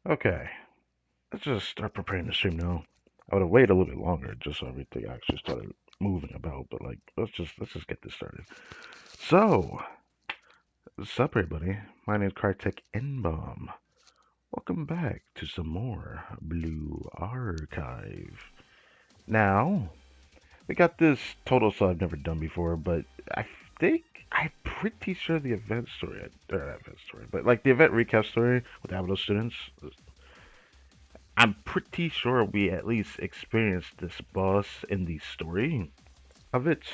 Okay, let's just start preparing the stream now. I would have waited a little bit longer just so everything actually started moving about, but like let's just get this started. So, what's up everybody? My name is Kartek N-Bomb. Welcome back to some more Blue Archive. Now, we got this total so I've never done before, but I think I'm pretty sure the event story, or not event story, but like the event recap story with Abido students, I'm pretty sure we at least experienced this boss in the story of it.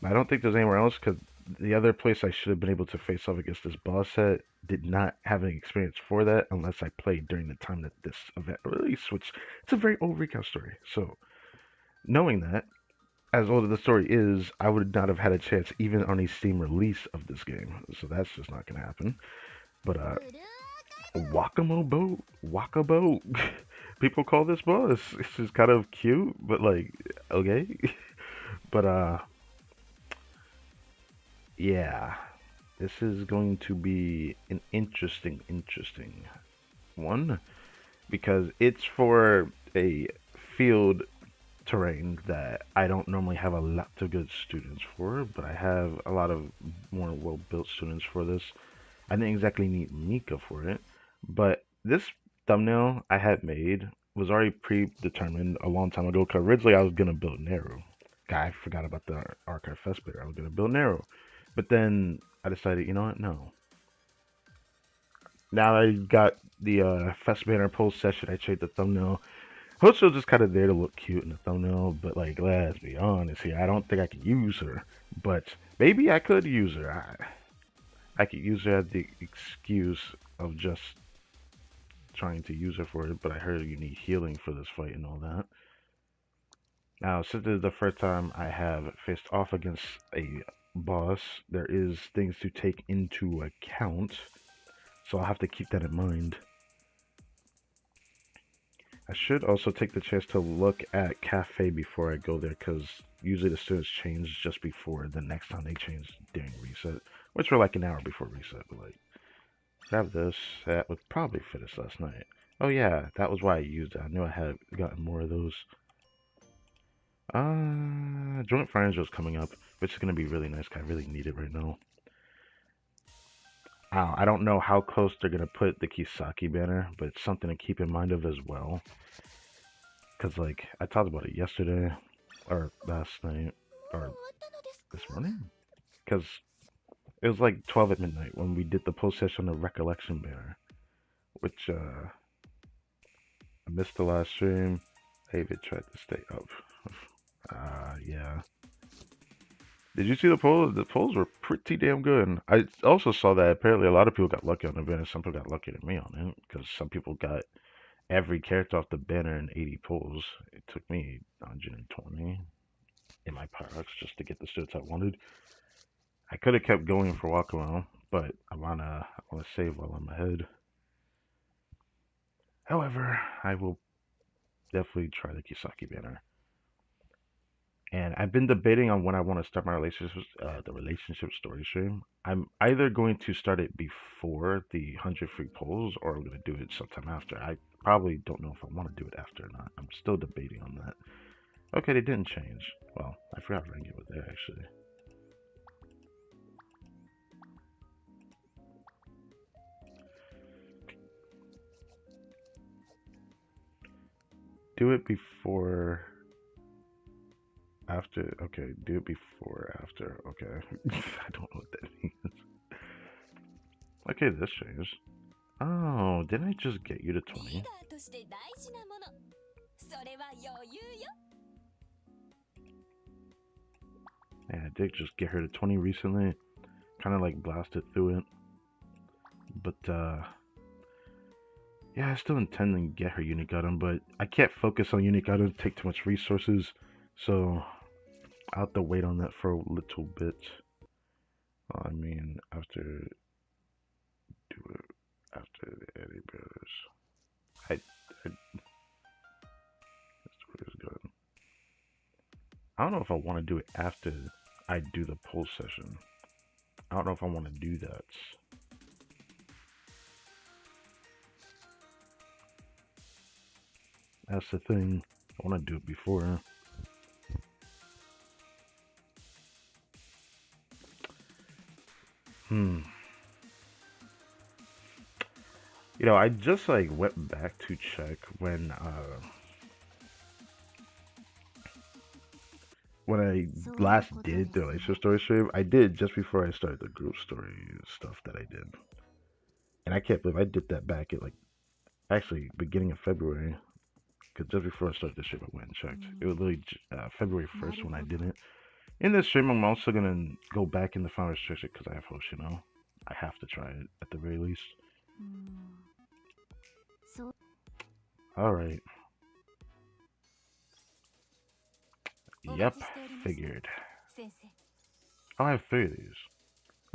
I don't think there's anywhere else because the other place I should have been able to face off against this boss at did not have any experience for that unless I played during the time that this event released, which it's a very old recap story. So knowing that, as old as the story is, I would not have had a chance even on a Steam release of this game. So that's just not gonna happen. But Wakamo boat, Wakabo. People call this boss. It's just kind of cute, but like okay. But yeah, this is going to be an interesting one because it's for a field terrain that I don't normally have a lot of good students for, but I have a lot of more well-built students for this. I didn't exactly need Mika for it, but this thumbnail I had made was already predetermined a long time ago. Cause originally I was gonna build Nero. I forgot about the Archive Fest bit. I was gonna build Nero, but then I decided, you know what? No. Now I got the Fest banner post session. I changed the thumbnail. Hoshio's just kind of there to look cute in the thumbnail, but like, let's be honest here. I don't think I could use her, but maybe I could use her. I could use her as the excuse of just trying to use her for it, but I heard you need healing for this fight and all that. Now, since this is the first time I have faced off against a boss, there is things to take into account, so I'll have to keep that in mind. I should also take the chance to look at Cafe before I go there, because usually the students change just before the next time they change during reset, which were like an hour before reset, but like, grab this. That would probably fit us last night. Oh yeah, that was why I used it. I knew I had gotten more of those. Joint Fire Angel's coming up, which is gonna be really nice. 'Cause I really need it right now. I don't know how close they're gonna put the Kisaki banner, but it's something to keep in mind of as well. Cause like I talked about it yesterday, or last night, or this morning. Cause it was like 12 at midnight when we did the post session of Recollection banner, which I missed the last stream. David tried to stay up. Yeah. Did you see the polls? The polls were pretty damn good. I also saw that apparently a lot of people got lucky on the banner. Some people got lucky than me on it because some people got every character off the banner in 80 polls. It took me 120 in my products just to get the suits I wanted. I could have kept going for Wakamo, but I wanna save while I'm ahead. However, I will definitely try the Kisaki banner. And I've been debating on when I want to start my the relationship story stream. I'm either going to start it before the 100 free polls, or I'm going to do it sometime after. I probably don't know if I want to do it after or not. I'm still debating on that. Okay, they didn't change. Well, I forgot Rengi was there actually. Do it before, after. Okay, do it before, after. Okay, I don't know what that means. Okay, this changed. Oh, didn't I just get you to 20? Yeah, I did just get her to 20 recently. Kind of like blasted through it. But, yeah, I still intend to get her unique item, but I can't focus on unique items, take too much resources. So, I'll have to wait on that for a little bit. I mean, after the Eddie Bears. I That's what is good. I don't know if I want to do it after I do the poll session. I don't know if I want to do that. That's the thing. I want to do it before. Hmm. You know, I just like went back to check when I last did the relationship story stream. I did just before I started the group story stuff that I did, and I can't believe I did that back at like actually beginning of February. Because just before I started the stream, I went and checked. It was literally February 1st when I did it. In this stream, I'm also gonna go back in the final restriction because I have host. You know, I have to try it at the very least. All right. Yep, figured. Oh, I have 3 of these.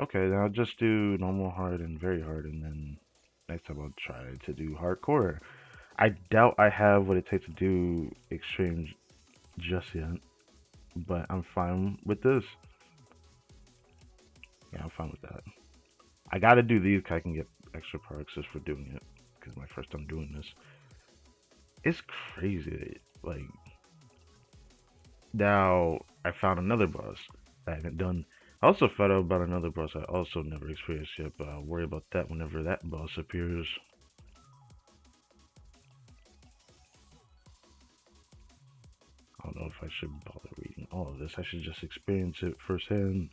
Okay, then I'll just do normal hard and very hard, and then next time I'll try to do hardcore. I doubt I have what it takes to do extreme just yet, but I'm fine with this. Yeah, I'm fine with that. I gotta do these because I can get extra perks just for doing it, because my first time doing this. It's crazy. Like, now I found another boss that I haven't done. I also found out about another boss I also never experienced yet, but I'll worry about that whenever that boss appears. I don't know if I should bother reading all of this. I should just experience it firsthand.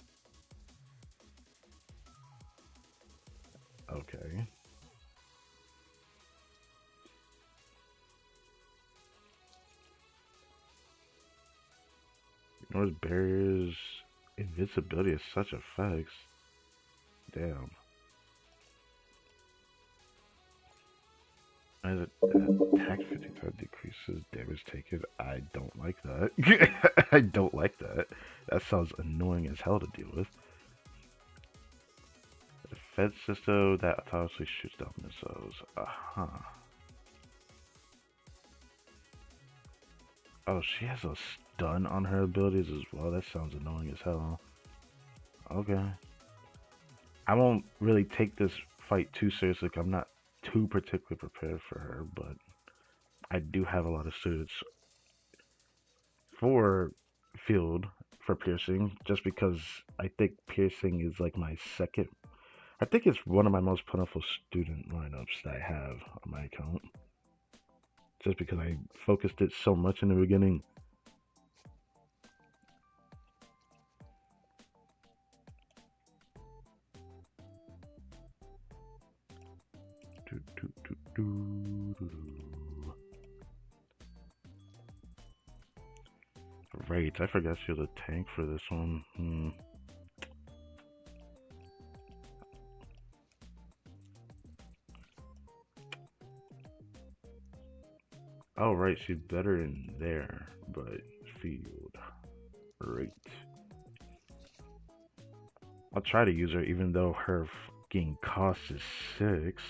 Okay. Ignores barriers. Invincibility has such effects. Damn. As attack 50% decreases damage taken. I don't like that. I don't like that. That sounds annoying as hell to deal with. The defense system that autonomously shoots down missiles. Uh-huh. Oh, she has a stun on her abilities as well. That sounds annoying as hell. Okay. I won't really take this fight too seriously because I'm not too particularly prepared for her, but I do have a lot of students for field for piercing just because I think piercing is like my second. I think it's one of my most plentiful student lineups that I have on my account. Just because I focused it so much in the beginning. Right, I forgot she was a tank for this one. Oh, right, she's better in there, but field. Right. I'll try to use her even though her fucking cost is 6.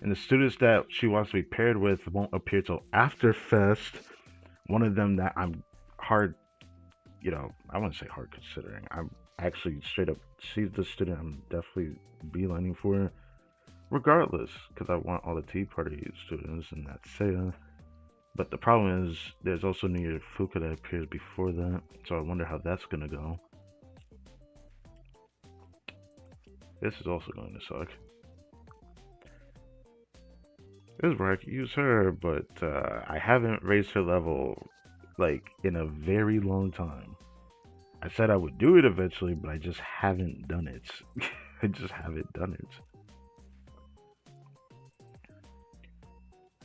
And the students that she wants to be paired with won't appear till after Fest. One of them that I'm hard, I wouldn't say hard considering. I'm actually straight up, she's the student I'm definitely beelining for. Regardless, because I want all the Tea Party students and that's Seiya. But the problem is, there's also New Year Fuka that appears before that, so I wonder how that's gonna go. This is also going to suck. This is where I could use her, but I haven't raised her level, like, in a very long time. I said I would do it eventually, but I just haven't done it. I just haven't done it.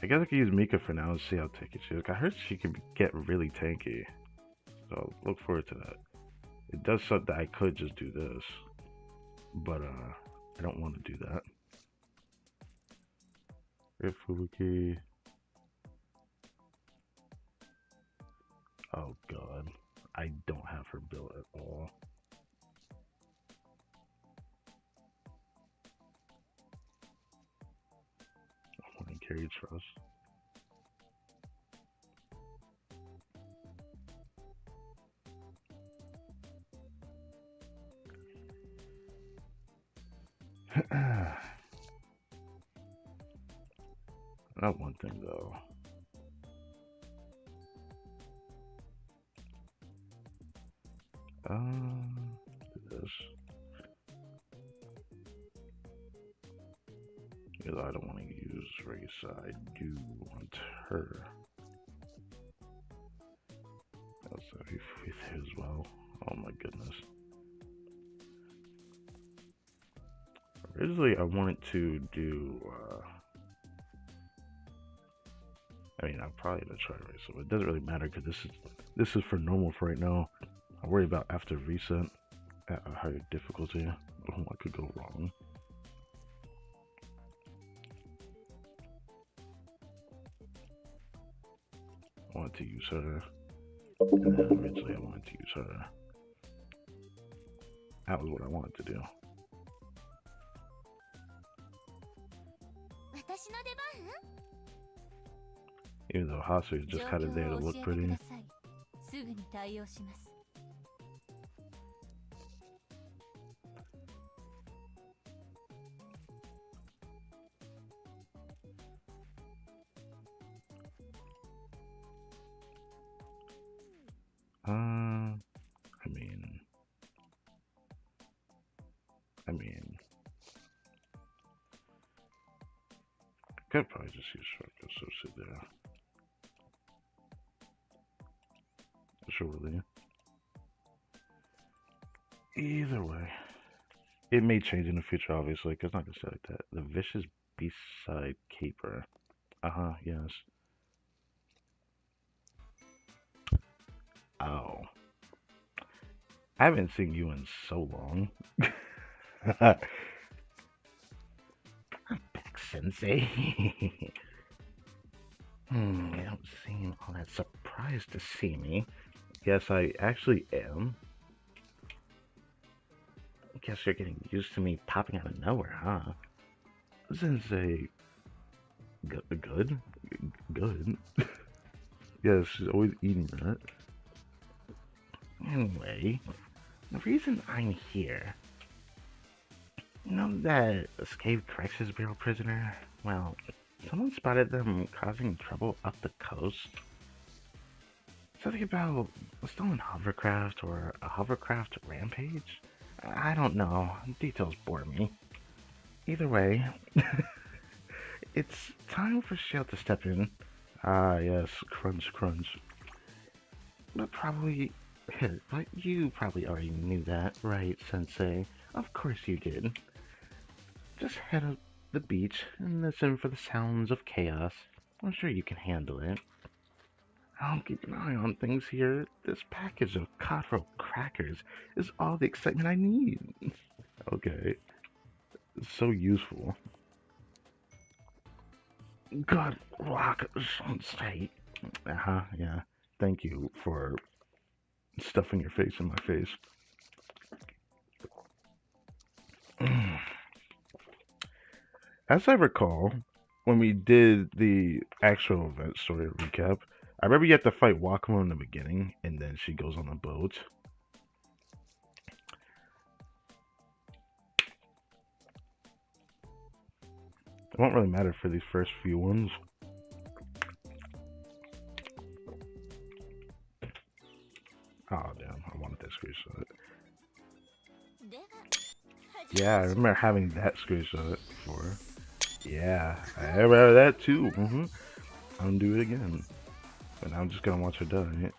I guess I could use Mika for now and see how tanky she is. I heard she can get really tanky. So look forward to that. It does suck that I could just do this. But I don't want to do that. Fubuki. Oh god. I don't have her built at all. Morning carry trust. Not one thing though. This. Because I don't want to use race. I do want her. Also, with as well. Oh my goodness. Originally, I wanted to do. I mean, I'm probably gonna try race, but it doesn't really matter because this is for normal for right now. I worry about after reset at a higher difficulty. What could go wrong? I wanted to use her, and then originally I wanted to use her. That was what I wanted to do. Even though Hasu is just kind of there to look pretty. I could probably just use shortcuts, so sit there. Surely. Either way. It may change in the future, obviously, because not gonna say like that. The vicious B-side caper. Yes. Oh. I haven't seen you in so long. Back, Sensei. You don't seem all that surprised to see me. Yes, I actually am. Guess you're getting used to me popping out of nowhere, huh? Sensei. Good? Good. Yes, she's always eating that. Anyway, the reason I'm here. You know that escaped Corrections Bureau prisoner? Well, someone spotted them causing trouble up the coast. Something about a stolen hovercraft or a hovercraft rampage? I don't know. Details bore me. Either way, it's time for Shale to step in. Ah, yes, crunch, crunch. But you probably already knew that, right, Sensei? Of course you did. Just head up the beach and listen for the sounds of chaos. I'm sure you can handle it. I'll keep an eye on things here. This package of codroll crackers is all the excitement I need. Okay, it's so useful. Good luck, Sensei. Yeah. Thank you for stuffing your face in my face. As I recall, when we did the actual event story recap, I remember you have to fight Wakamo in the beginning, and then she goes on a boat. It won't really matter for these first few ones. Oh, damn, I wanted that screenshot. Yeah, I remember having that screenshot before. Yeah, I remember that too. Undo it again. But now I'm just gonna watch her die.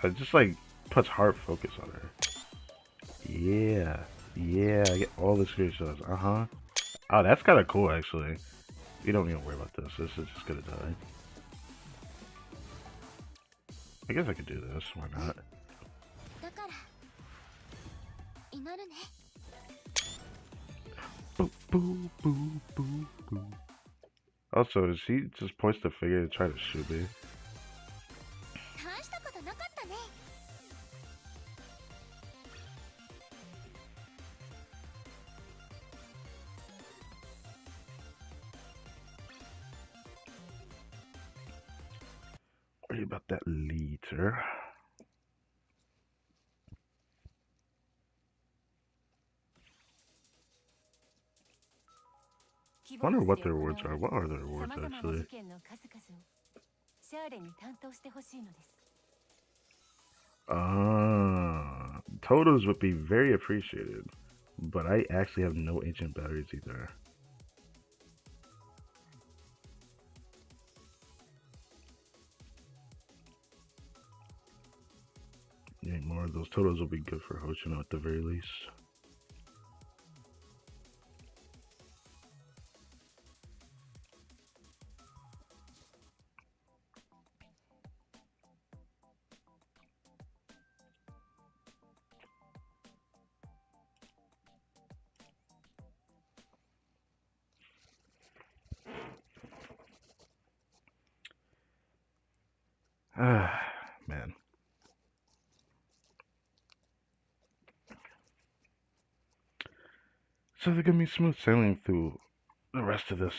I just like puts hard focus on her. Yeah, I get all the screenshots. Oh, that's kind of cool actually. You don't need to worry about this. This is just gonna die. I guess I could do this. Why not? Boo, boo, boo, boo, boo. Also, is he just points the finger to try to shoot me? Worry about that later. I wonder what their rewards are. What are their rewards actually? Totems would be very appreciated, but I actually have no ancient batteries either. Yeah, more of those totems will be good for Hoshino at the very least. Ah, man. So they're gonna be smooth sailing through the rest of this.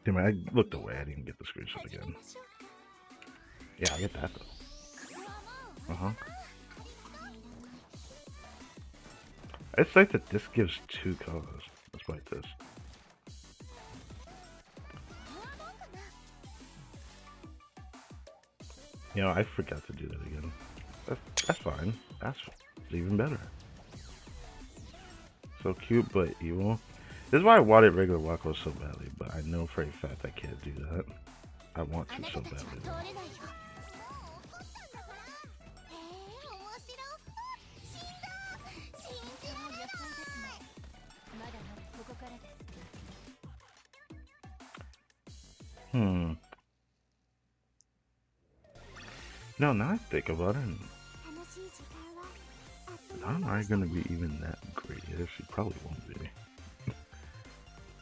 Damn it, I looked away. I didn't get the screenshot again. Yeah, I get that though. Uh huh. It's like that this gives two colors. Let's like this. You know, I forgot to do that again. That's fine. That's even better. So cute but evil. This is why I wanted regular Wakamo so badly, but I know for a fact I can't do that. I want to so badly though. No, now I think about it, how am I gonna be even that great here? She probably won't be.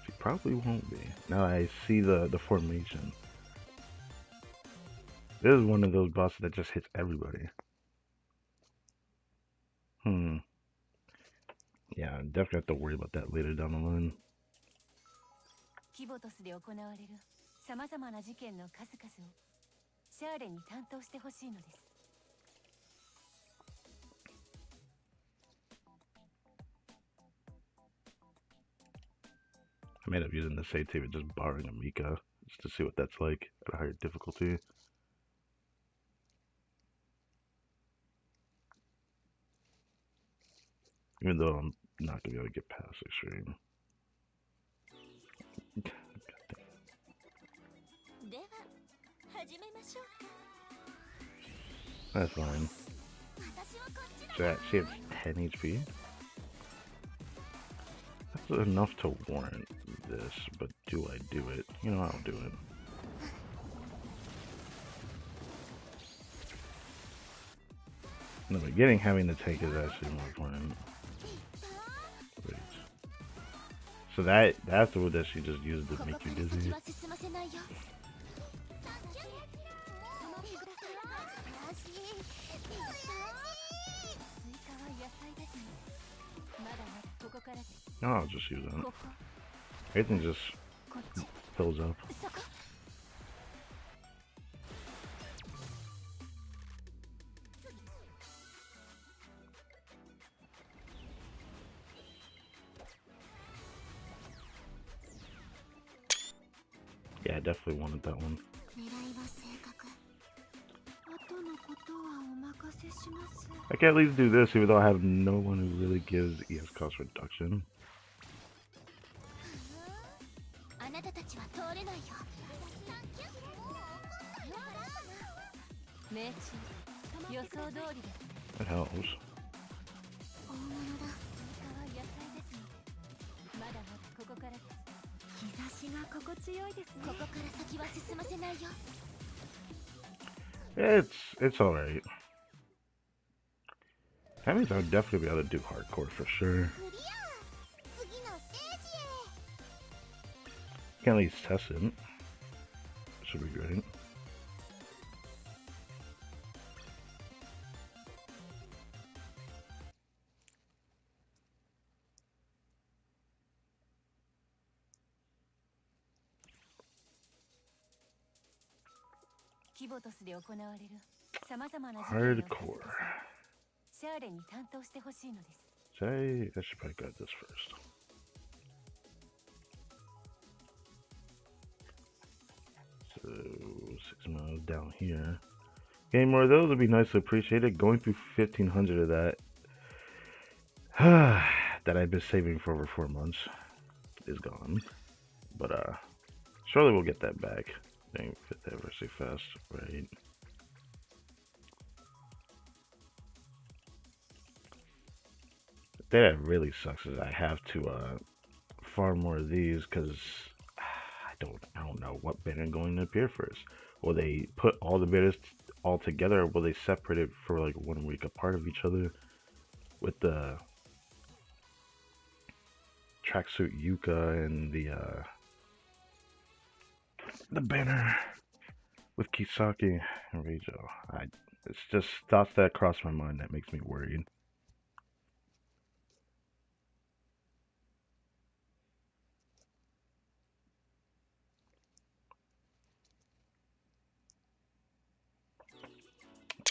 She probably won't be. Now I see the formation. This is one of those bosses that just hits everybody. Yeah, I definitely have to worry about that later down the line. I made up using the save tape and just borrowing a Mika just to see what that's like at a higher difficulty. Even though I'm not gonna be able to get past extreme. That's fine. So she has 10 HP. That's enough to warrant this, but do I do it? You know, I'll do it. In the beginning, having the tank is actually more fun. Wait. So that's the one that she just used to make you dizzy. No, I'll just use that. Everything just fills up. Yeah, I definitely wanted that one. I can at least do this even though I have no one who really gives ES cost reduction. It helps. It's alright. That means I would definitely be able to do hardcore for sure. Can at least test it. Should be great. Hardcore. Say, I should probably grab this first. So 6 miles down here. Getting more of those would be nicely appreciated. Going through 1,500 of that that I've been saving for over 4 months is gone. But surely we'll get that back. Dang, fit that very fast, right? The thing that really sucks is I have to farm more of these because I don't know what banner is going to appear first. Will they put all the banners all together, or will they separate it for like 1 week apart of each other? With the tracksuit Yuka and the banner with Kisaki and Reijo. It's just thoughts that cross my mind that makes me worried.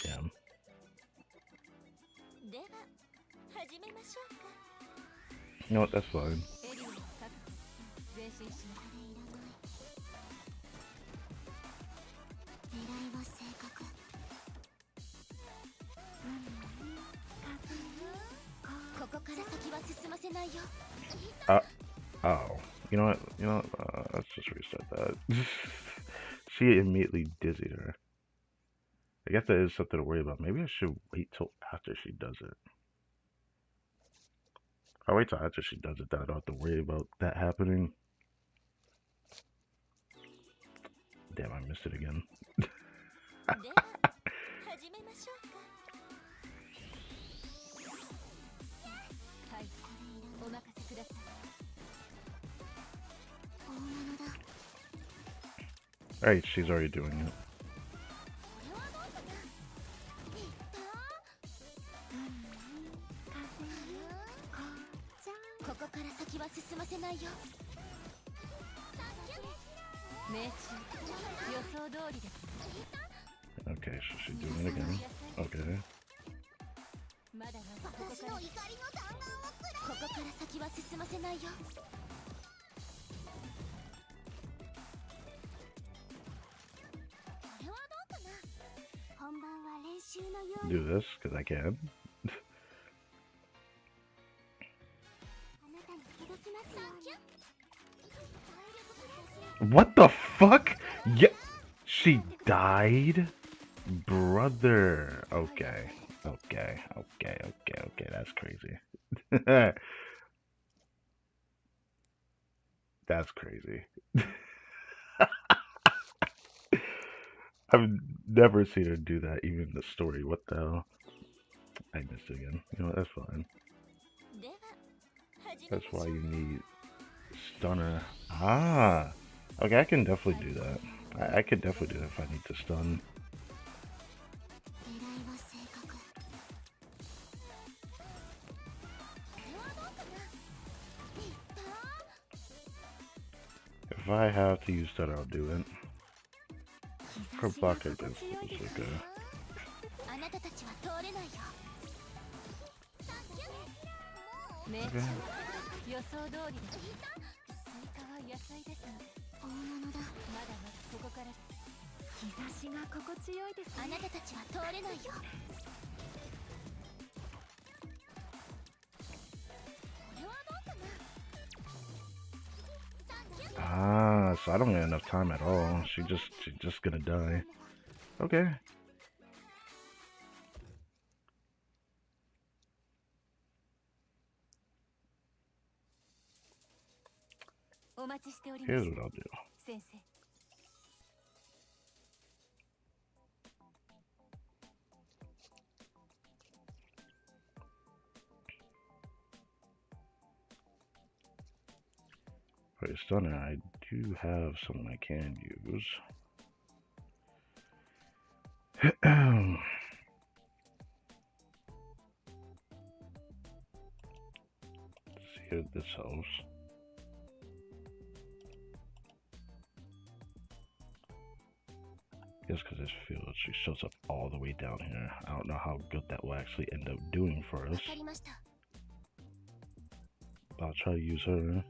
Yeah. You know what? That's fine. Oh. You know what? Let's just restart that. She immediately dizzied her. I guess that is something to worry about. Maybe I should wait till after she does it. If I wait till after she does it, then I don't have to worry about that happening. Damn, I missed it again. Alright, she's already doing it. Okay, so she's doing it again. Okay. Do this, because I can. What the fuck? Yeah, she died? Brother. Okay. Okay, that's crazy. That's crazy. I've never seen her do that, even in the story. What the hell? I missed it again. You know what? That's fine. That's why you need stunner. Ah! Okay, I can definitely do that. I could definitely do that if I need to stun. If I have to use that, I'll do it. Her block like this is okay. Okay. Ah, so I don't get enough time at all. She's just gonna die. Okay. Here's what I'll do. For a stunner, I do have something I can use. See if this helps. Just because this field, she shows up all the way down here. I don't know how good that will actually end up doing for us. I'll try to use her.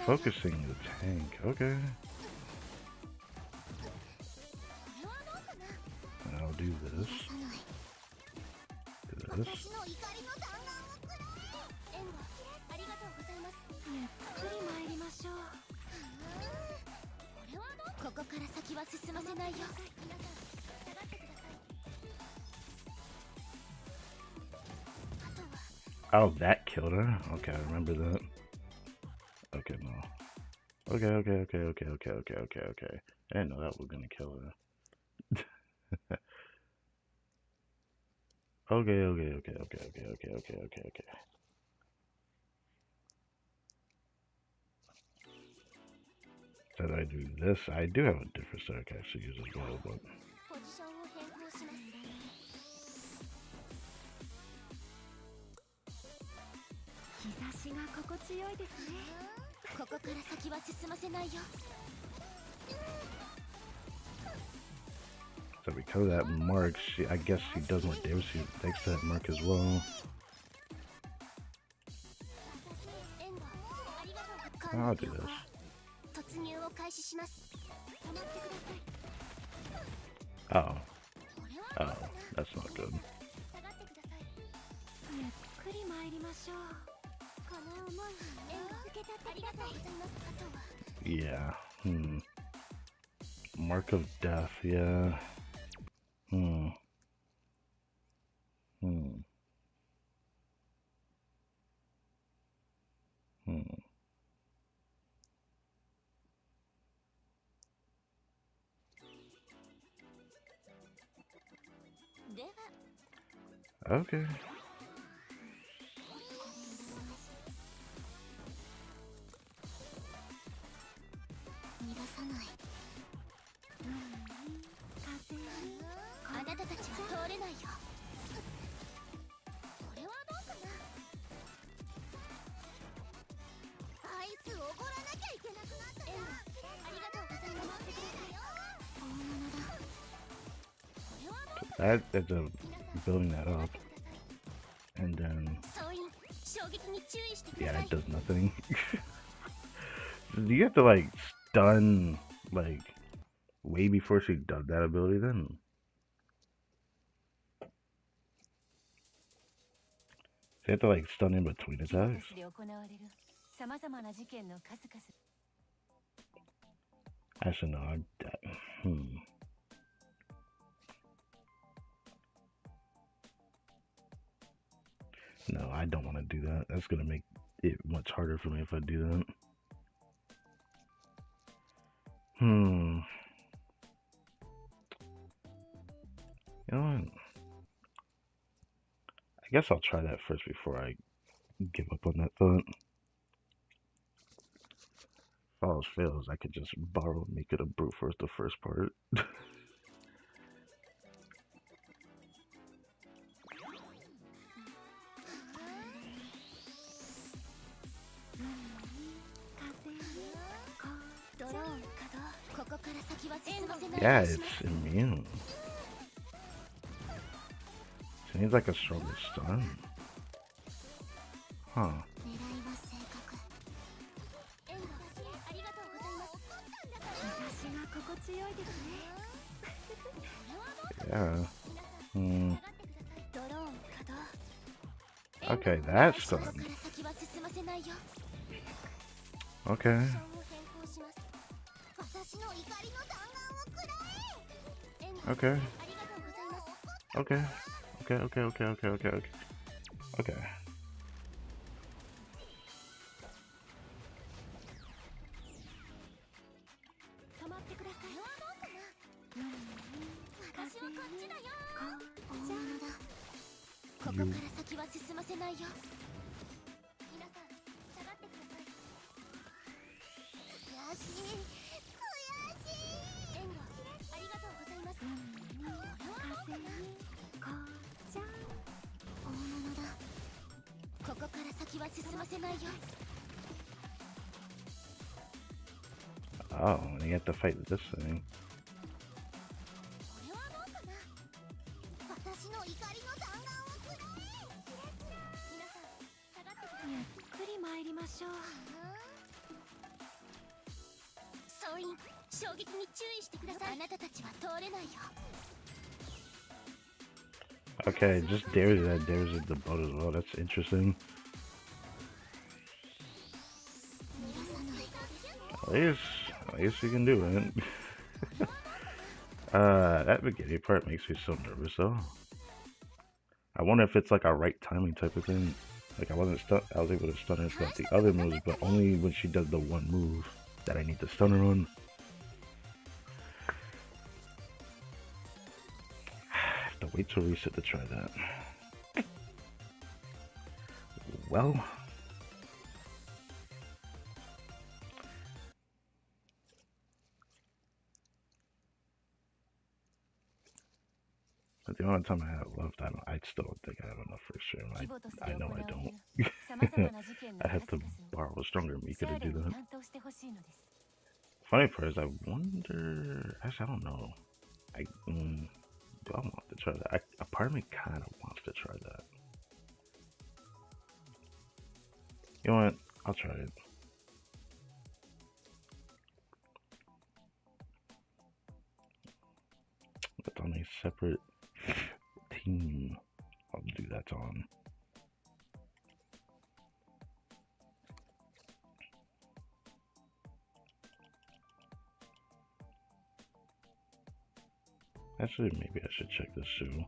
Focusing the tank, okay. And I'll do this. Do this. Oh, that killed her? Okay, I remember that. Okay, no. Okay. I didn't know that was gonna kill her. Okay. Said I do this. I do have a different set I actually use as well, but. So because of that mark, I guess she does more damage. She takes that mark as well. I'll do this. Oh, that's not good. Yeah. Mark of death. Yeah. Okay. That's building that up, and then yeah, it does nothing. You have to like stun like way before she does that ability. Then you have to like stun in between attacks. Actually, no. No, I don't want to do that. That's gonna make it much harder for me if I do that. You know what? I guess I'll try that first before I give up on that thought. If all else fails, I could just borrow and make it a brute force the first part. Yeah, it's immune. She needs like a stronger stun. Huh. Yeah. Okay, that's stunned. Okay. Okay. Okay. Oh, and you have to fight this thing. Okay, just dares at the boat as well. That's interesting. At least you can do it. That beginning part makes me so nervous though. I wonder if it's like a right timing type of thing. Like I was able to stun her throughout the other moves, but only when she does the one move that I need to stun her on. I have to wait till reset to try that. Well. But the only time I have left, I still don't think I have enough for sure. I know I don't. I have to borrow a stronger Mika to do that. Funny part is, I wonder. Actually, I don't know. Do I want to try that? A part of me kind of wants to try that. You know what? I'll try it. But on a separate team, I'll do that on. Actually, maybe I should check this too.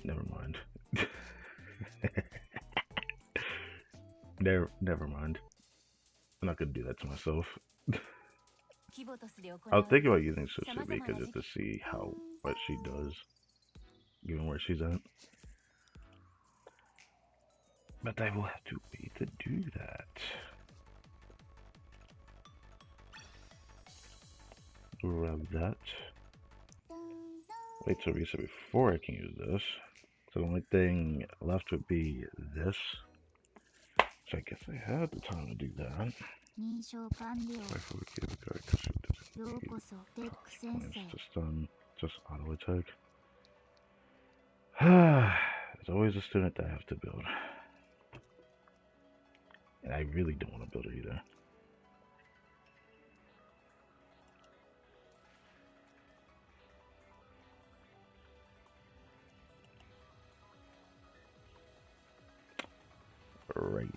Never mind. Never mind. I'm not gonna do that to myself. I was thinking about using Sutsubika just to see what she does, given where she's at. But I will have to wait to do that. Grab that. Wait till reset before I can use this. So the only thing left would be this. So I guess I had the time to do that. Just just auto attack. There's always a student that I have to build. And I really don't want to build it either. Right.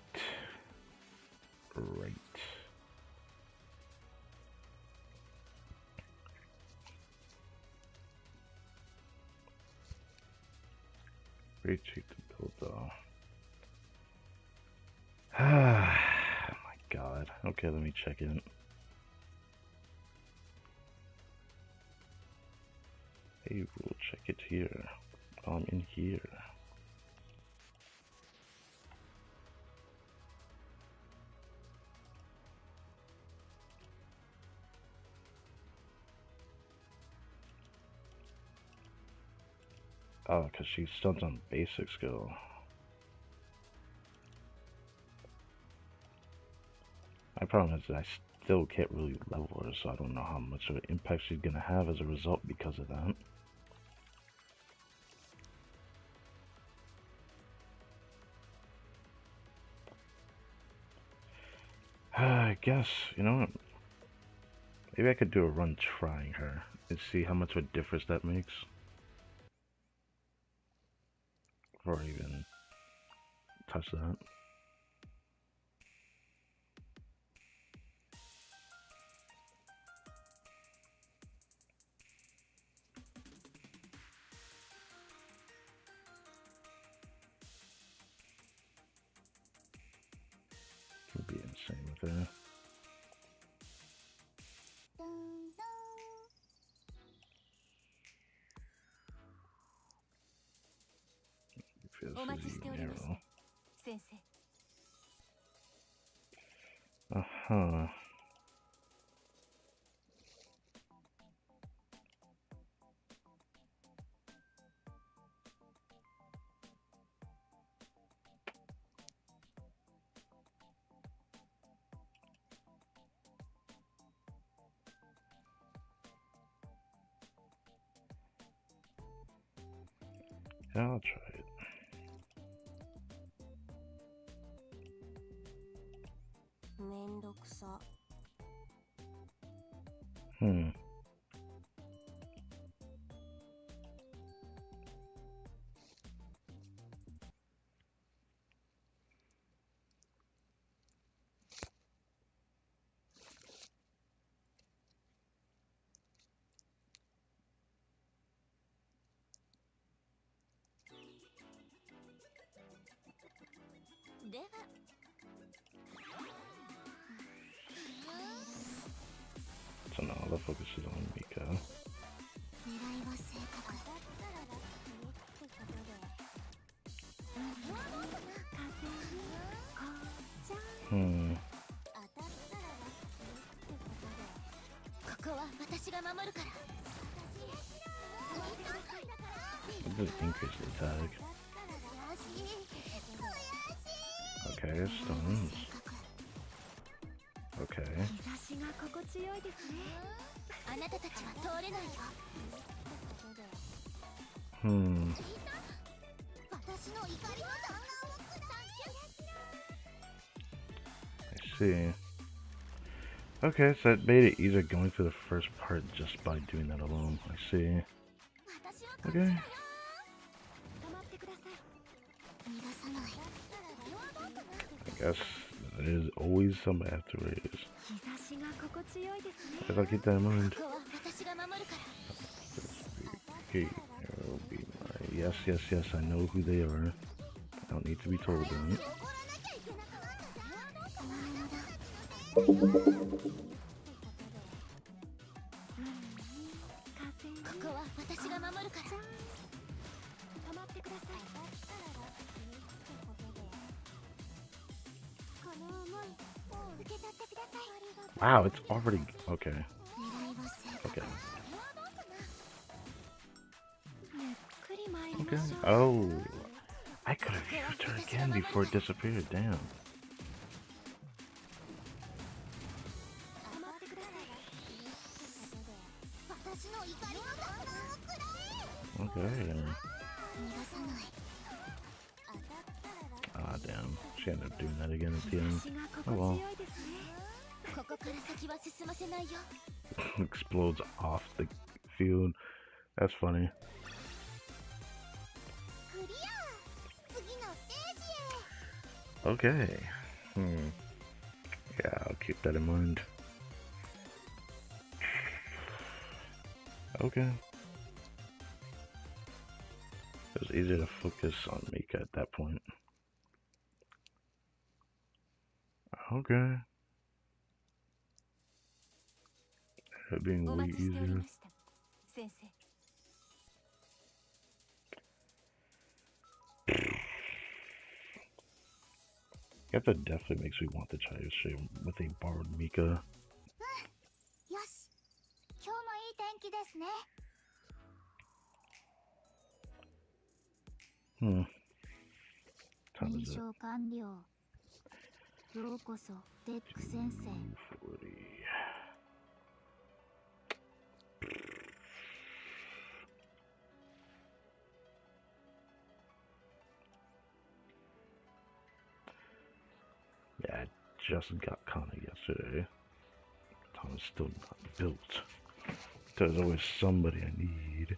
Great cheap to build though. Oh my god. Okay, let me check it. Hey, we'll check it here. I'm in here. Oh, because she stuns on basic skill. My problem is that I still can't really level her, so I don't know how much of an impact she's going to have as a result because of that. I guess, you know what? Maybe I could do a run trying her and see how much of a difference that makes. Before I even touch that. Could be insane with her. Narrow. Uh-huh. I'll try it. Hmm. So now the focus is on Mika. Hmm. Just increase the attack. Okay, stuns. Okay. Hmm. I see. Okay, so that made it easier going through the first part just by doing that alone. I see. Okay. I guess there's always some afterwards. I'll keep that in mind. Okay, will be my yes, yes, yes. I know who they are. I don't need to be told that. Wow, it's already okay. Okay. Okay. Oh, I could have used her again before it disappeared. Damn. Okay. Ah, damn. She ended up doing that again at the end. Oh well. Explodes off the field. That's funny. Okay. Yeah, I'll keep that in mind. Okay. It was easier to focus on Mika at that point. Okay. That being way easier. Yeah, that definitely makes me want to try this shit with a borrowed Mika. Time is it? 240. Yeah, I just got Kana yesterday. Kana's still not built. There's always somebody I need.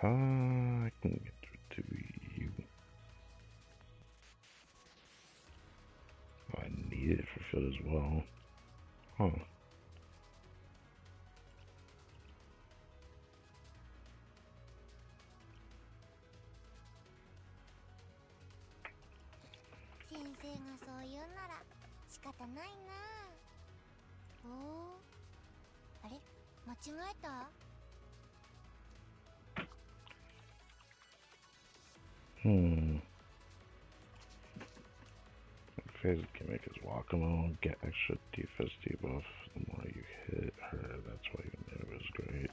I can get through to you. Oh, I need it for Phil as well. Huh. Phase gimmick is Wakamo. Get extra defense debuff the more you hit her. That's why your move is great.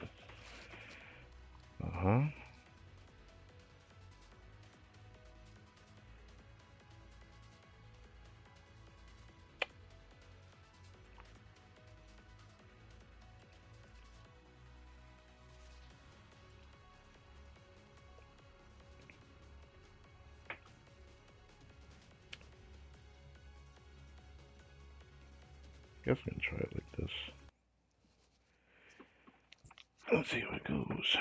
Guess we can try it like this. Let's see how it goes.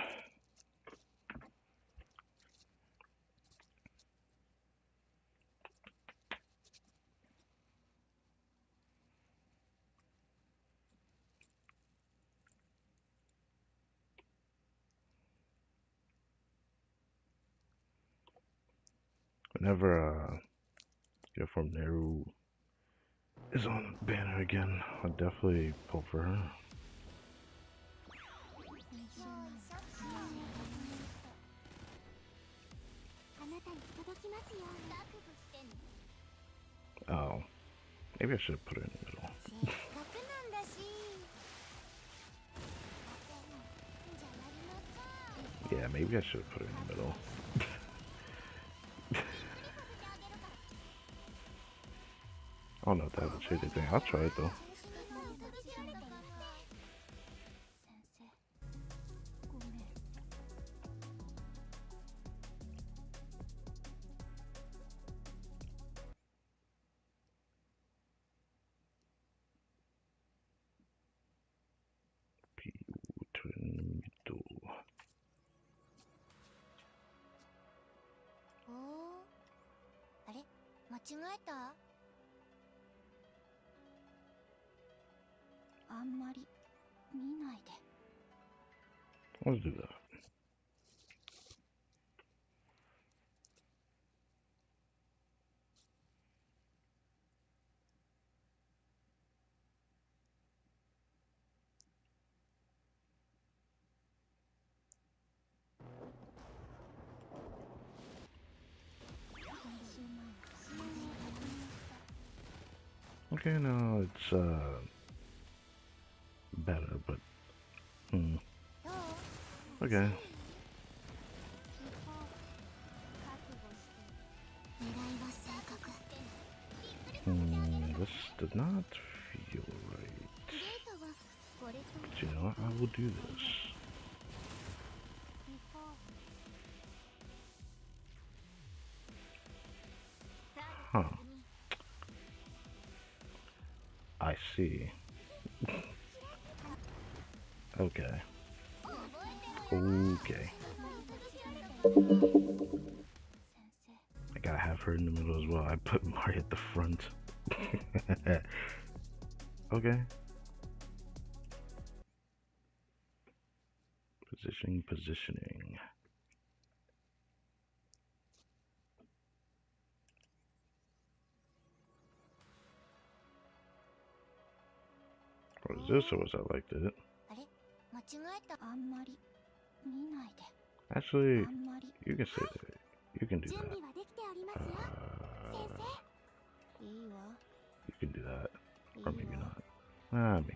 Whenever Uniform Neru is on banner again, I'll definitely pull for her. Oh, maybe I should have put her in the middle. Yeah, maybe I should have put her in the middle. I don't know if that would change anything. I'll try it though. Let's do that. Okay, no, it's better, but okay. This does not feel right. But you know what? I will do this. Huh. I see. Okay. Okay. I gotta have her in the middle as well. I put Mari at the front. Okay. Positioning. What is this, or was I like it? Actually, you can say that. You can do that. You can do that. Or maybe not. Maybe.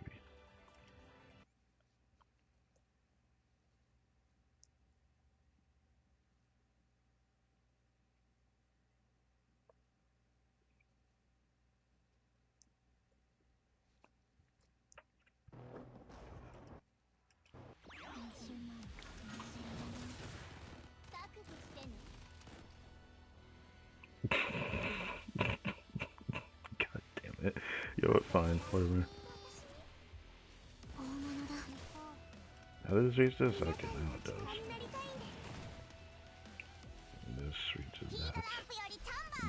God damn it. Yo, fine. Whatever. How does this reach this? Okay, now it does. And this reaches that.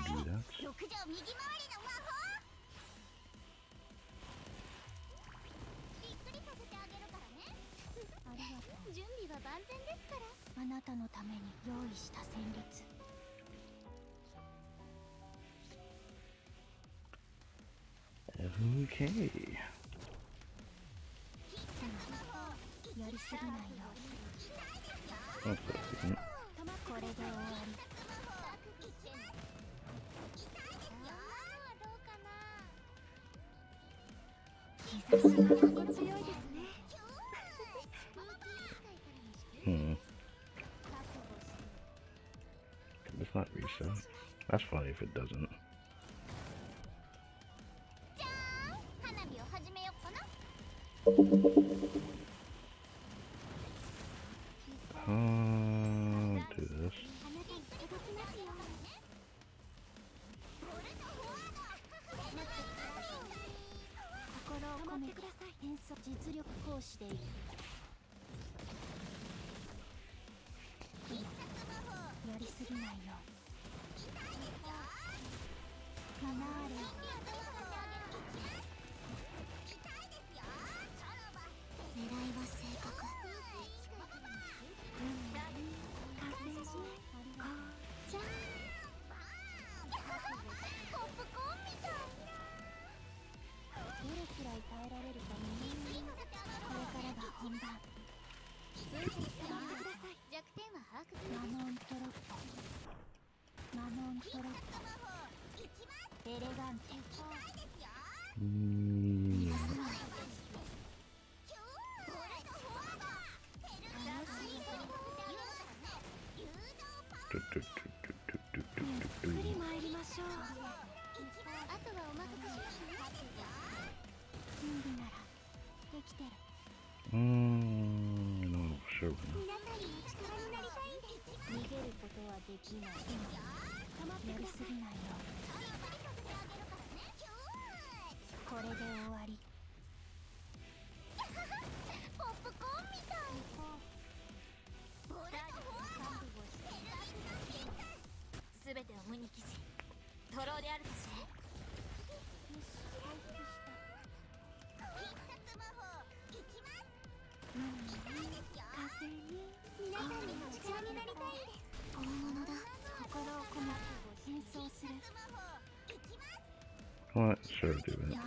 Do that. Okay. That's decent. Hmm. It's not reset. That's funny if it doesn't. Do this. No, sure. What? Sure, do it.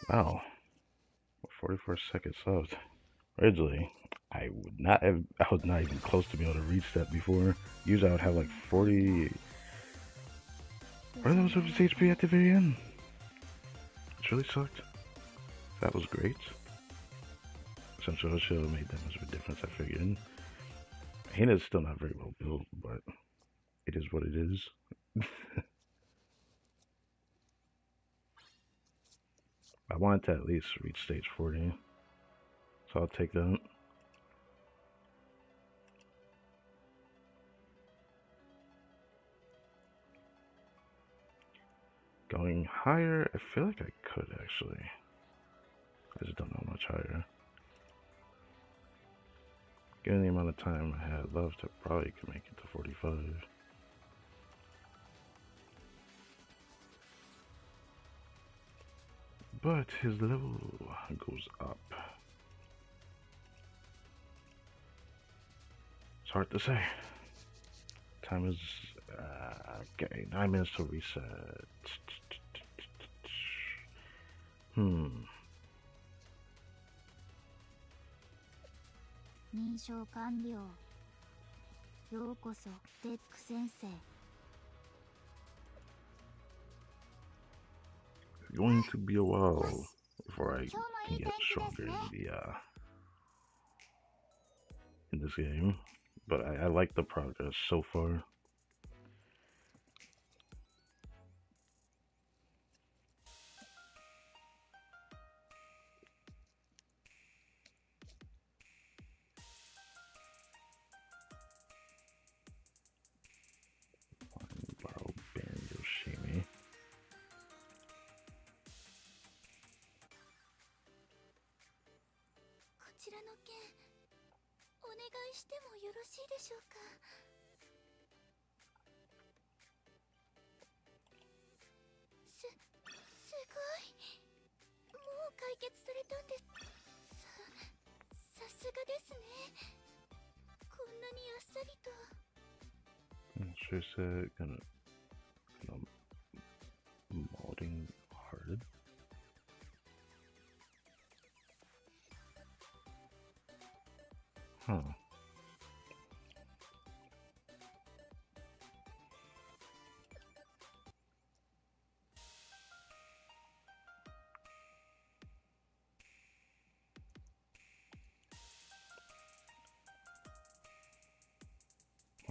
Wow, 44 seconds left. Originally, I was not even close to being able to reach that before. Usually I would have like 40, where those of his HP at the very end? Which really sucked. That was great. Central Shield made that much of a difference, I figured. Hina's still not very well built, but it is what it is. I wanted to at least reach stage 40, so I'll take that. Going higher, I feel like I could actually. I just don't know much higher. Given the amount of time I had left, I probably could make it to 45. But his level goes up. It's hard to say. Time is okay. 9 minutes to reset. Hmm. 認証完了。ようこそ、デック先生。 It's going to be a while before I can get stronger in this game, but I like the progress so far. の件お願いしてもよろしいでしょうか。すごい、もう解決されたんです。さすがですね。こんなにあっさりと。She said kind of molding hearted. Huh.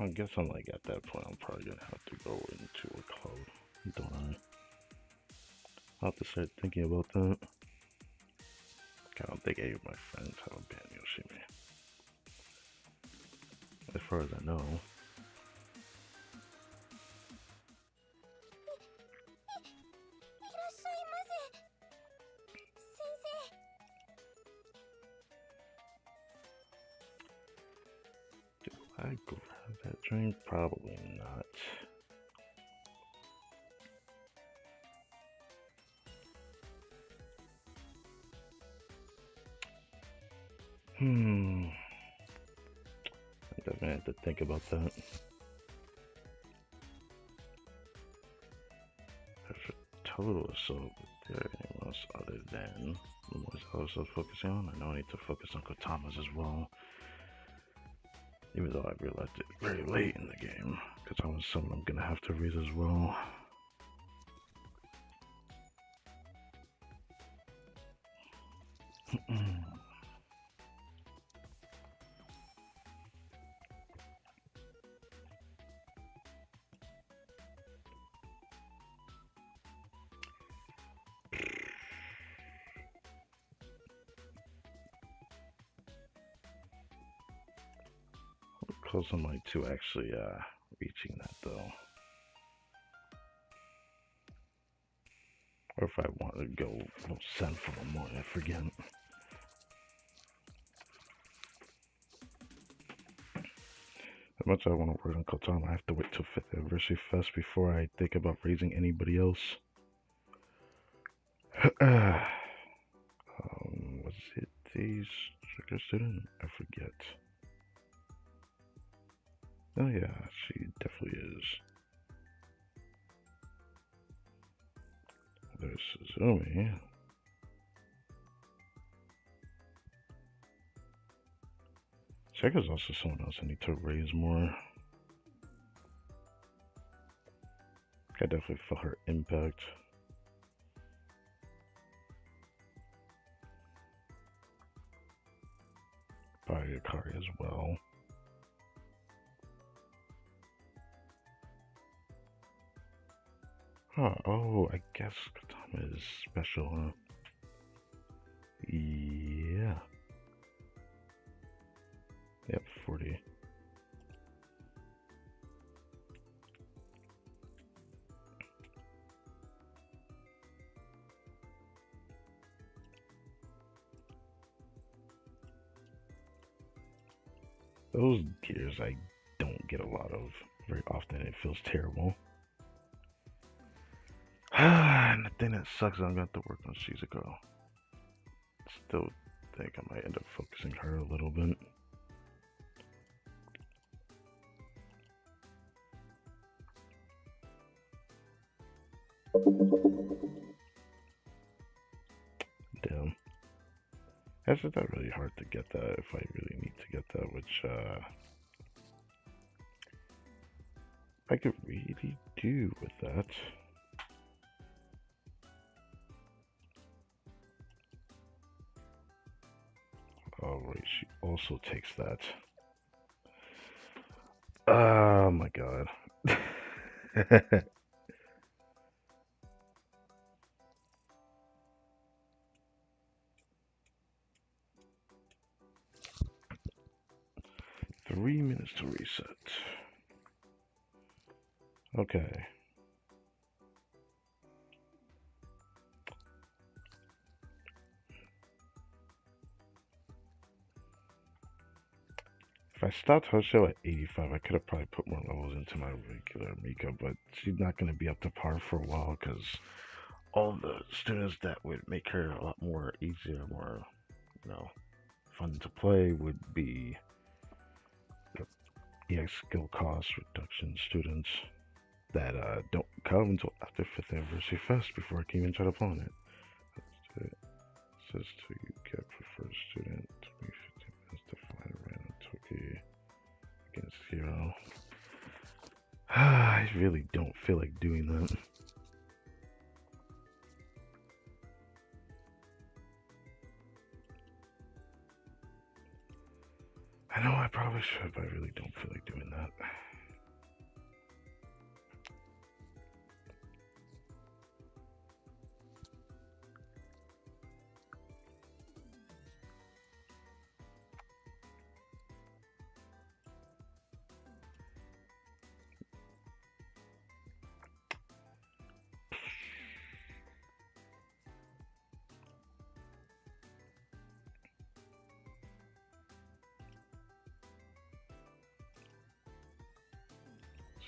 I guess I'm like at that point I'm probably gonna have to go into a club, don't I? I'll have to start thinking about that. I don't think any of my friends have a band Yoshimi. As far as I know. いらっしゃいませ、先生。 Do I grab that drink? Probably not. I definitely have to think about that. There's a total assault, but there anything else other than the ones I was focusing on? I know I need to focus on Kotama's as well. Even though I realized it very late in the game, because I was something I'm gonna have to read as well. Close on my to actually reaching that though. Or if I want to go send for one more, I forget. As much as I want to work on Kotama, I have to wait till 5th Anniversary Fest before I think about raising anybody else. Was it the striker student? I forget. Oh yeah, she definitely is. There's Suzumi. Seka's also someone else I need to raise more. I definitely felt her impact. Probably Akari as well. Huh, oh, I guess Katama is special, huh? Yeah. Yep, 40. Those gears I don't get a lot of very often. It feels terrible. And the thing that sucks is I'm going to have to work on Shizuko. Still think I might end up focusing her a little bit. Damn. It's not really hard to get that if I really need to get that, which I could really do with that. Oh right, she also takes that. Oh my god. 3 minutes to reset. Okay. I stopped her show at 85, I could have probably put more levels into my regular Mika, but she's not going to be up to par for a while because all the students that would make her a lot more easier, more, you know, fun to play would be the EX skill cost reduction students that don't come until after 5th anniversary fest before I can even try to pawn it. It says to get preferred student, 15 minutes to find a random Toki against 0. I really don't feel like doing that. I know I probably should, but I really don't feel like doing that.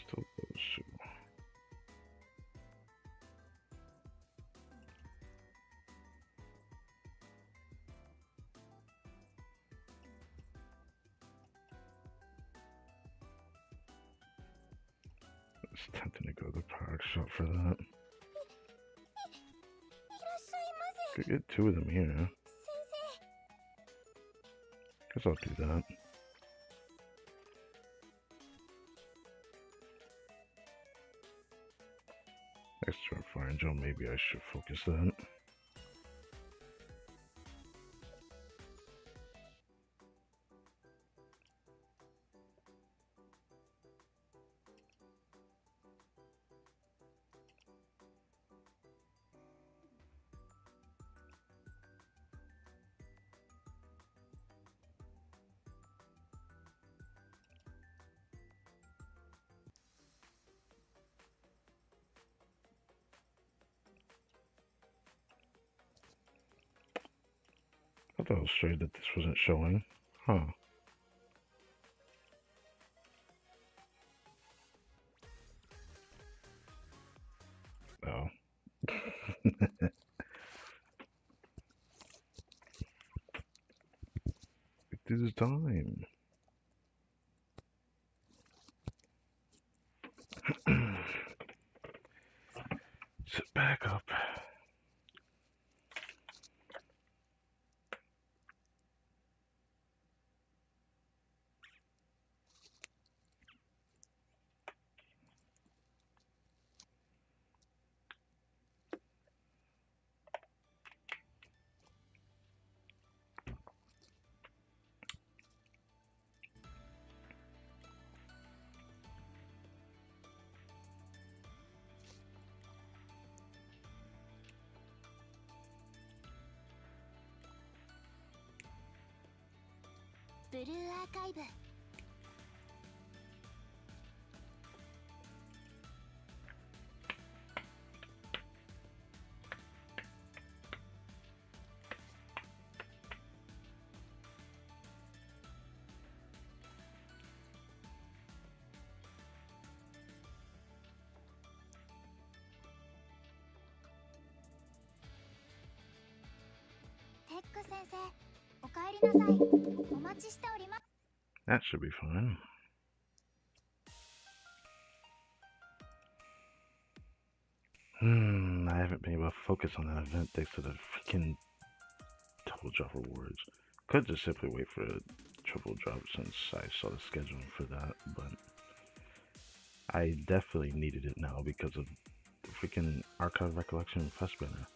Still those two. It's tempting to go to the product shop for that. Could get 2 of them here. Guess I'll do that. Extra fire angel, maybe I should focus that. I thought it was straight that this wasn't showing. Huh. Oh. It is time. Sit back up. Blue Archive. That should be fine. I haven't been able to focus on that event thanks to the freaking double drop rewards. Could just simply wait for a triple drop since I saw the scheduling for that, but I definitely needed it now because of the freaking Archive Recollection Fest banner.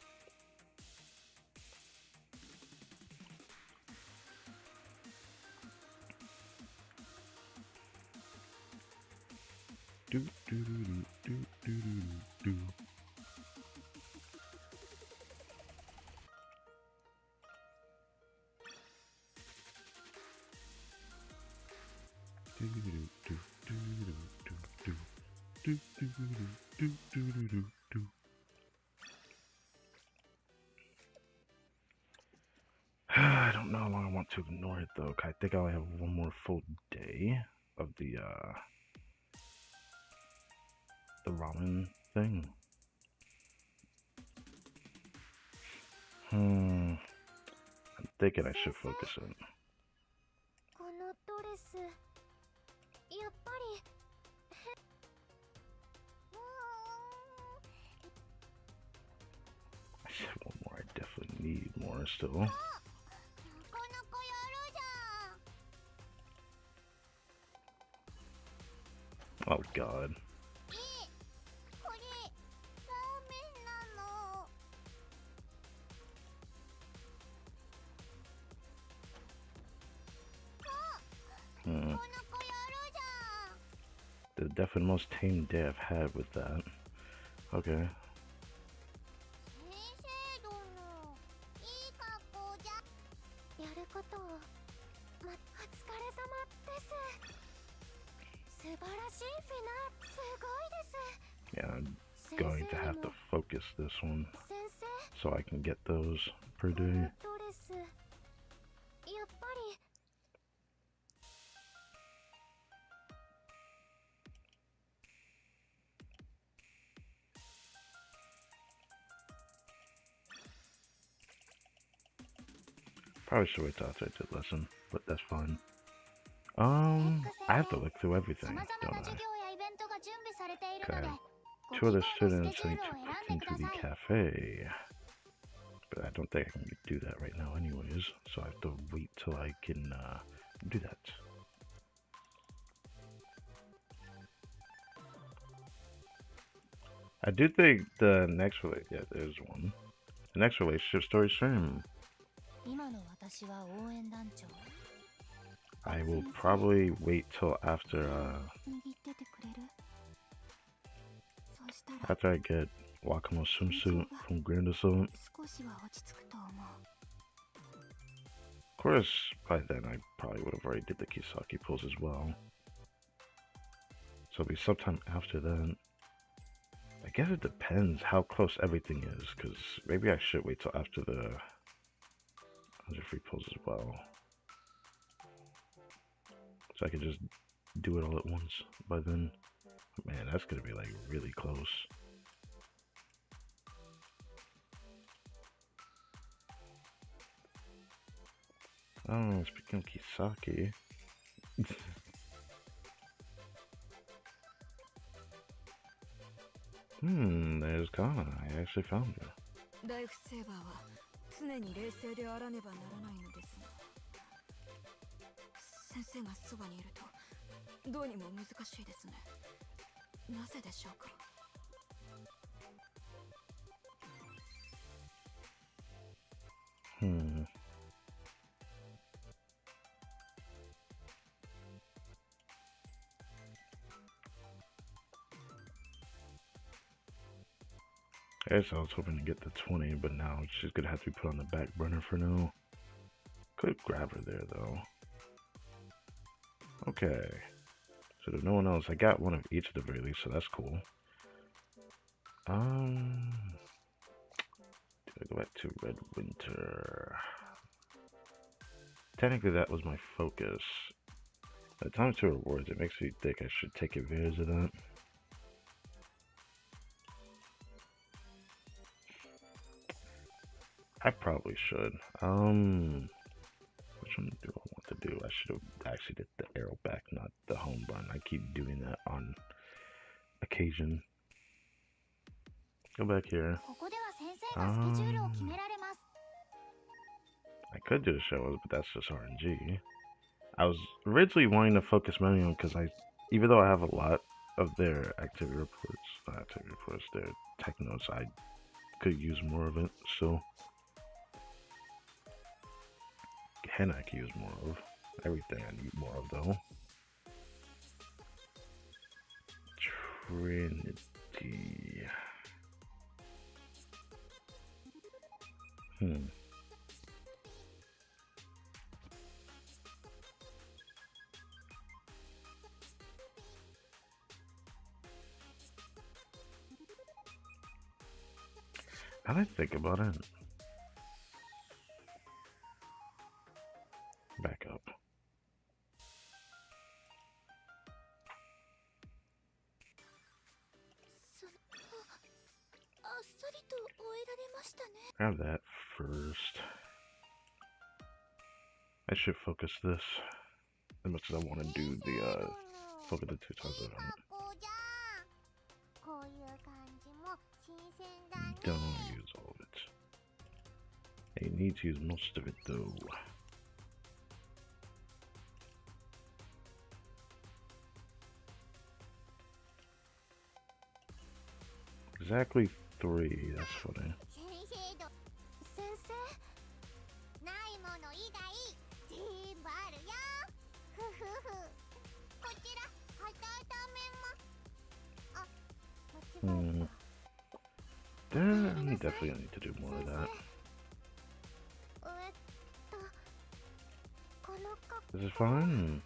Do do do do do do do. I don't know how long I want want to ignore it though. 'Cause I think I only have one more full day of the ramen thing. I'm thinking I should focus it. このドレスやっぱりI said one more. I definitely need more still. なかなかやるじゃん。 Oh God. これラーメンなの。 Hmm. なかなかやるじゃん。 The definitely most tame day I've had with that. Okay. 先生殿、いい格好じゃ。やることをお疲れ様です。素晴らしいフィナ、すごいです。 Yeah, I'm going to have to focus this one 先生、 so I can get those per この day. ドレスやっぱり Probably should wait till after I did lesson, but that's fine. I have to look through everything, 様々 don't な I? 授業やイベントが準備されているので、 Okay. ご Two 希 other 望のスケ students ジュ I ー need ルを to 選 put んで into くだ the さい。 cafe. But I don't think I can do that right now anyways, so I have to wait till I can do that. I do think the next yeah, there's one. The next relationship story stream. 今の私は応援団長。 I will probably wait till after 握っててくれる？そうしたら after I get Wakamo swimsuit from Grand Assault. 少しは落ち着くと思う。 Of course, by then I probably would have already did the Kisaki pose as well. So it'll be sometime after that. I guess it depends how close everything is, because maybe I should wait till after the 100 free pose as well. So I can just do it all at once by then. Man, that's gonna be like really close. Oh, speaking of Kisaki. There's Kana. I actually found her. ライフセーバーは常に冷静であらねばならないのですが、先生がそばにいるとどうにも難しいですね。なぜでしょうか。I guess I was hoping to get the 20, but now she's gonna have to be put on the back burner for now. Could grab her there though. Okay. So there's no one else. I got one of each at the very least, so that's cool. Did I go back to Red Winter? Technically that was my focus. At times to rewards, it makes me think I should take advantage of that. I probably should. Which one do I want to do? I should have actually did the arrow back, not the home run. I keep doing that on occasion. Go back here. ここでは先生がスケジュールを決められます。 I could do the shows, but that's just RNG. I was originally wanting to focus mainly on because even though I have a lot of their activity reports, not activity reports, their tech notes, I could use more of it still. And I could use more of everything I need more of though. Trinity. Now that I think about it, ましたね。Grab that first. I should focus this as much as I want to do the focus the 2 times event. こういう感じも新鮮だね。 Don't use all of it. I need to use most of it though. Exactly 3, that's funny. 先生ないもの以外全部あるよ。ふふふ。こちら温めも。あ、間違えた。 I definitely need to do more of that. この格 This is fine.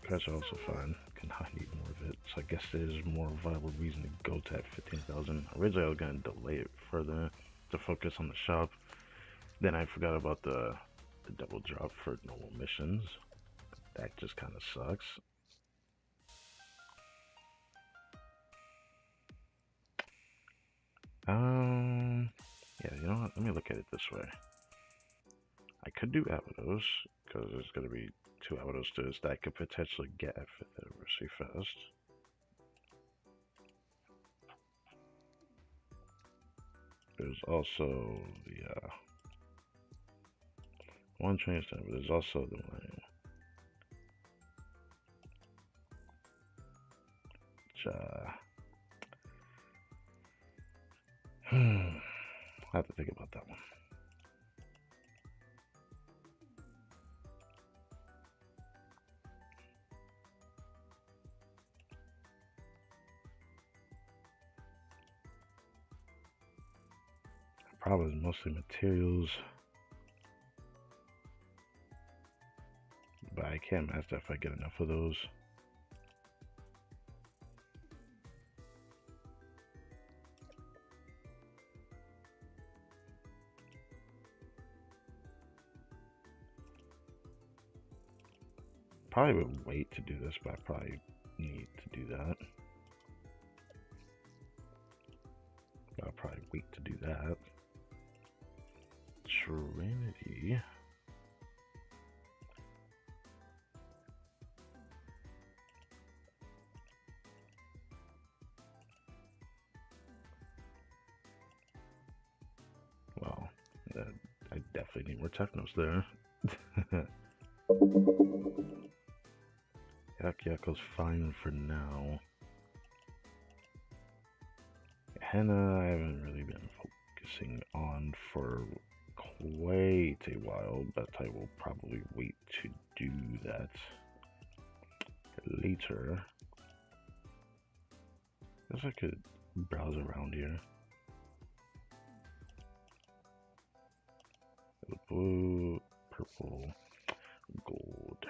That's also fine. I need more of it. So I guess there's more viable reason to go to that 15,000. Originally I was gonna delay it further to focus on the shop. Then I forgot about the double drop for normal missions. That just kind of sucks. Yeah, you know what? Let me look at it this way. I could do Avados, because there's going to be 2 Avados to this that I could potentially get at 5th anniversary fast. There's also the one train stand, but there's also the one. I have to think about that one. Probably mostly materials, but I can't master if I get enough of those. Probably would wait to do this, but I probably need to do that. I'll probably wait to do that. Trinity. Well, I definitely need more Technos there. Yakko's fine for now. Henna, I haven't really been focusing on for quite a while, but I will probably wait to do that later. I guess I could browse around here. Blue, purple, gold.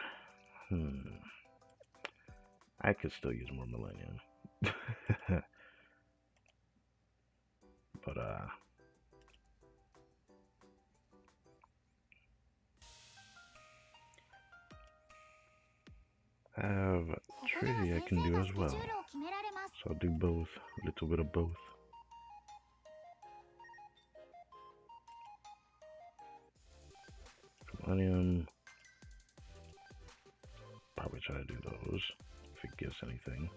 I could still use more Millennium. But I have Trinity I can do as well. So I'll do both, a little bit of both. Millennium. Probably try to do those if it gives anything.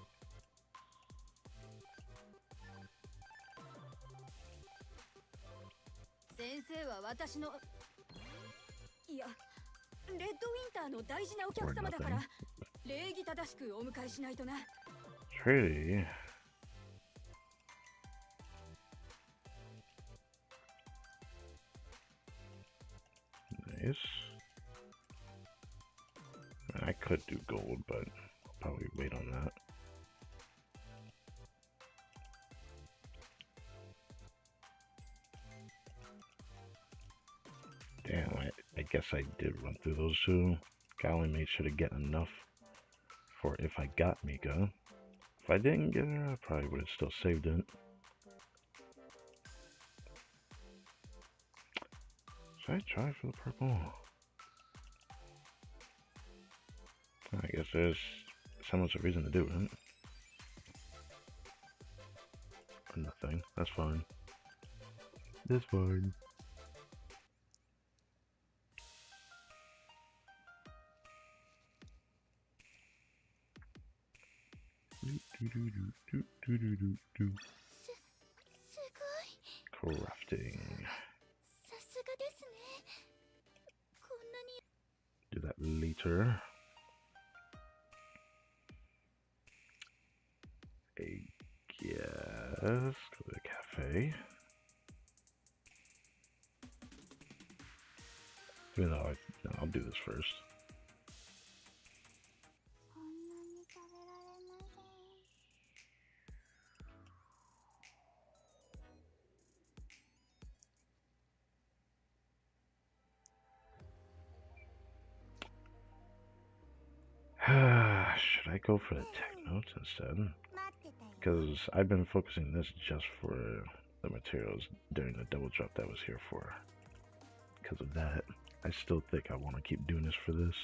Trinity. Nice. I could do gold, but I'll probably wait on that. Damn, I guess I did run through those two. I only made sure to get enough for if I got Mika. If I didn't get her, I probably would have still saved it. Should I try for the purple? I guess there's so much a reason to do it. Or nothing. That's fine. That's fine. Crafting. さすがですね。こんなに Do that later. I guess go to the cafe. Even though I'll do this first. こんなに食べられません。Should I go for the tech notes instead? 待ってたよ。 Because I've been focusing this just for the materials during the double drop that was here for. Because of that, I still think I want to keep doing this for this.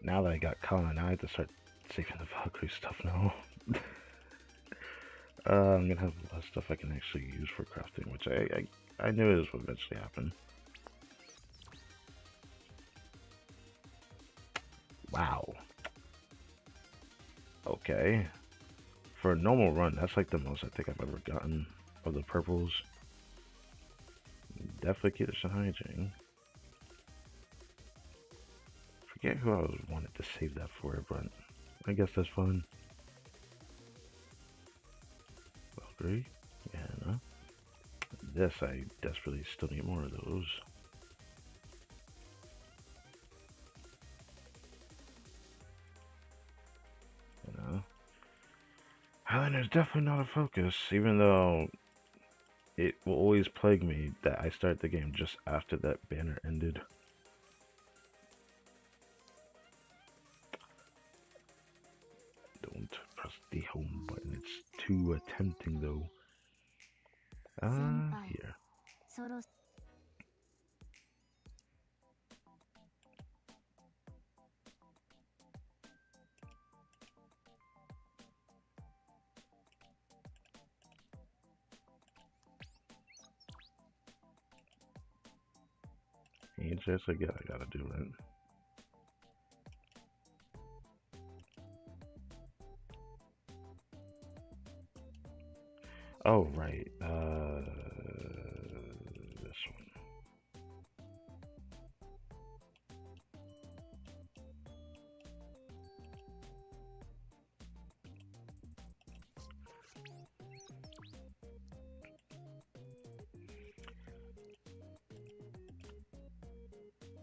Now that I got Colin, I have to start saving the Valkyrie stuff now. I'm gonna have less stuff I can actually use for crafting, which I knew this would eventually happen. Wow. Okay. For a normal run, that's like the most I think I've ever gotten of the purples. Definitely keep this in hygiene. Forget who I wanted to save that for, but I guess that's fun. Valkyrie? Yeah, no. This, I desperately still need more of those. You know? Highlighter's definitely not a focus, even though it will always plague me that I start the game just after that banner ended. Don't press the home button, it's too tempting though. Here. そろ Just again, I gotta do it. Oh, right. This one.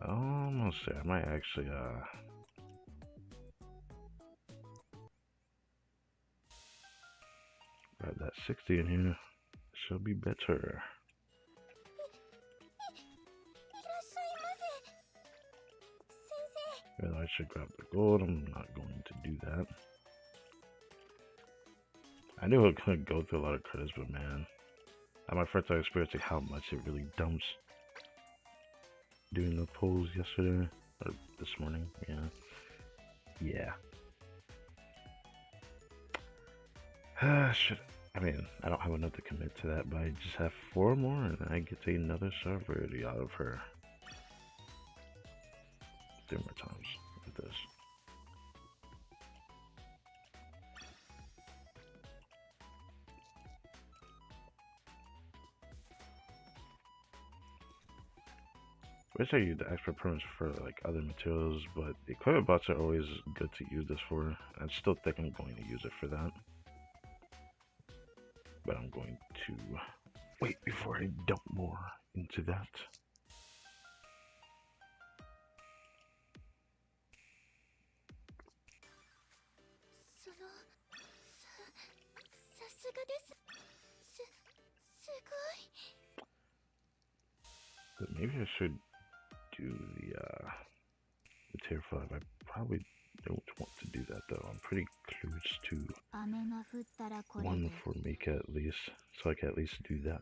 Almost there. I might actually, grab that 60 in here. Shall be better. いらっしゃいませ。先生。 Well, I should grab the gold. I'm not going to do that. I knew it was gonna go through a lot of credits, but man, at my first time experiencing how much it really dumps doing the polls yesterday or this morning. Yeah. I mean, I don't have enough to commit to that, but I just have 4 more, and I get another server out of her 3 more times with this. Wish I used the expert permits for like other materials, but the equipment bots are always good to use this for. I still think I'm going to use it for that. But I'm going to wait before I dump more into that. But maybe I should do the tier 5. I probably don't want to do that though. I'm pretty close to 雨が降ったらこれで 1 for Mika at least, so I can at least do that.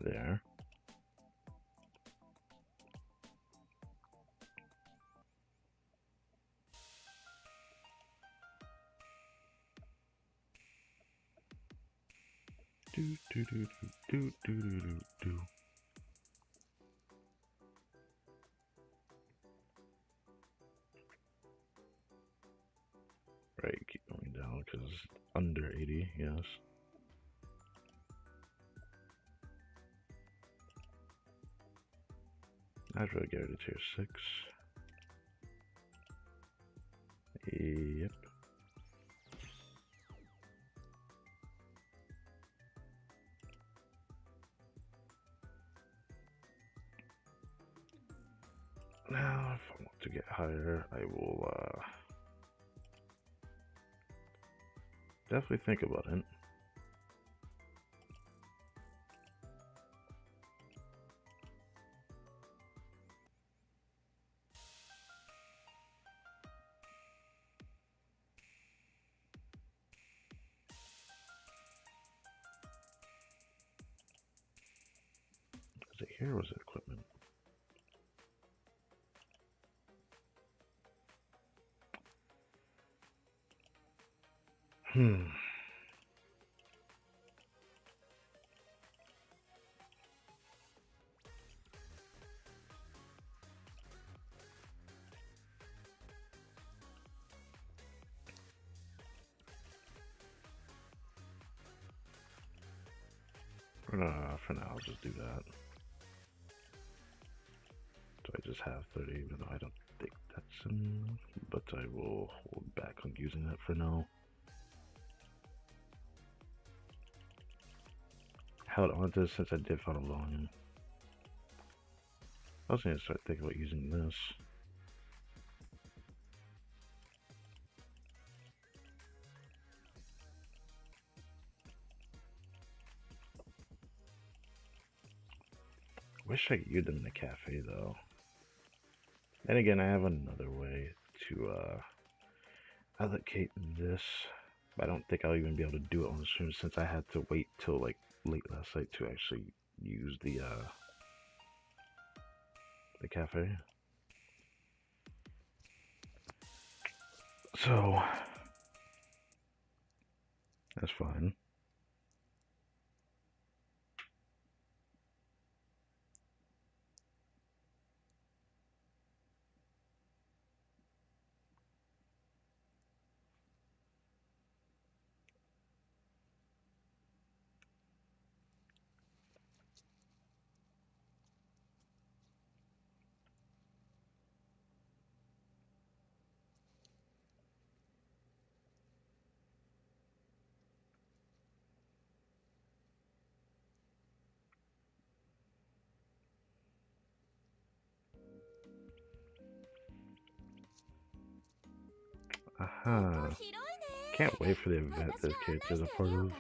There. Do do do do do do do. Right, keep going down because under 80, yes. I'd really get it to tier 6. Yep. Now, if I want to get higher, I will definitely think about it. Was it here or was it equipment? For now, I'll just do that. So I just have 30, even though I don't think that's enough, but I will hold back on using that for now. Held on to this since I did find a volume. I was gonna start thinking about using this. Wish I could use them in the cafe though. Then again, I have another way to allocate this, but I don't think I'll even be able to do it on the stream since I had to wait till like late last night to actually use the cafe. So that's fine. Aha. Can't wait for the event this character's a part of.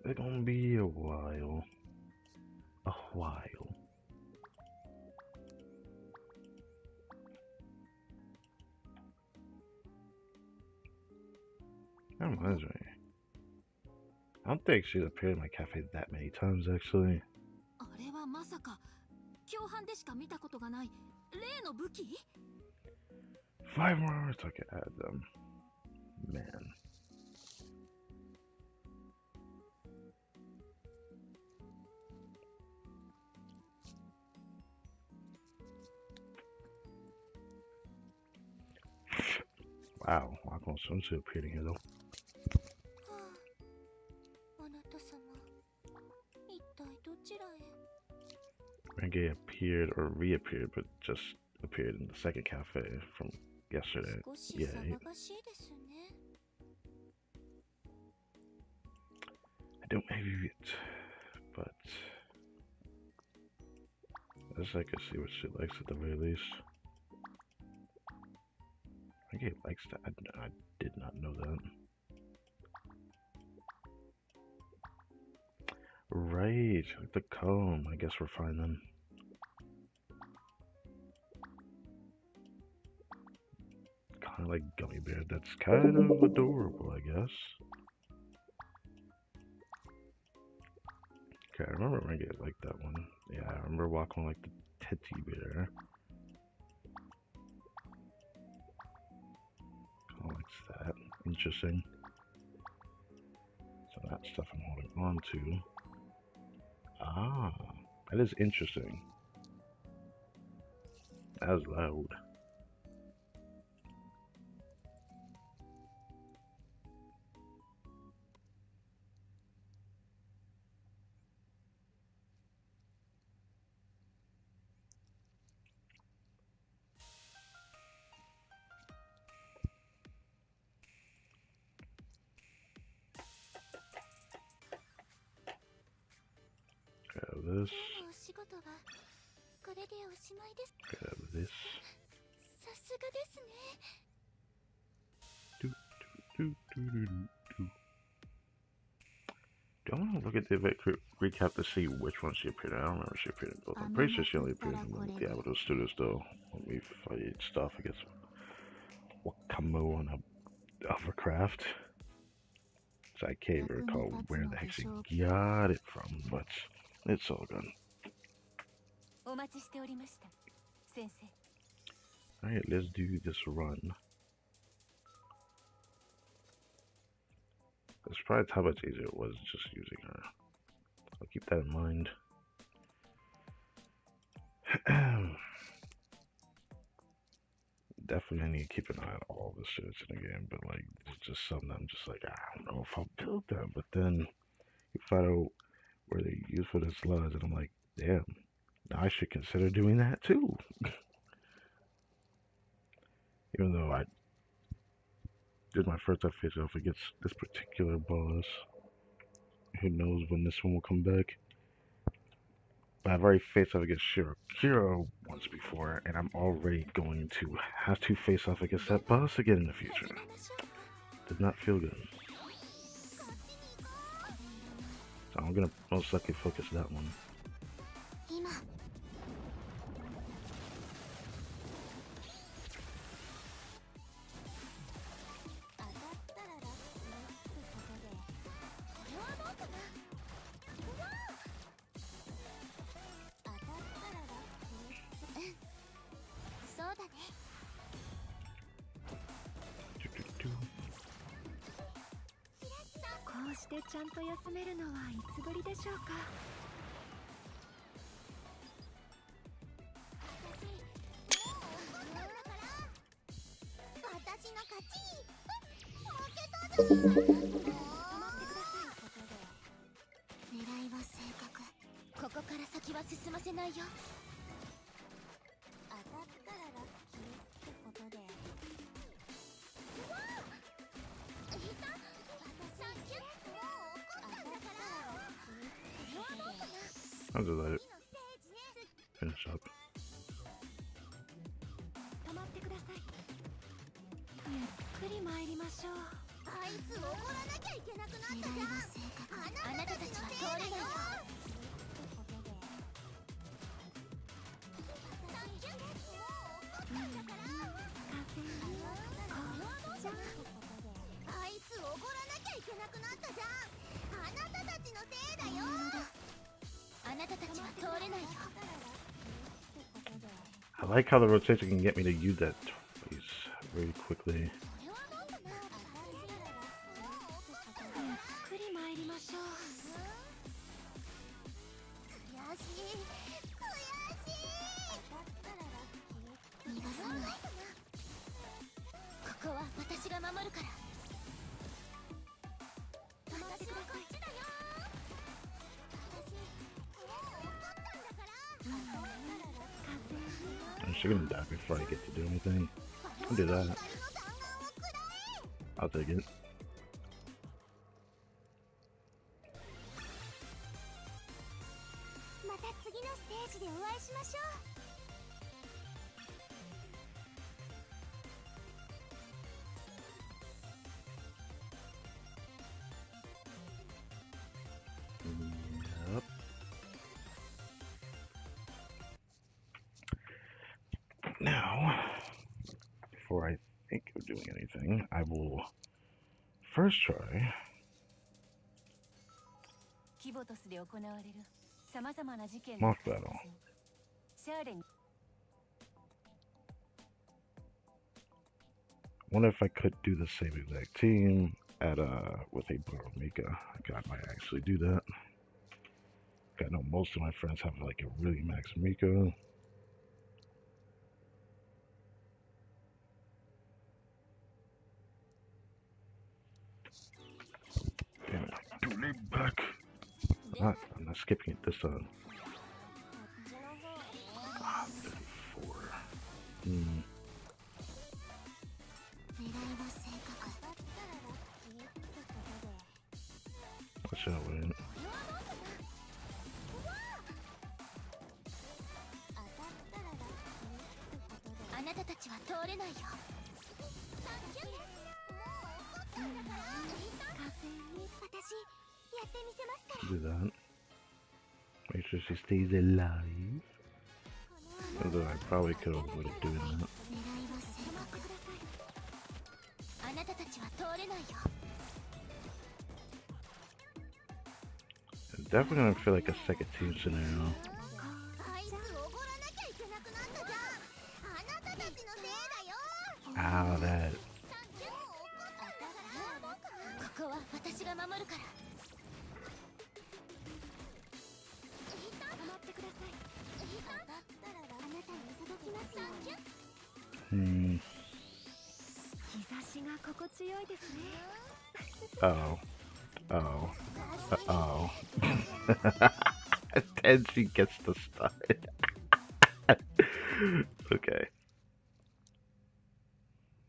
It's gonna be a while. A while. That reminds me. I don't think she's appeared in my cafe that many times actually. あれはまさか共犯でしか見たことがない例の武器 5 more hours I can add them. Man. Wow, Wakamo swimsuit appeared in here though. あなた様一体どちらへ Renge appeared or reappeared, but just appeared in the second cafe from yesterday. 少し Yay. 騒がしいですね I don't maybe it, but I guess I can see what she likes at the very least. Renge likes that. I did not know that. Right, like the comb. I guess we're fine then. Kind of like gummy bear. That's kind of adorable, I guess. Okay, I remember Renge liked that one. Yeah, I remember Wakamo like the teddy bear. Kind of likes that. Interesting. So that stuff I'm holding on to. Ah, that is interesting. That was loud. Grab this. 今日のお仕事はこれでおしまいです。 Grab this. さすがですね。 Do, do, do, do, do. Do I want to look at the event recap to see which one she appeared in? I don't remember if she appeared in both. I'm pretty sure she only appeared in one with the Avatar Studios, though. When we fight stuff against Wakamo on a Hovercraft. So I can't even recall where the heck she got it from, but it's all good. お待ちしておりました、先生。 Alright, let's do this run. I'm surprised how much easier it was just using her. I'll keep that in mind. Definitely need to keep an eye on all the shit in the game, but like, it's just something I'm just like, I don't know if I'll build them. But then you find out where they're used for the slugs, and I'm like, damn, now I should consider doing that too. Even though I did my first time face off against this particular boss. Who knows when this one will come back. But I've already faced off against Kira once before, and I'm already going to have to face off against that boss again in the future. Does not feel good. So I'm gonna most likely focus that one. 今 こうしてちゃんと休めるのはいつぶりでしょうか。私の勝ち。狙いは正確。ここから先は進ませないよ。当たったらラッキーってことで。I'll just let it finish up. 止まってください。ゆっくり参りましょう。あいつ怒らなきゃいけなくなったじゃん。あなたたちは通れないよ。あいつ怒らなきゃいけなくなったじゃん。あなたたちのせいだよ。あなたたちは通れないよ。 I like how the rotation can get me to use that twice very quickly. ゆっくり参りましょう。悔しい。逃がさない。ここは私が守るから。止まってください。I'm just gonna die before I get to do anything. I'll do that. I'll take it. また次のステージでお会いしましょう。 Yep. Now, before I think of doing anything, I will first try. キボトスで行われる様々な事件 Mock battle. シャーレン Wonder if I could do the same exact team at with a Mika. I might actually do that. I know most of my friends have like a really max Mika. Damn it, I do need back. I'm not skipping it this time. 34. Hmm. I shall win. あなたたちは通れないよ。私やってみせますから。 Do that. Make sure she stays alive. Although I probably could have avoided doing that. あなたたちは通れないよ。 I'm definitely gonna feel like a second team scenario. あいつおごらなきゃいけなくなったじゃん。あなたたちのせいだよ。 Ow, that. ここは私が守るから。止まってください。だったらあなたに届きますよ。 Hmm. 日差しが心地よいですね。 Oh. Oh. Oh. And she gets the start. Okay.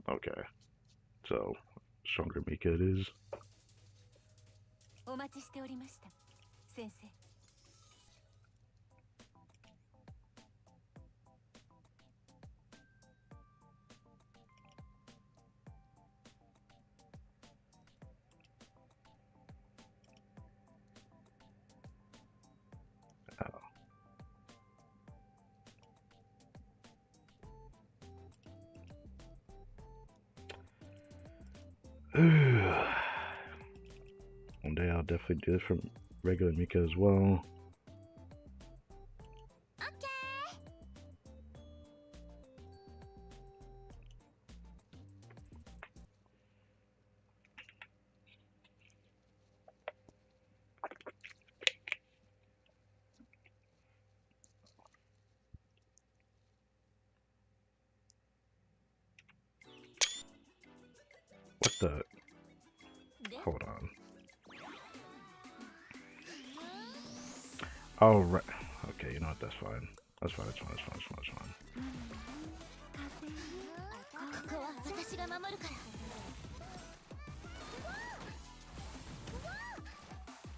Okay. So, stronger Mika it is. お待ちしておりました先生。 One day I'll definitely do this from regular Mika as well. What the? Hold on. Oh, right. Okay, you know what? That's fine. That's fine. That's fine. That's fine. That's fine. That's fine. ここは私が守るか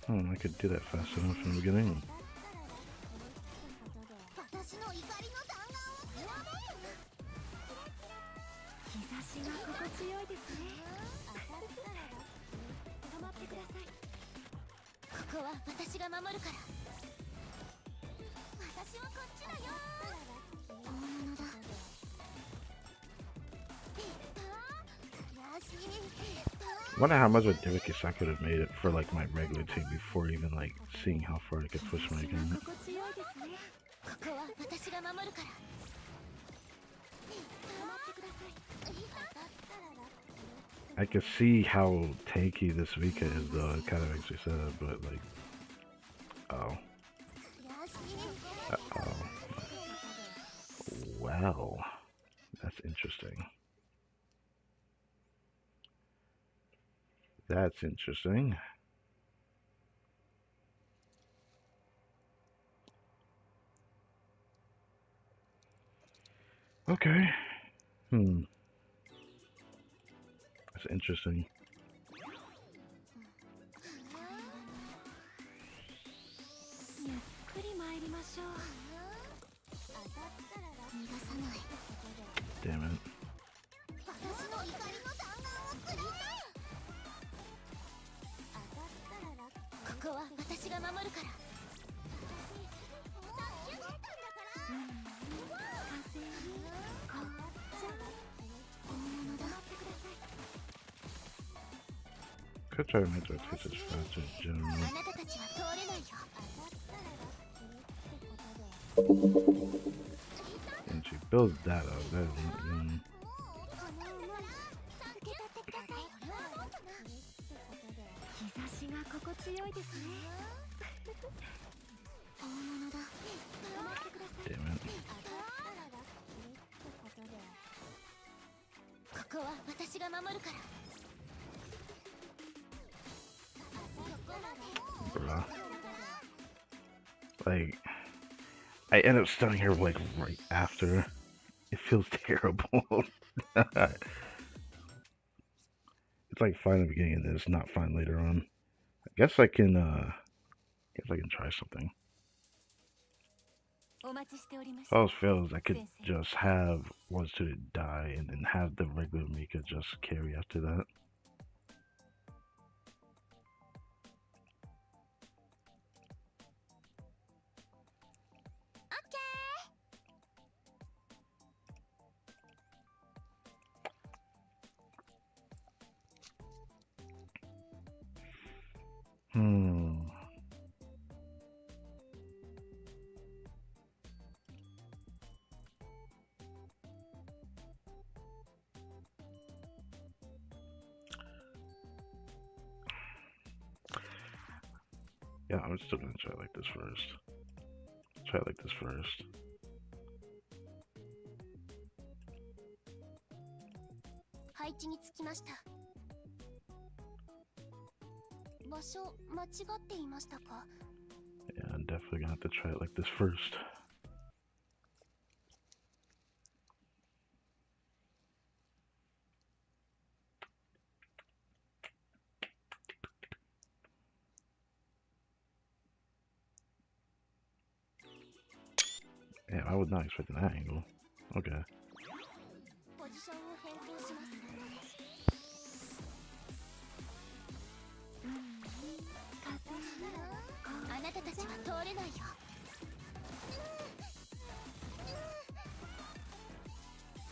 ら。 Oh, I could do that fast enough from the beginning. 私の怒りの弾丸を極める。 日差しが心地よいですね。止まってください。ここは私が守るから。私はこっちだよ。大物だ。 Wonder how much of a difference I could have made it for like my regular team before even like seeing how far I could push my game. 心地よいですね。ここは私が守るから。 I could see how tanky this Mika is though. It kind of makes me sad, but like, oh, oh, well, that's interesting. That's interesting. Okay. That's interesting. ゆっくり参りましょう。 逃がさない。 Damn it. 私の怒りの弾丸をくれ。ここは私が守るから。風にこっちゃ大物だ。 Could try to make that take as fast as general. あなたたちは通れないよ。 And she builds that up. That is not, 受け取ってください。これはどうかな。心地よいですね。大物だ。止まってください。 Damn it. ここは私が守るから。 Bruh. Like, I end up stunning her like right after. It feels terrible. It's like fine at the beginning of this, not fine later on. I guess I can try something. お待ちしておりまし If た。 all else fails, I could just have one student die and then have the regular Mika just carry after that. Hmm. Yeah, I'm still gonna try like this first. Try like this first. 配置につきました。場所間違っていましたか？ Yeah, I'm definitely gonna have to try it like this first. Yeah, I was not expecting that angle. Okay. ポジションを変更します。あなたたちは通れないよ。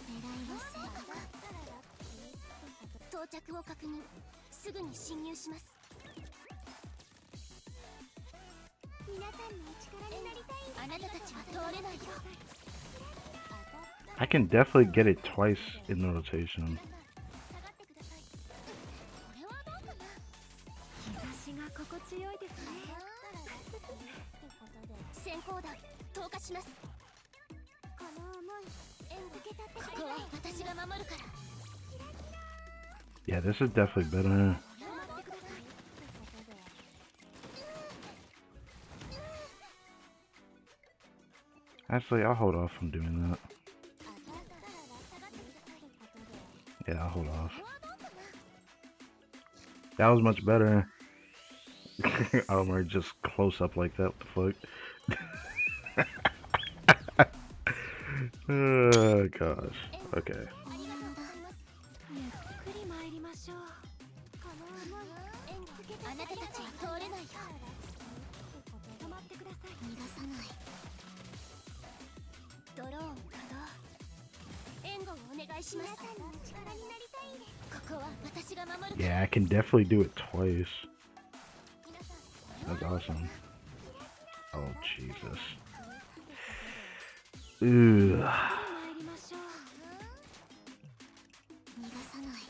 狙いは正確。到着を確認。すぐに侵入します。皆さんの力になりたい。あなたたちは通れないよ。 I can definitely get it twice in the rotation. 日差しが心地よいですね。先行弾投下します。この思い受け取ってください。ここは私が守るから。 Yeah, this is definitely better. Actually, I'll hold off from doing that. Yeah, I'll hold off. That was much better. Armor just close up like that. What the fuck? Oh gosh. Okay. ゆっくり参りましょう。あなたたちは通れないよ。止まってください。逃がさない。ドローン稼働。援護をお願いします。皆さんの力になりたいです。ここは私が守るから。 Yeah, I can definitely do it twice. That's awesome. Oh Jesus. Ugh. 参りましょう。逃がさない。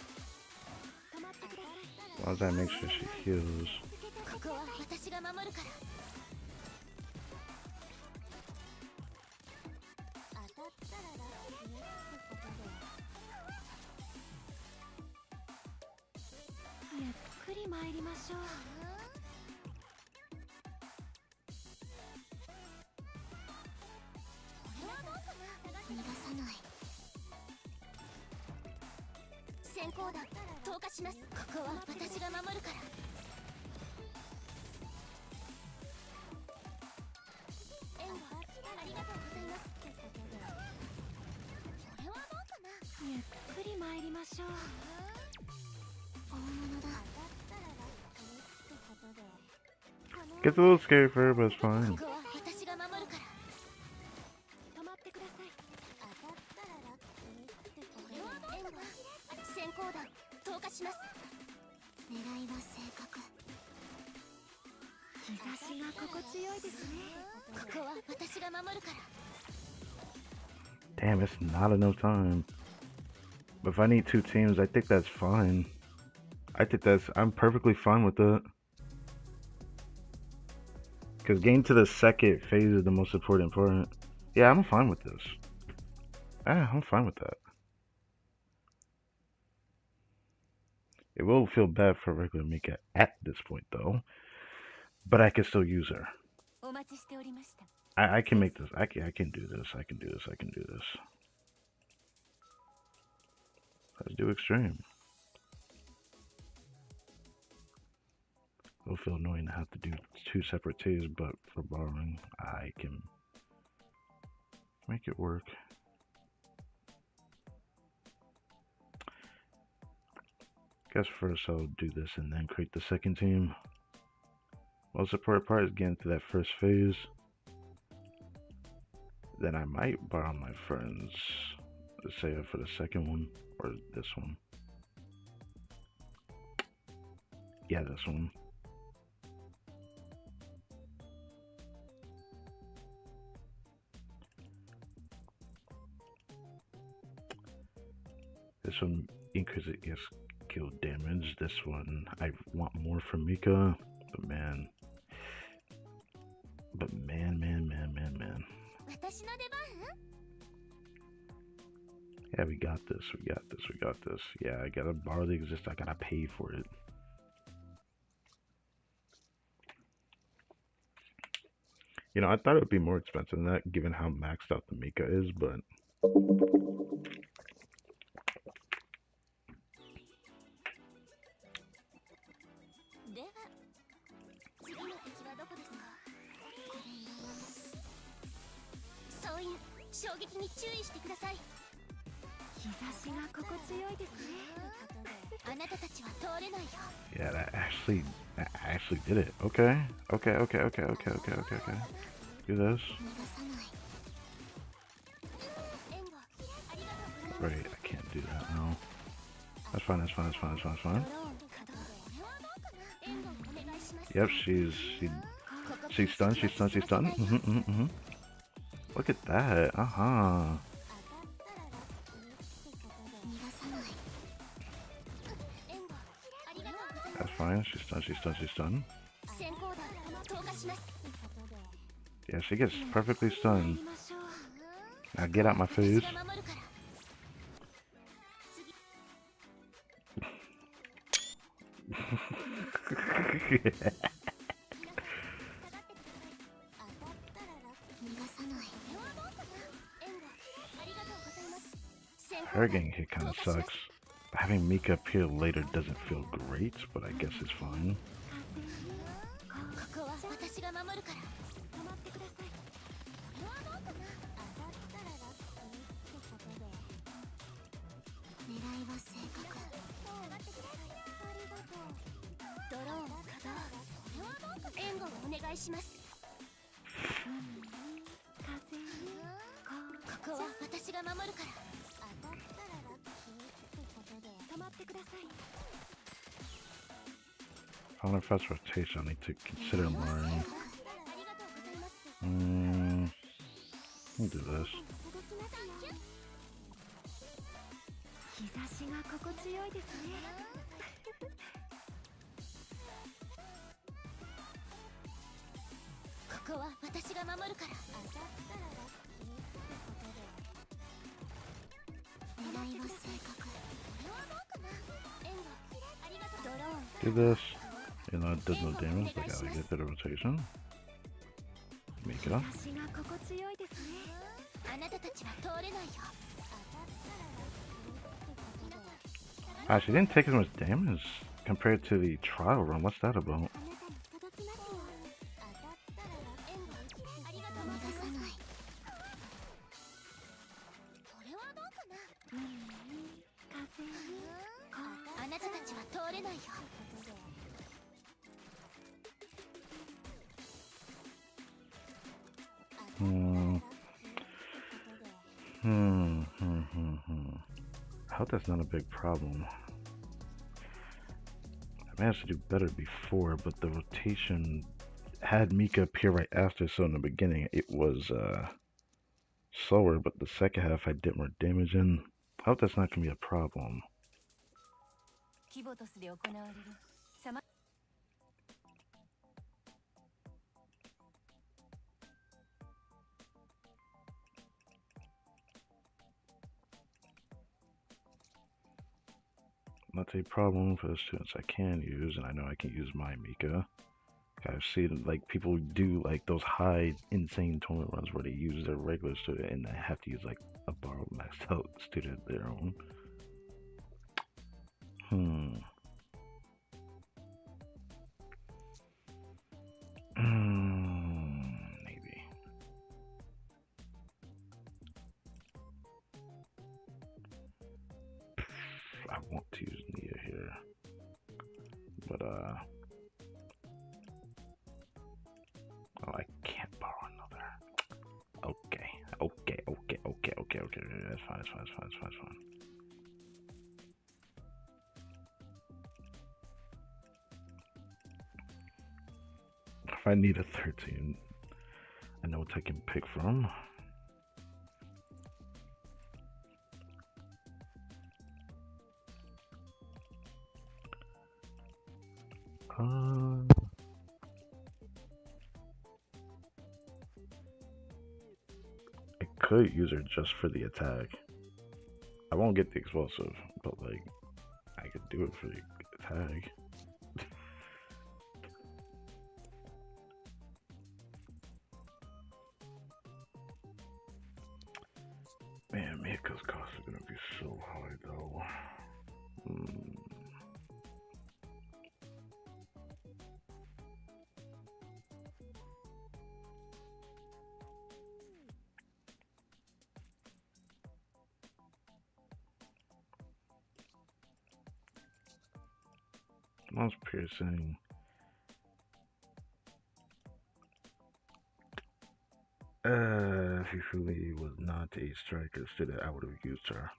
止まってください。 As long as I make sure she heals. ここは私が守るから。当たったらラッキーってことで。ゆっくり参りましょう。 逃がさない。先行弾投下します。ここは私が守るから。援護ありがとうございます。これはどうかな。ゆっくり参りましょう。大物だ。 Gets a little scary for her, but it's fine. ここは私が守るから。止まってください。当たったらラッキーってこれはどうかな。先行弾投下します。狙いは正確。日差しが心地よいですね。ここは私が守るから。 Damn, it's not enough time. But if I need two teams, I think that's fine. I'm perfectly fine with that. Because getting to the second phase is the most important part. Yeah, I'm fine with this. Ah, I'm fine with that. It will feel bad for regular Mika at this point, though. But I can still use her. お待ちしておりました。 I can make this. I can do this. I can do this. I can do this. Let's do extreme. It'll feel annoying to have to do 2 separate tays, but for borrowing, I can make it work. Guess first I'll do this and then create the second team. Most important part is getting to that first phase. Then I might borrow my friends, let's say for the second one, or this one. Yeah, this one. This one increases its kill damage. This one I want more from Mika, but man. But man. 私の出番？ Yeah, we got this. We got this. We got this. Yeah, I gotta borrow the exist. I gotta pay for it. You know, I thought it would be more expensive than that, given how maxed out the Mika is, but では、次の敵はどこですか？総員、衝撃に注意してください。日差しが心地よいですね。あなたたちは通れないよ。 yeah, that actually did it. Okay. Do this. 逃がさない。援護、ありがとうございます。 Right, I can't do that now. That's fine. ドローン稼働。これはどうかな？援護お願いします。 Yep, she's stunned. She's stunned. Look at that. 逃がさない。援護、ありがとうございます。 That's fine. She's stunned. 先行弾、投下します。 Yeah, she gets perfectly stunned. 行きましょう。 Now get out my face. 私が守るから。Her getting hit kind of sucks. Having Mika appear later doesn't feel great, but I guess it's fine. ここは私が守るから。止まってください。これはどうかな。当たったらラッキーってことで。狙いは正確。下がってください。ありがとう。ドローン稼働。これはどうかな。援護をお願いします。風ここは私が守るから。当たったらラッキーってことで。止まってください。 I don't know if that's rotation. I need to consider more. ありがとうございます。 I'll do this. 日差しが心地よいですね。ここは私が守るから。当たったらラッキーってことで。狙いは正確。これはどうかな。援護、ありがとう。ドローン。 Do this. You know, it does no damage. Like, I get the rotation. Make it up. 日差しが心地よいですね。あなたたちは通れないよ。 Ah, she didn't take as much damage compared to the trial run. What's that about? あなたたちは通れないよ。 I hope that's not a big problem. I managed to do better before, but the rotation had Mika appear right after, so in the beginning it was slower, but the second half I did more damage in. I hope that's not going to be a problem. 規模とすで行われる様 Not a problem for the students I can use, and I know I can use my Mika. I've seen like people do like those high insane tournament runs where they use their regular student and they have to use like a borrowed maxed out student of their own. Hmm. Maybe. I want to use Nia here, but oh, I can't borrow another. Okay, okay. That's fine. That's fine. If I need a 13, I know what I can pick from. I could use her just for the attack. I won't get the explosive, but like, I could do it for the attack. Man, Mika's costs are gonna be so high though. Most piercing. If Hifumi was not a striker student, I would have used her.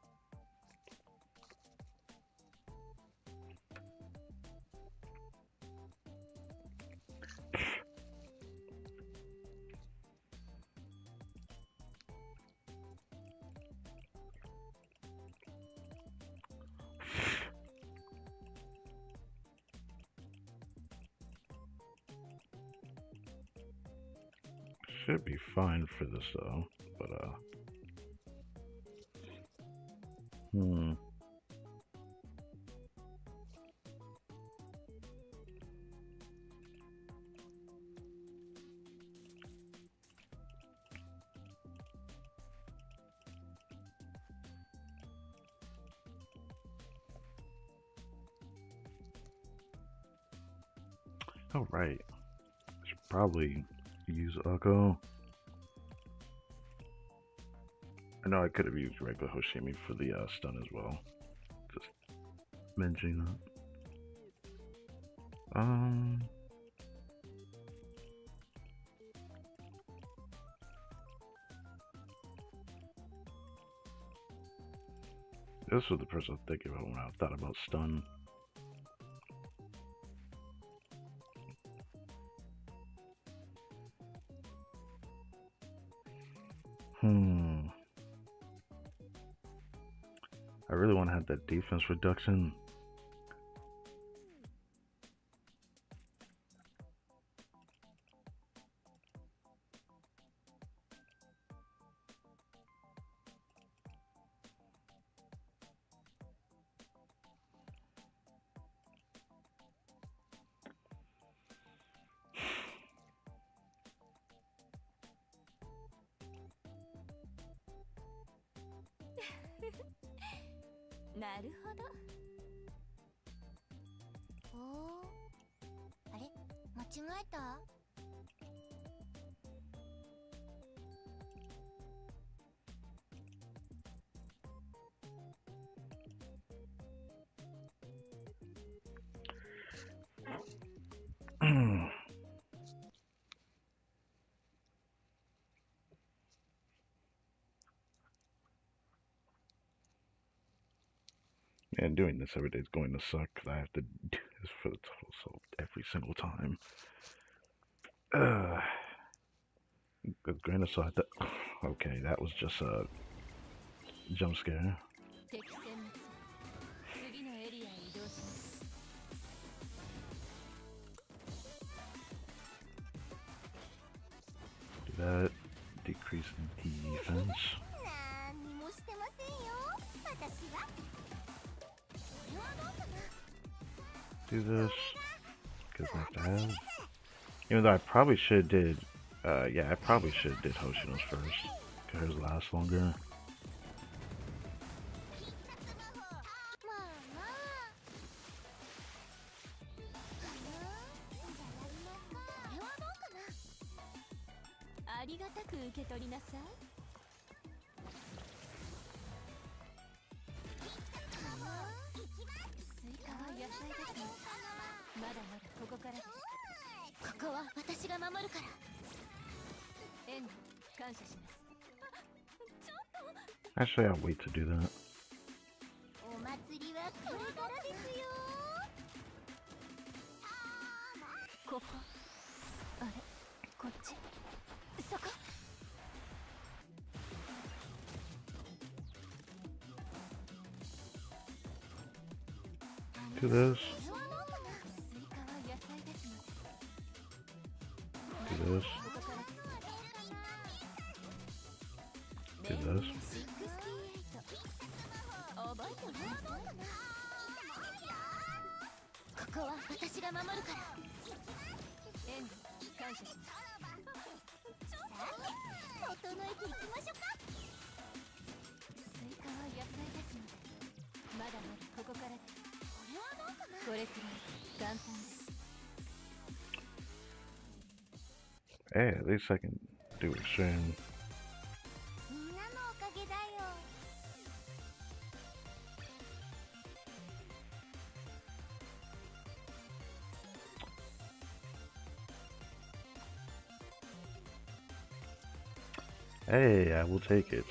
Should be fine for this though, but all right. Should probably use Akko. I know I could have used regular Hoshimi for the stun as well. Just mentioning that. This was the person I was thinking about when I thought about stun. I really want to have that defense reduction. And doing this every day is going to suck because I have to do this for the total soul every single time. Good grain of salt. Okay, that was just a jump scare. Do that. Decrease defense. do this because nice to have. Even though I probably should did, yeah, I probably should did Hoshino's first because hers lasts longer. まあまあじゃあやりますか。これはどうかな。ありがたく受け取りなさい。スイカは野菜ですね。まだまだここからです。ここは私が守るから。エンド感謝します。 Actually, I'll wait to do that. お祭りはこれからですよ。ここあれこっちそこ Do this. スイカは野菜ですので Do this. ここからです Do this. 68覚えておきなさい。ここは私が守るから。エンド感謝します。整えていきましょうか。スイカは野菜ですのでまだまだここからです。これはどうかな。これくらい簡単です。 Hey, at least I can do extreme. みんなのおかげだよ。 Hey, I will take it.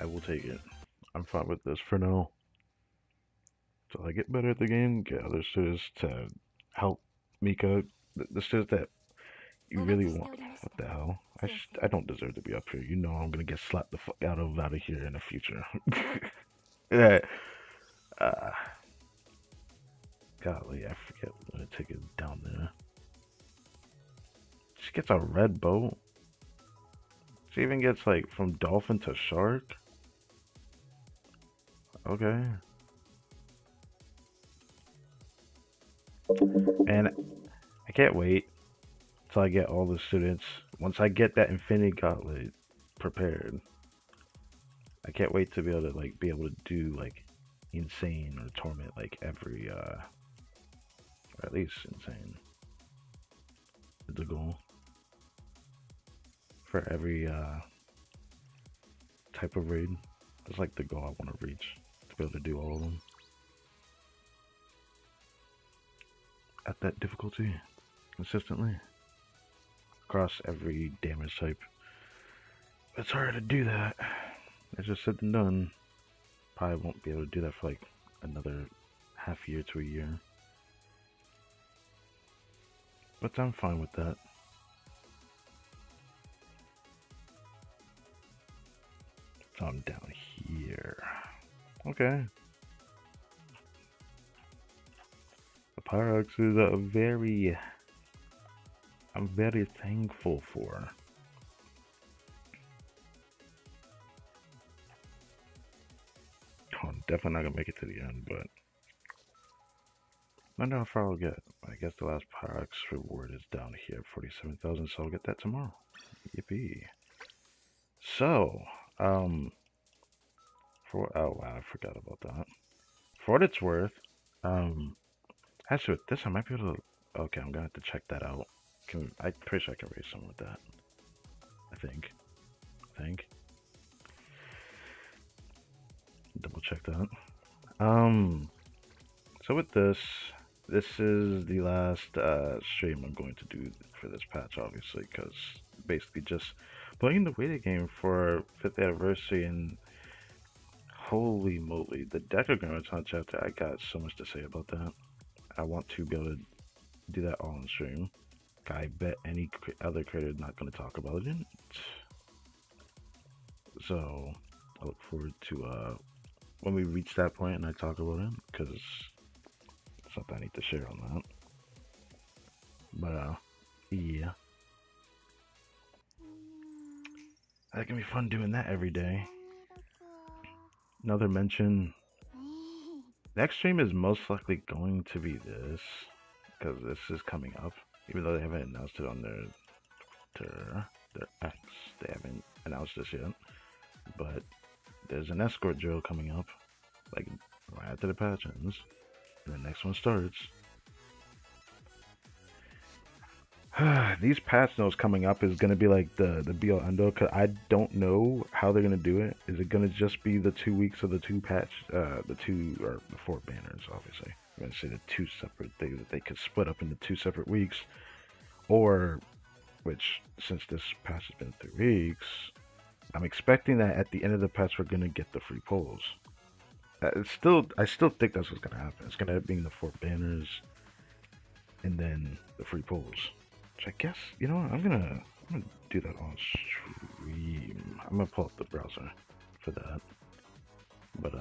I will take it. I'm fine with this for now. Till I get better at the game, get other students to help Mika. The students that you really want. What the hell? I don't deserve to be up here. You know I'm gonna get slapped the fuck out of here in the future. Yeah. Uh, golly, I forget when to take it down there. She gets a red boat. She even gets like from dolphin to shark. Okay. And I can't wait till I get all the students. Once I get that Infinity Gauntlet prepared, I can't wait to be able to do like insane or torment like every or at least insane. The goal for every type of raid. That's like the goal I want to reach, to be able to do all of them at that difficulty consistently across every damage type. It's hard to do that. It's just said and done. Probably won't be able to do that for like another half year to a year. But I'm fine with that. So I'm down here. Okay. The Pyrox is I'm very thankful for. Oh, I'm definitely not gonna make it to the end, but I don't know how far I'll get. I guess the last Pyrox reward is down here, 47,000, so I'll get that tomorrow. Yippee. So, oh wow, I forgot about that. For what it's worth, actually with this I might be able to, okay, I'm gonna have to check that out. I'm pretty sure I can raise some with that. I think. Double check that. So with this is the last stream I'm going to do for this patch, obviously, because basically just playing the waiting game for 5th anniversary, and holy moly, the Decagrammar chapter, I got so much to say about that. I want to be able to do that all on stream. I bet any other creator is not going to talk about it. So I look forward to when we reach that point and I talk about it, because something I need to share on that. But yeah, that can be fun doing that every day. Another mention. Next stream is most likely going to be this. because this is coming up. Even though they haven't announced it on their X, they haven't announced this yet. But there's an escort drill coming up, like right after the patch ends, and the next one starts. These patch notes coming up is gonna be like the be all end all, cause I don't know how they're gonna do it. Is it gonna just be the 2 weeks of the two patch, the two or the 4 banners? Obviously, I'm gonna say the 2 separate things that they could split up into 2 separate weeks, or which since this patch has been 3 weeks, I'm expecting that at the end of the patch we're gonna get the free polls. I still think that's what's gonna happen. It's gonna be the 4 banners, and then the free polls. Which I guess, you know what, I'm gonna do that on stream. I'm gonna pull up the browser for that. But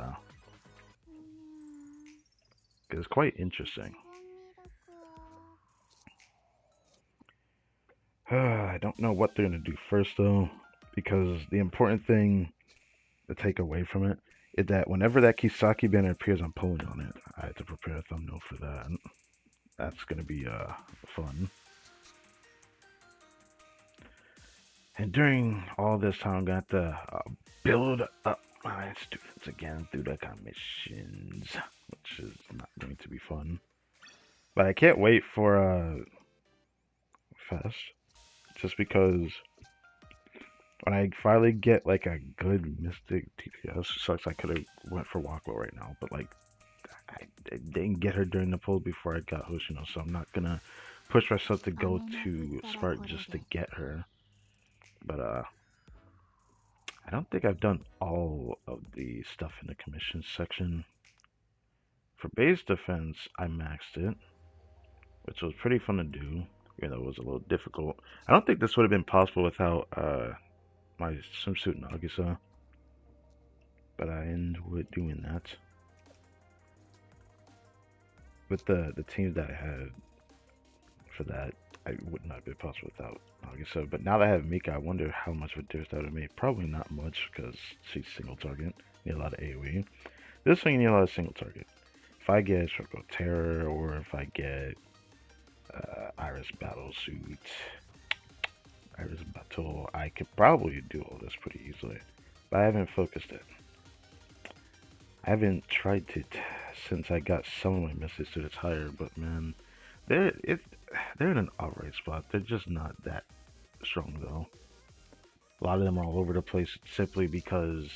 it's quite interesting. I don't know what they're gonna do first though, because the important thing to take away from it is that whenever that Kisaki banner appears, I'm pulling on it. I have to prepare a thumbnail for that. That's gonna be fun. And during all this time, I'm going to have to build up my students again through the commissions, which is not going to be fun. But I can't wait for Fest, just because when I finally get like a good Mystic TPS, sucks I could have went for Wakamo right now, but like I didn't get her during the poll before I got Hoshino, so I'm not gonna push myself to go to Spark just to get her. But I don't think I've done all of the stuff in the commissions section. For base defense, I maxed it, which was pretty fun to do. Yeah, that was a little difficult. I don't think this would have been possible without my swimsuit Nagisa, but I ended up doing that. With the teams that I had for that, I would not have been possible without Nagisa. But now that I have Mika, I wonder how much of a difference that would have made. Probably not much, because she's single target. You need a lot of AoE. This one you need a lot of single target. If I get Shoko Terror, or if I get Iris Battle Suit, Iris Battle, I could probably do all this pretty easily. But I haven't focused it. I haven't tried it since I got some of my misses to this higher, but man, they're in an alright spot. They're just not that strong though. A lot of them are all over the place simply because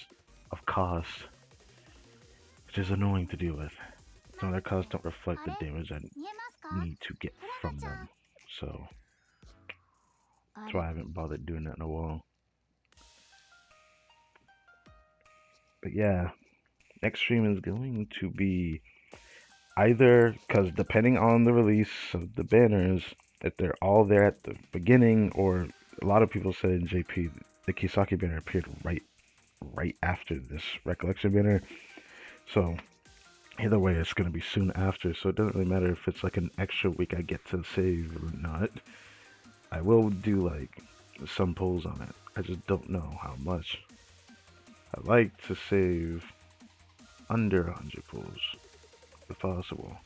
of cost, which is annoying to deal with. Some of their costs don't reflect the damage I need to get from them. So that's why I haven't bothered doing that in a while. But yeah, next stream is going to be either, because depending on the release of the banners, if they're all there at the beginning, or a lot of people said in JP the Kisaki banner appeared right after this recollection banner. So either way, it's going to be soon after, so it doesn't really matter if it's like an extra week I get to save or not. I will do like some pulls on it. I just don't know how much. I like to save under 100 pulls if possible.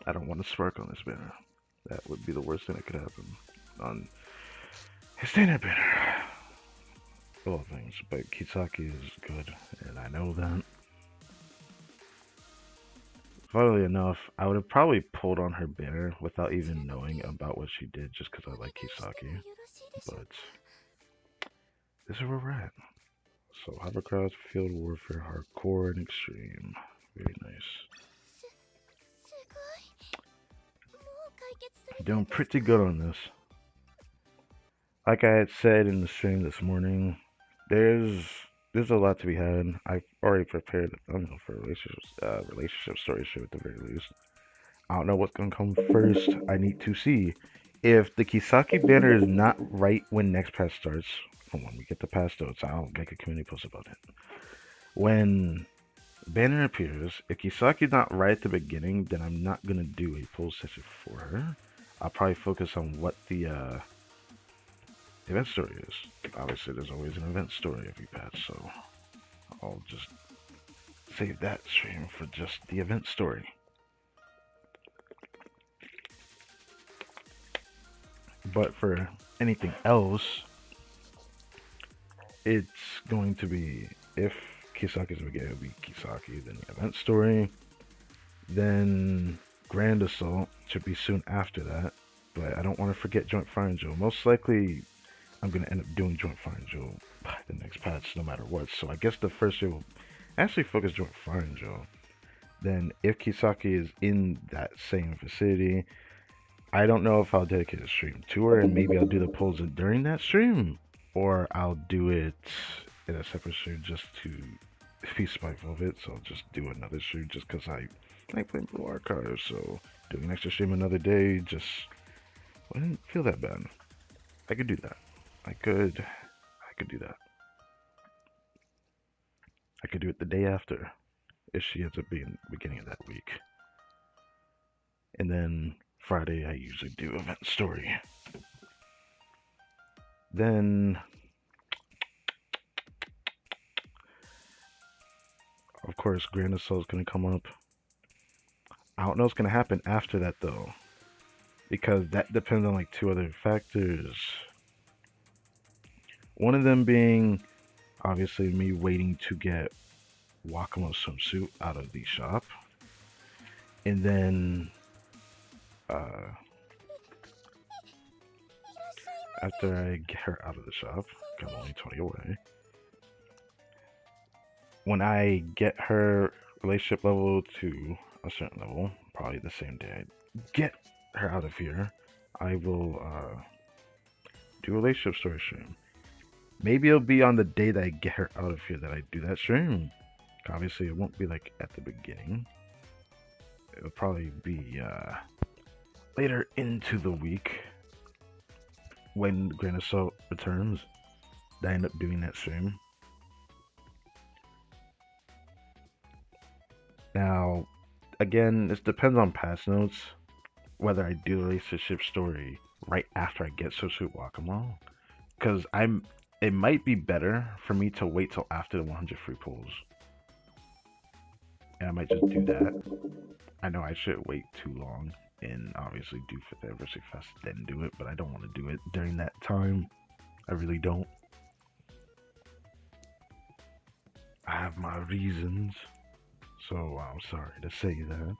I don't want to spark on this banner. That would be the worst thing that could happen on a standard banner. All things, but Kisaki is good, and I know that. Funnily enough, I would have probably pulled on her banner without even knowing about what she did, just because I like Kisaki. But this is where we're at. So Hovercraft, Field Warfare, Hardcore, and Extreme. Very nice. Doing pretty good on this. Like I had said in the stream this morning, there's a lot to be had. I've already prepared a thumbnail for a relationship story show at the very least. I don't know what's gonna come first. I need to see if the Kisaki banner is not right when next patch starts. From when we get the patch notes, I'll make a community post about it. When banner appears, if Kisaki's not right at the beginning, then I'm not gonna do a poll session for her. I'll probably focus on what the event story is. Obviously, there's always an event story every patch, so I'll just save that stream for just the event story. But for anything else, it's going to be, if Kisaki's the beginning, it'll be Kisaki, then the event story, then Grand Assault should be soon after that. But I don't want to forget Joint Fire and Joe. Most likely, I'm going to end up doing Joint Fire and Joe by the next patch, no matter what. So I guess the first year will actually focus Joint Fire and Joe. Then, if Kisaki is in that same vicinity, I don't know if I'll dedicate a stream to her, and maybe I'll do the polls during that stream, or I'll do it in a separate stream just to be spiteful of it. So I'll just do another stream just because I like playing Blue Archive. So doing an extra stream another day, just I didn't feel that bad. I could do that. I could do that. I could do it the day after if she ends up being the beginning of that week. And then Friday I usually do event story. Then of course Grand Assault is gonna come up. I don't know what's gonna happen after that though, because that depends on like two other factors. One of them being obviously me waiting to get Wakamo swimsuit out of the shop, and then after I get her out of the shop, I'm only 20 away. When I get her relationship level to a certain level, probably the same day I get her out of here, I will do a relationship story stream. Maybe it'll be on the day that I get her out of here that I do that stream. Obviously, it won't be like at the beginning. It'll probably be later into the week when Grand Assault returns that I end up doing that stream. Now, again, this depends on patch notes whether I do the relationship story right after I get Swimsuit Wakamo, because it might be better for me to wait till after the 100 free pulls, and I might just do that. I know I shouldn't wait too long and obviously do 5th Anniversary Fest then do it, but I don't want to do it during that time. I really don't. I have my reasons, so I'm sorry to say that.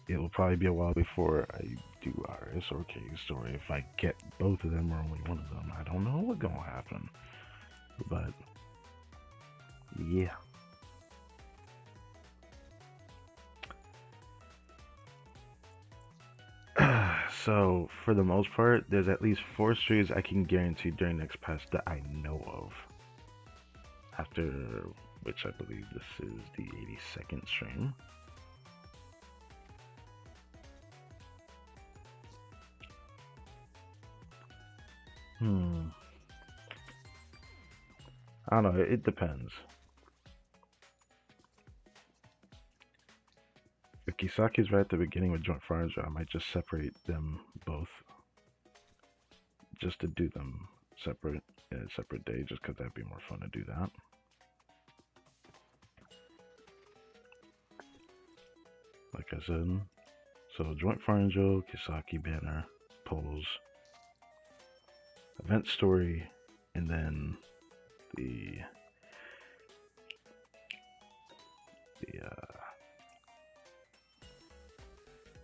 It will probably be a while before I do RS or K story. If I get both of them or only one of them, I don't know what's gonna happen. But yeah. So for the most part, there's at least 4 streams I can guarantee during next patch that I know of. After which I believe this is the 82nd stream. I don't know, it depends. If Kisaki's right at the beginning with Joint Fires, I might just separate them both. Just to do them separate in a separate day, just because that'd be more fun to do that. Like I said, so Joint Fire and Joe, Kisaki banner, polls, event story, and then the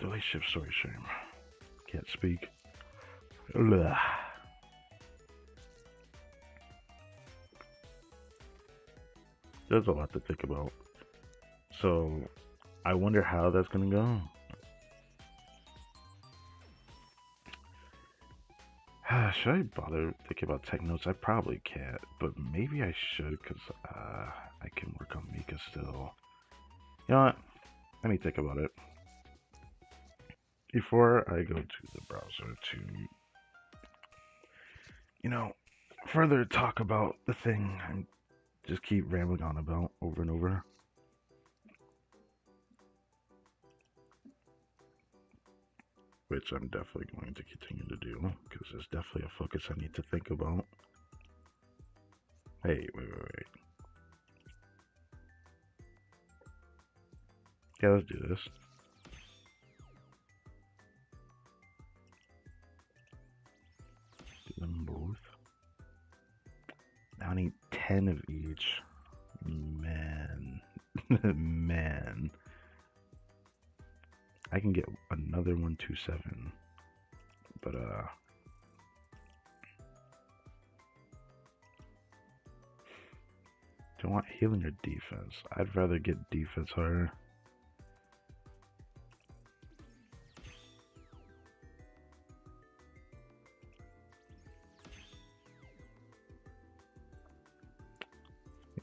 relationship story stream. Can't speak. Ugh. There's a lot to think about. So I wonder how that's gonna go. Should I bother thinking about tech notes? I probably can't, but maybe I should, because I can work on Mika still. You know what? Let me think about it. Before I go to the browser to, you know, further talk about the thing I just keep rambling on about over and over. Which I'm definitely going to continue to do, because there's definitely a focus I need to think about. Hey, wait. Yeah, let's do this. I need 10 of each. Man. Man. I can get another 127. But, do I want healing or defense? I'd rather get defense higher.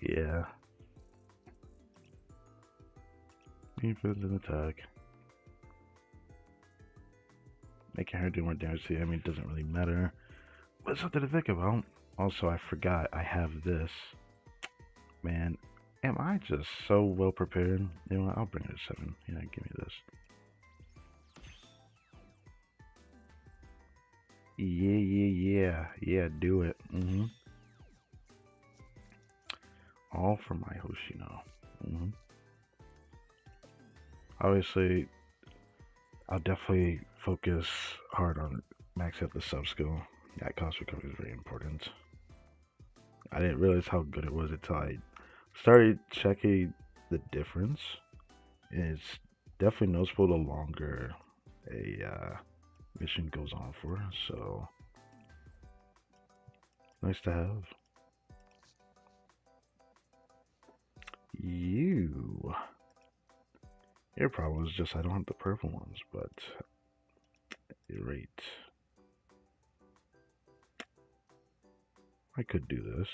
Yeah. Defense and attack. Making her do more damage to the enemy doesn't really matter. But something to think about. Also, I forgot I have this. Man, am I just so well prepared? You know what? I'll bring it to 7. Yeah, give me this. Yeah, do it. All for my Hoshino. Obviously, I'll definitely focus hard on maxing out the sub skill. That cost recovery is very important. I didn't realize how good it was until I started checking the difference. And it's definitely noticeable the longer a mission goes on for. So, nice to have. Your problem is just I don't have the purple ones, but you're right. I could do this.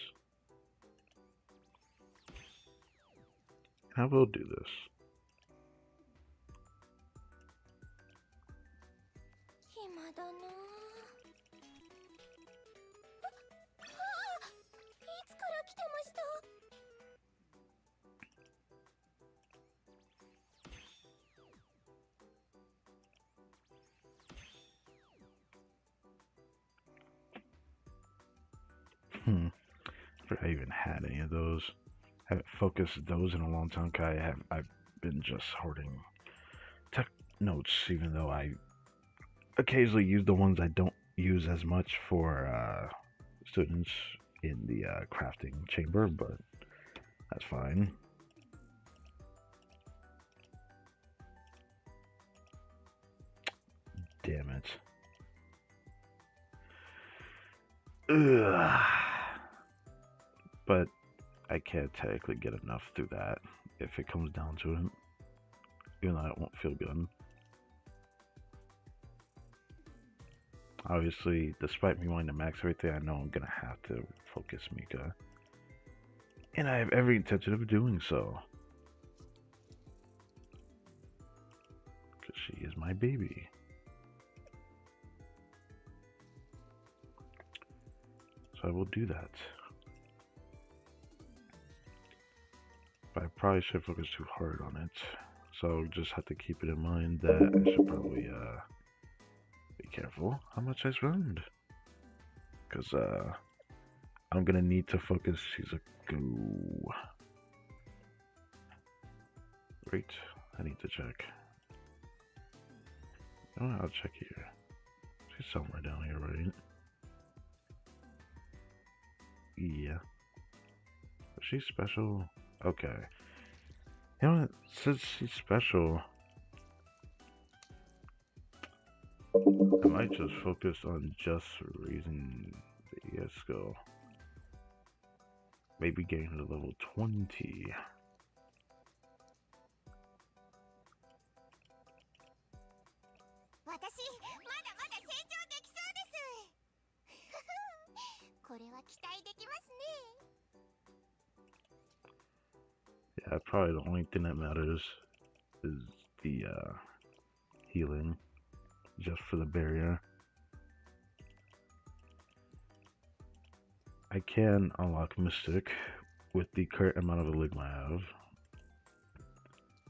I will do this. 暇だなあ。いつから来てました？I even had any of those. Haven't focused those in a long time. I've been just hoarding tech notes, even though I occasionally use the ones I don't use as much for students in the crafting chamber, but that's fine. Damn it. Ugh. But I can't technically get enough through that if it comes down to it, even though it won't feel good. Obviously, despite me wanting to max everything, I know I'm gonna have to focus Mika. And I have every intention of doing so. Because she is my baby. So I will do that. But I probably should focus too hard on it. So just have to keep it in mind that I should probably be careful how much I spend. Because I'm gonna need to focus. She's a go. Right, I need to check. Oh, I'll check here. She's somewhere down here, right? Yeah. Is she special? Okay. You know what? Since she's special, I might just focus on just raising the ES skill. Maybe getting her to level 20. Yeah, probably the only thing that matters is the healing, just for the barrier. I can unlock Mystic with the current amount of Enigma I have.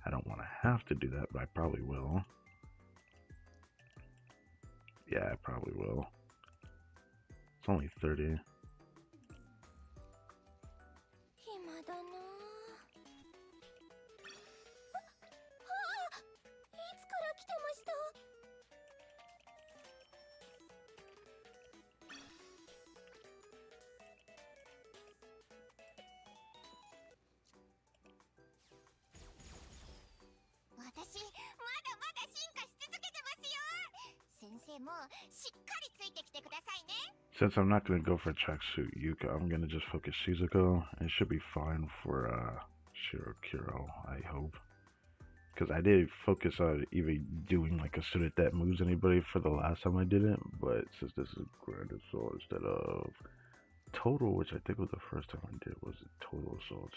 I don't want to have to do that, but I probably will. Yeah, I probably will. It's only 30. Since I'm not gonna go for tracksuit Yuka, I'm gonna just focus Shizuko. And it should be fine for Shirokiro, I hope. Because I did focus on even doing like a student that moves anybody for the last time I did it, but since this is Grand Assault instead of Total, which I think was the first time I did was Total Assault,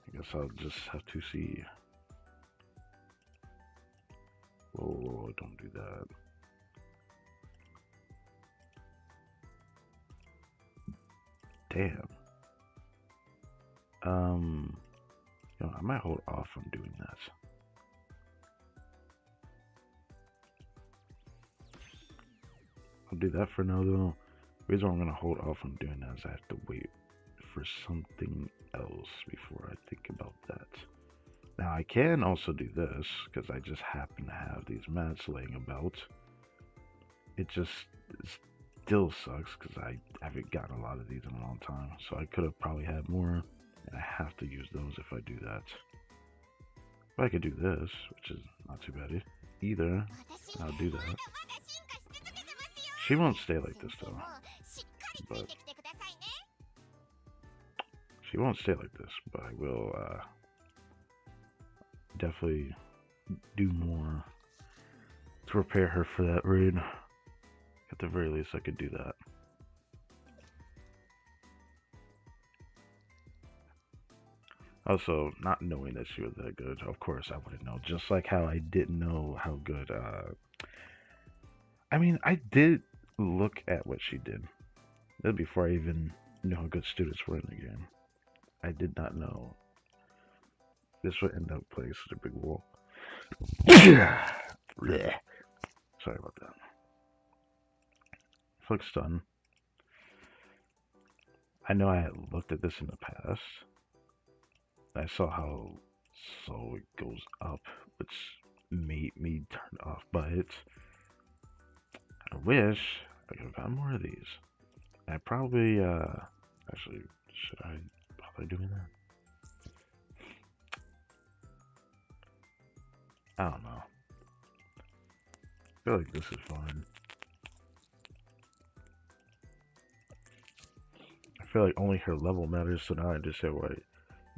I guess I'll just have to see. Whoa, don't do that. Damn. You know, I might hold off on doing that. I'll do that for now though. The reason why I'm gonna hold off on doing that is I have to wait for something else before I think about that. Now I can also do this because I just happen to have these mats laying about. It still sucks because I haven't gotten a lot of these in a long time, so I could have probably had more, and I have to use those if I do that. But I could do this, which is not too bad either. I'll do that. She won't stay like this though, but she won't stay like this, but I will definitely do more to prepare her for that raid. At the very least, I could do that. Also, not knowing that she was that good, of course I wouldn't know. Just like how I didn't know how good, I mean, I did look at what she did. That was before I even knew how good students were in the game. I did not know this would end up playing such a big role. Sorry about that. Looks done. I know I had looked at this in the past. I saw how slow it goes up, which made me turn off by it. I wish I could have gotten more of these. I probably, actually, should I bother doing that? I don't know. I feel like this is fine. I feel like only her level matters, so now I understand why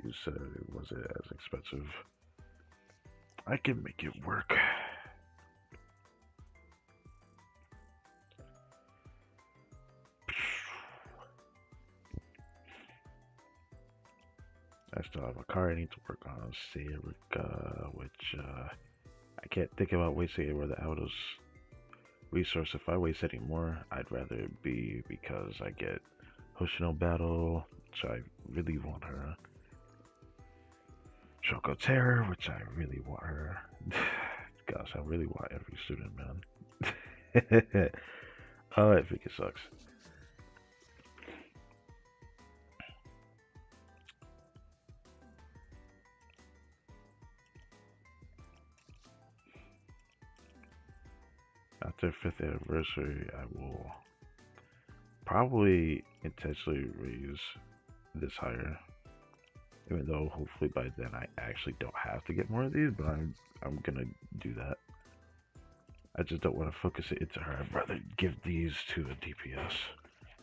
you said it wasn't as expensive. I can make it work. I still have a car I need to work on, Sayrica, which I can't think about wasting it without those resource. If I waste any more, I'd rather it be because I get Hoshino Battle, which I really want her. Shoko Terror, which I really want her. Gosh, I really want every student, man. Oh, I think it sucks. After 5th anniversary, I will probably intentionally raise this higher. Even though hopefully by then I actually don't have to get more of these, but I'm gonna do that. I just don't want to focus it into her. I'd rather give these to a DPS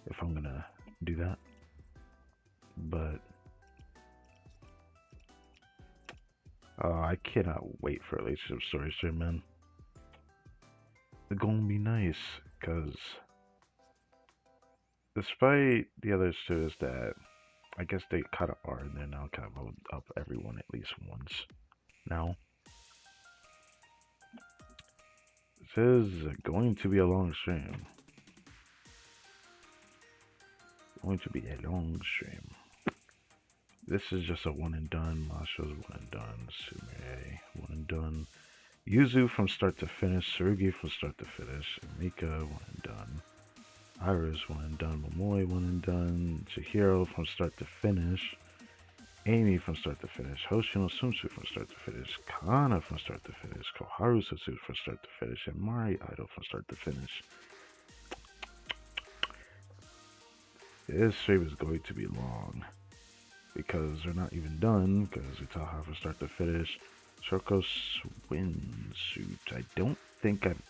if I'm gonna do that. But I cannot wait for a relationship story stream, man. It's gonna be nice, cause despite the other students that I guess they kind of are, and they're now kind of up everyone at least once now. This is going to be a long stream. Going to be a long stream. This is just a one and done. Masho's one and done. Sumire one and done. Yuzu from start to finish. Tsurugi from start to finish. Mika one and done. Iris one and done. Momoi one and done. Chihiro from start to finish. Amy from start to finish. Hoshino Sunsu from start to finish. Kana from start to finish. Koharu Satsu from start to finish. And Mari Idol from start to finish. This stream is going to be long because they're not even done. Because we tell her from start to finish. Shoko Swimsuit. I don't think I've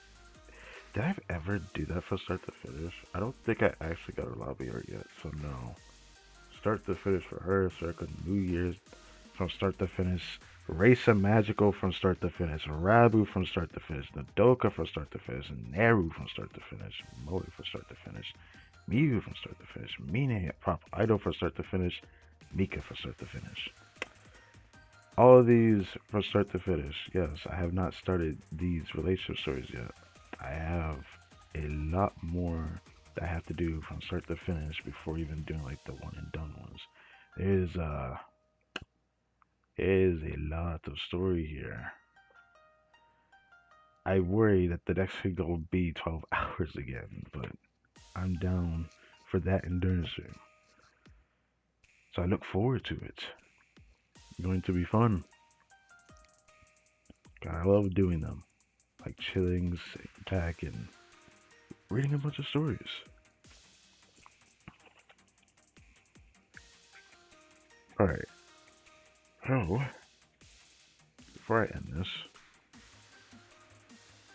Did I ever do that from start to finish? I don't think I actually got a lobby art yet, so no. Start to finish for her, Circa New Year's from start to finish. Raisa Magical from start to finish. Rabu from start to finish. Nadoka from start to finish. Neru from start to finish. Mori from start to finish. Miyu from start to finish. Mine Prop Idol from start to finish. Mika from start to finish. All of these from start to finish. Yes, I have not started these relationship stories yet. I have a lot more that I have to do from start to finish before even doing like the one and done ones. There's there is a lot of story here. I worry that the next week will be 12 hours again, but I'm down for that endurance stream. So I look forward to it. It's going to be fun. God, I love doing them. Like chilling, sitting back, and reading a bunch of stories. Alright, so before I end this,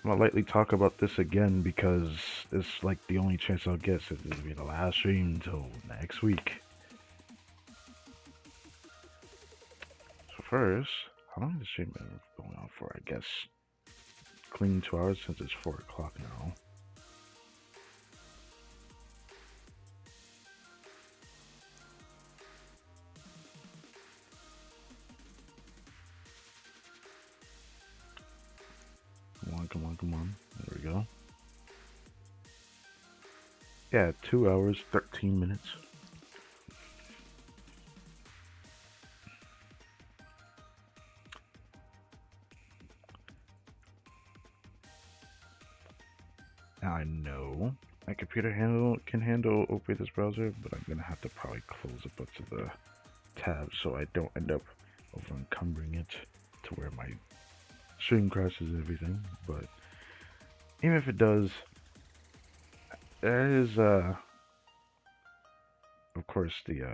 I'm gonna lightly talk about this again because it's like the only chance I'll get since this will be the last stream until next week. So first, how long has the stream been going on for? I guess clean 2 hours since it's 4 o'clock now. Come on, come on, come on. There we go. Yeah, 2 hours, 13 minutes. Now I know my computer can handle open this browser, but I'm gonna have to probably close a bunch of the tabs so I don't end up over encumbering it to where my stream crashes and everything. But even if it does, there is of course the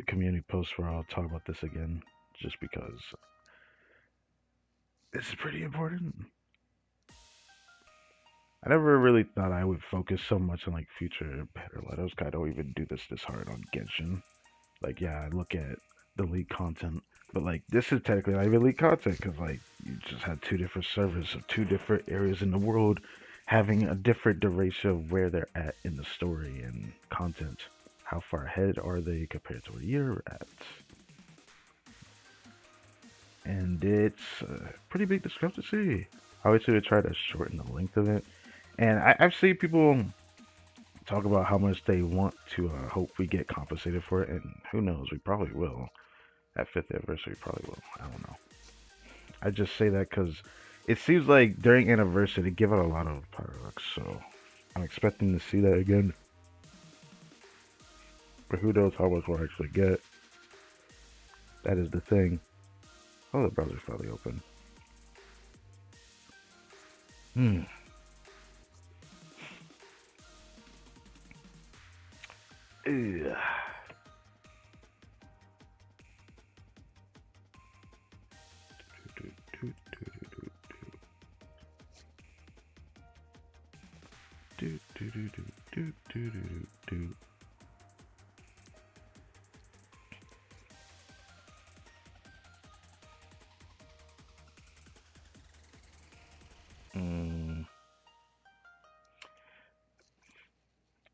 community post where I'll talk about this again, just because it's pretty important. I never really thought I would focus so much on like future better letters. I don't even do this hard on Genshin. Like, yeah, I look at the league content, but like this is technically not even league content because like you just had two different servers of two different areas in the world having a different duration of where they're at in the story and content. How far ahead are they compared to where you're at? And it's a pretty big discrepancy. Obviously, we try to shorten the length of it, and I've seen people talk about how much they want to hope we get compensated for it, and who knows, we probably will. At 5th anniversary, probably will. I don't know. I just say that because it seems like during anniversary they give out a lot of fireworks, so I'm expecting to see that again. But who knows how much we'll actually get. That is the thing. Oh, the browser's probably open. Hmm. Ugh.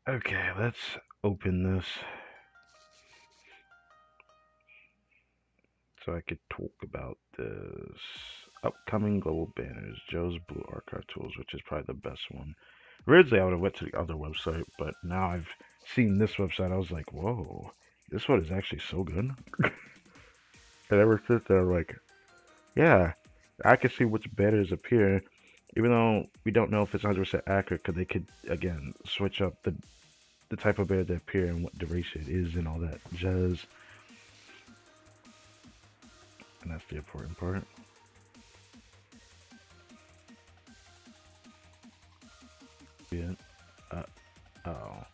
Okay, let's open this so I could talk about this upcoming global banners, Joe's Blue Archive Tools, which is probably the best one. Originally, I would have went to the other website, but now I've seen this website. I was like, whoa, this one is actually so good. And ever since then, I'm like, yeah, I can see which banners appear, even though we don't know if it's 100% accurate, because they could, again, switch up the type of banner that appear and what duration it is and all that jazz. And that's the important part. Yeah. Oh.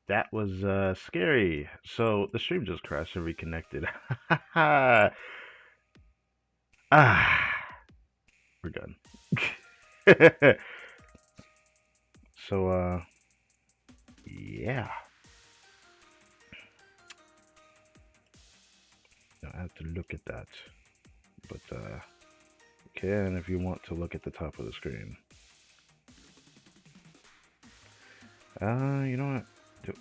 That was scary. So the stream just crashed and reconnected. Ah, we're done. So yeah. I have to look at that. But can if you want to look at the top of the screen. You know what?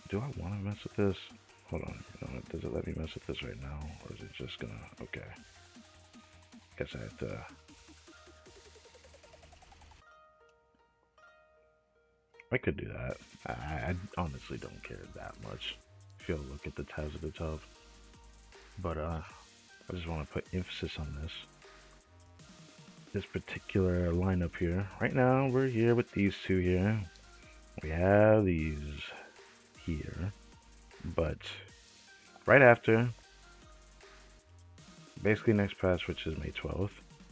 Do I want to mess with this? Hold on. You know what? Does it let me mess with this right now? Or is it just gonna... Okay. Guess I have to... I could do that. I honestly don't care that much if you'll look at the tabs at the top. But I just want to put emphasis on this particular lineup here. Right now, we're here with these two here. We have these here. But right after, basically next patch, which is May 12th,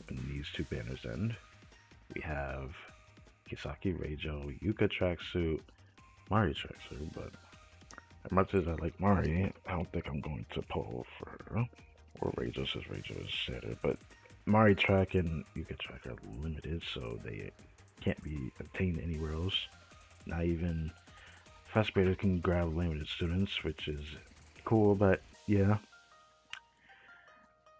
when these two banners end, we have Kisaki Reijo, Yuka tracksuit, Mari tracksuit, but as much as I like Mari, I don't think I'm going to pull for her. Or Reijo, since Reijo is shatter, but Mari track and Yuka track are limited, so they can't be obtained anywhere else. Not even Fast Beta can grab limited students, which is cool, but yeah.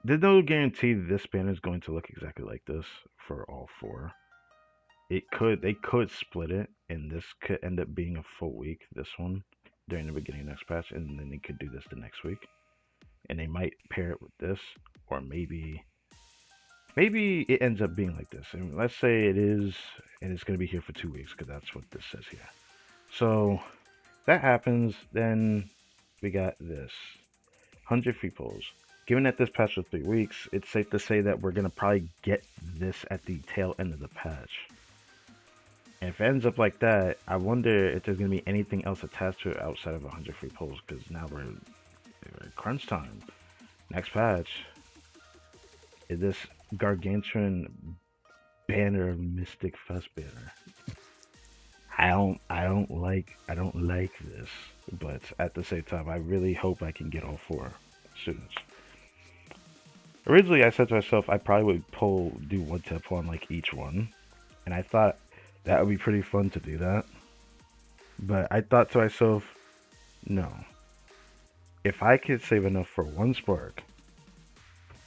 There's no guarantee this banner is going to look exactly like this for all four. They could split it, and this could end up being a full week, this one, during the beginning of next patch, and then they could do this the next week. And they might pair it with this, or maybe it ends up being like this. And let's say it is, and it's going to be here for 2 weeks, because that's what this says here. So, that happens, then we got this. 100 free pulls. Given that this patch was 3 weeks, it's safe to say that we're going to probably get this at the tail end of the patch. And if it ends up like that, I wonder if there's going to be anything else attached to it outside of 100 free pulls, because now we're crunch time. Next patch is this gargantuan banner of Mystic Fest banner. I don't like this, but at the same time, I really hope I can get all 4 students. Originally, I said to myself I probably would do one tap on like each one, and I thought that would be pretty fun to do that. But I thought to myself, no. If I could save enough for 1 spark,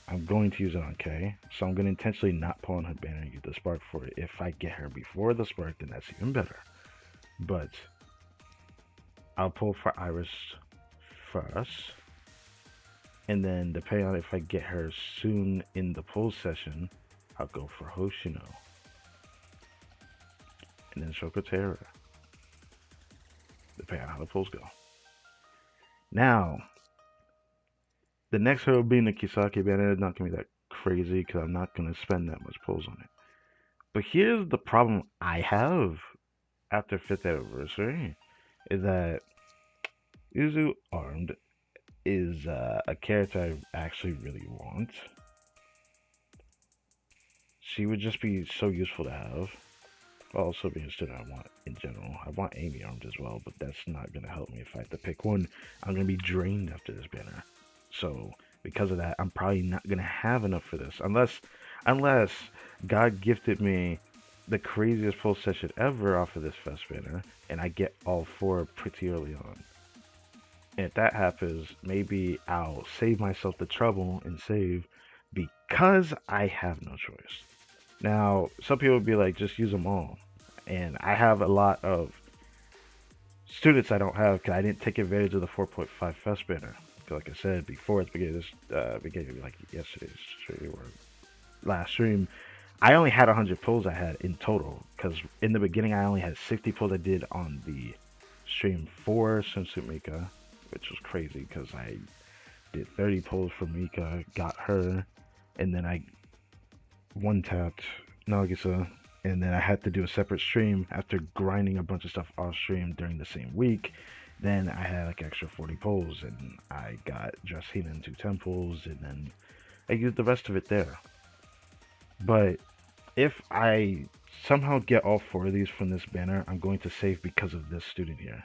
I'm going to use it on K, so I'm going to intentionally not pull on her banner and use the spark for it. If I get her before the spark, then that's even better. But I'll pull for Iris first, and then depending on if I get her soon in the pull session, I'll go for Hoshino, and then Shokotera, depending on how the pulls go. Now, the next hero being the Kisaki banner is not going to be that crazy because I'm not going to spend that much pulls on it. But here's the problem I have after 5th anniversary, is that Uzu Armed is a character I actually really want. She would just be so useful to have. Also being a student I want in general. I want Amy Armed as well, but that's not going to help me if I have to pick one. I'm going to be drained after this banner. So because of that, I'm probably not going to have enough for this. Unless God gifted me the craziest pull session ever off of this fest banner, and I get all 4 pretty early on. And if that happens, maybe I'll save myself the trouble and save, because I have no choice. Now, some people would be like, just use them all. And I have a lot of students I don't have because I didn't take advantage of the 4.5 fest banner. Like I said before, at the beginning of like yesterday's stream or last stream, I only had 100 pulls I had in total, because in the beginning I only had 60 pulls I did on the stream for Swimsuit Mika, which was crazy because I did 30 pulls for Mika, got her, and then I one-tapped Nagisa, and then I had to do a separate stream after grinding a bunch of stuff off stream during the same week. Then I had like extra 40 pulls, and I got Dressina in 2 temples, and then I used the rest of it there. But if I somehow get all 4 of these from this banner, I'm going to save because of this student here.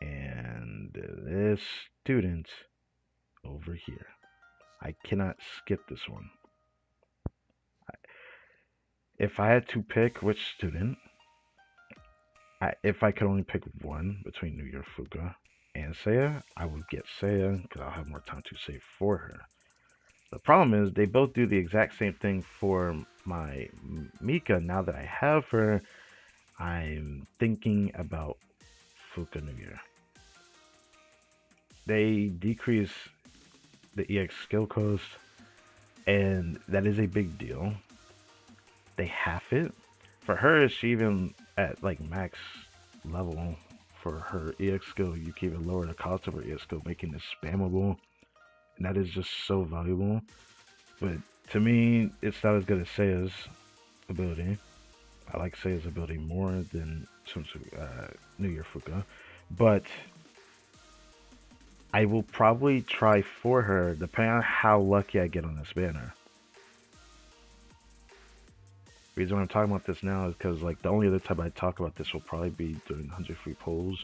And this student over here. I cannot skip this one. If I had to pick which student, if I could only pick one between New Year Fuka and Seiya, I would get Seiya because I'll have more time to save for her. The problem is they both do the exact same thing for my Mika. Now that I have her, I'm thinking about Fuka New Year. They decrease the EX skill cost, and that is a big deal. They half it. For her, she even at like max level for her EX skill, you can even lower the cost of her EX skill, making it spammable. And that is just so valuable. But to me, it's not as good as Seiya's ability. I like Seiya's ability more than New Year Fuka. But I will probably try for her depending on how lucky I get on this banner. The reason why I'm talking about this now is because like the only other time I talk about this will probably be during 100 free polls.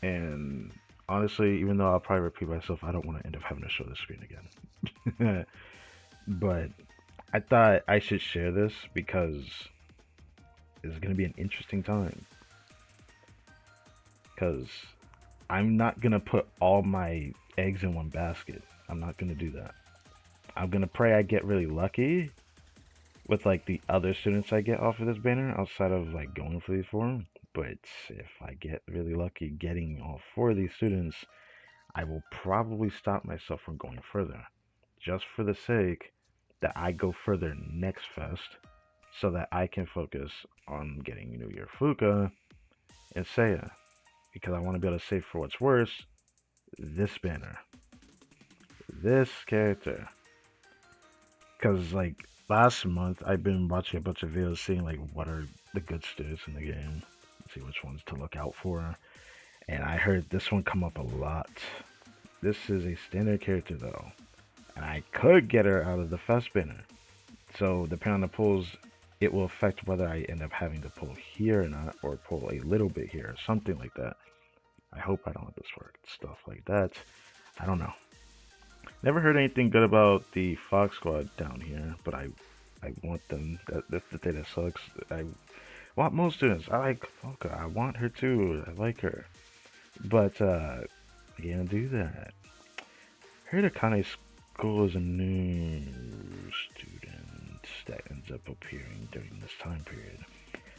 And honestly, even though I'll probably repeat myself, I don't want to end up having to show the screen again. But I thought I should share this because it's going to be an interesting time. Because I'm not going to put all my eggs in one basket. I'm not going to do that. I'm going to pray I get really lucky with like the other students I get off of this banner outside of like going for these four. But if I get really lucky getting all four of these students, I will probably stop myself from going further. Just for the sake that I go further next fest so that I can focus on getting New Year Fuka and Seiya. Because I want to be able to save for what's worse, this banner. This character. Because like last month I've been watching a bunch of videos seeing like what are the good students in the game. See which ones to look out for. And I heard this one come up a lot. This is a standard character though. And I could get her out of the fest banner. So depending on the pulls, it will affect whether I end up having to pull here or not, or pull a little bit here, or something like that. I hope I don't let this work. Stuff like that. I don't know. Never heard anything good about the Fox Squad down here, but I want them. That's the thing that sucks. I want most students. I like Foka. I want her too. I like her. But I can't do that. Heard Akane School is a new student that ends up appearing during this time period.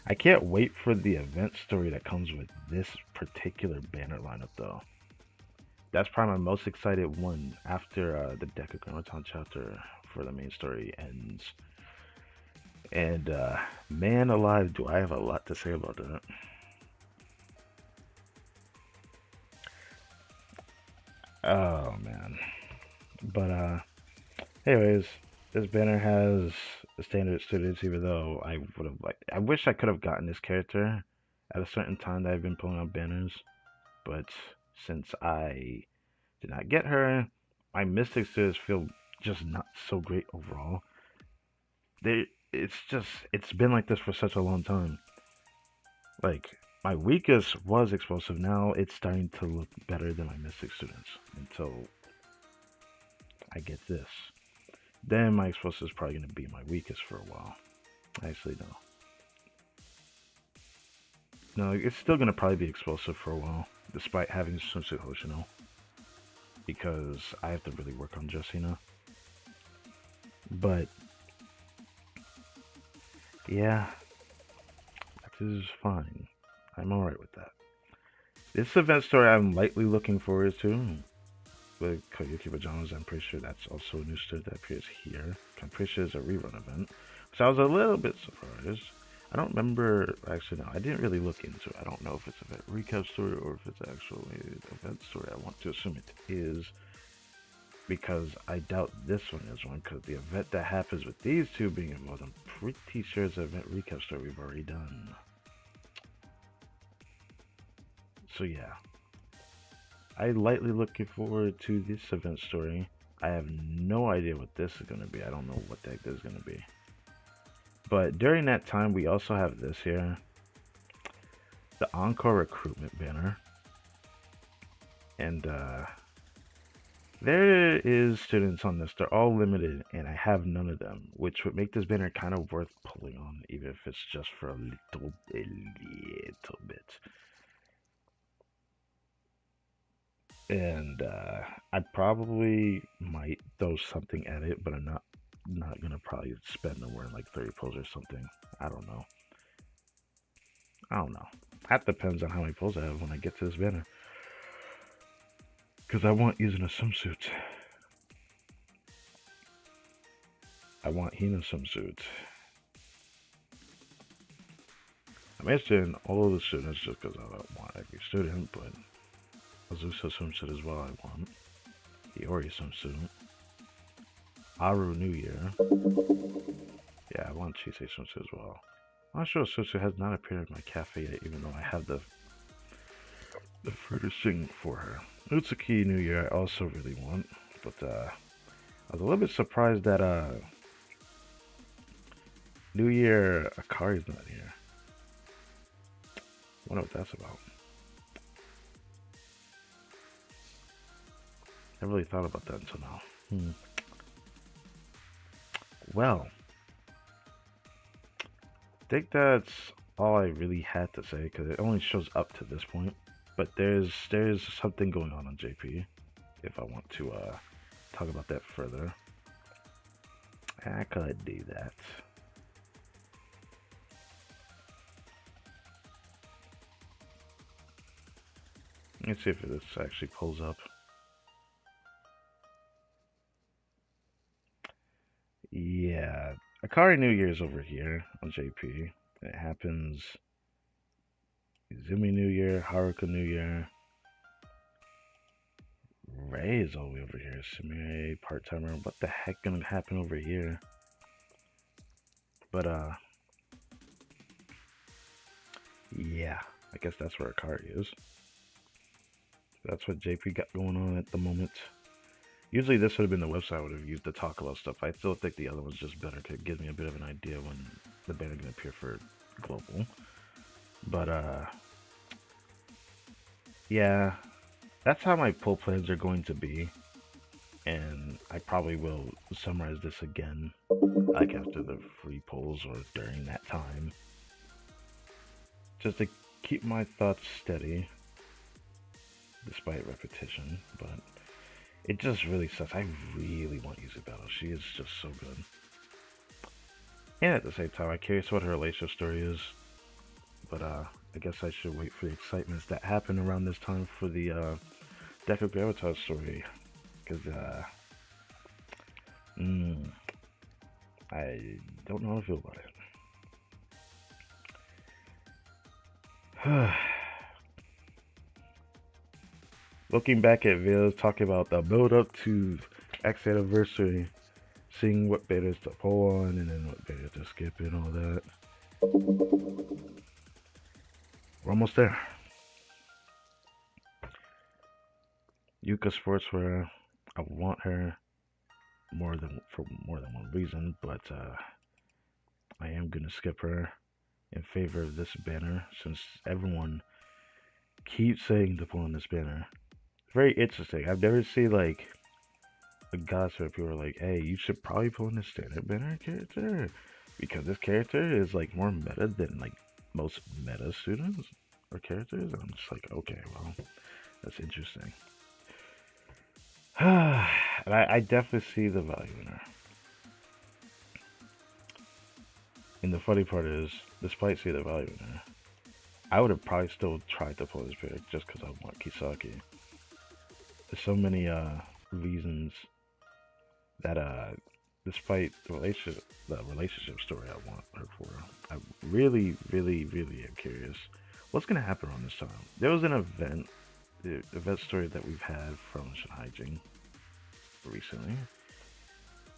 I can't wait for the event story that comes with this particular banner lineup though. That's probably my most excited one after the Decagrammaton chapter for the main story ends. And man alive, do I have a lot to say about that. Oh man. But anyways, this banner has the standard students, even though I would have liked, I wish I could have gotten this character at a certain time that I've been pulling out banners, but since I did not get her, my Mystic students feel just not so great overall. It's been like this for such a long time. Like, my weakest was explosive, now it's starting to look better than my Mystic students until I get this. Then my explosive is probably going to be my weakest for a while. Actually, no. No, it's still going to probably be explosive for a while, despite having Swimsuit Hoshino. Because I have to really work on Jessina. But, yeah, that is fine. I'm alright with that. This event story I'm lightly looking forward to. With Koyuki Pajamas, I'm pretty sure that's also a new story that appears here. I'm pretty sure it's a rerun event. So I was a little bit surprised. I don't remember, actually no, I didn't really look into it. I don't know if it's a recap story or if it's actually an event story. I want to assume it is, because I doubt this one is one, because the event that happens with these two being involved, I'm pretty sure it's an event recap story we've already done. So yeah. I'm lightly looking forward to this event story. I have no idea what this is going to be. I don't know what the heck this is going to be. But during that time, we also have this here. The Encore Recruitment banner. And there is students on this. They're all limited, and I have none of them, which would make this banner kind of worth pulling on, even if it's just for a little bit. And I probably might throw something at it, but I'm not gonna probably spend nowhere in like 30 pulls or something. I don't know. I don't know. That depends on how many pulls I have when I get to this banner. Because I want using a swimsuit. I want Hina swimsuit. I'm interested in all of the students just because I don't want every student, but Azusa swimsuit as well I want. Iori swimsuit. Aru New Year. Yeah, I want Chisei swimsuit as well. Ashura swimsuit has not appeared in my cafe yet, even though I have the furnishing for her. Utsuki New Year I also really want, but I was a little bit surprised that New Year Akari's not here. I wonder what that's about. I really thought about that until now. Well, I think that's all I really had to say because it only shows up to this point. But there's something going on JP. If I want to talk about that further, I could do that. Let's see if this actually pulls up. Yeah, Akari New Year's over here on JP. It happens Izumi New Year, Haruka New Year. Ray is all the way over here. Sumire, part-timer. What the heck gonna happen over here? But yeah, I guess that's where Akari is. That's what JP got going on at the moment. Usually this would have been the website I would have used to talk about stuff. I still think the other one's just better. Could give me a bit of an idea when the banner gonna appear for global. But yeah, that's how my pull plans are going to be. And I probably will summarize this again, like after the free polls or during that time. Just to keep my thoughts steady, despite repetition, but it just really sucks. I really want Yuzu Battle. She is just so good. And at the same time, I'm curious what her relationship story is. But I guess I should wait for the excitements that happen around this time for the Deku Gravitas story. Because, I don't know how to feel about it. Looking back at videos talking about the build up to X anniversary, seeing what betas to pull on and then what betas to skip and all that. We're almost there. Yuka Sportswear, I want her for more than one reason, but I am gonna skip her in favor of this banner since everyone keeps saying to pull on this banner. Very interesting. I've never seen like a gossip where people are like, "Hey, you should probably pull in the standard banner character because this character is like more meta than like most meta students or characters." And I'm just like, okay, well, that's interesting. And I definitely see the value in her. And the funny part is, despite seeing the value in her, I would have probably still tried to pull this pick just because I want Kisaki. There's so many reasons that despite the relationship story I want her for, I really am curious what's gonna happen on this time. There was an event, the event story that we've had from Shinhaijing recently,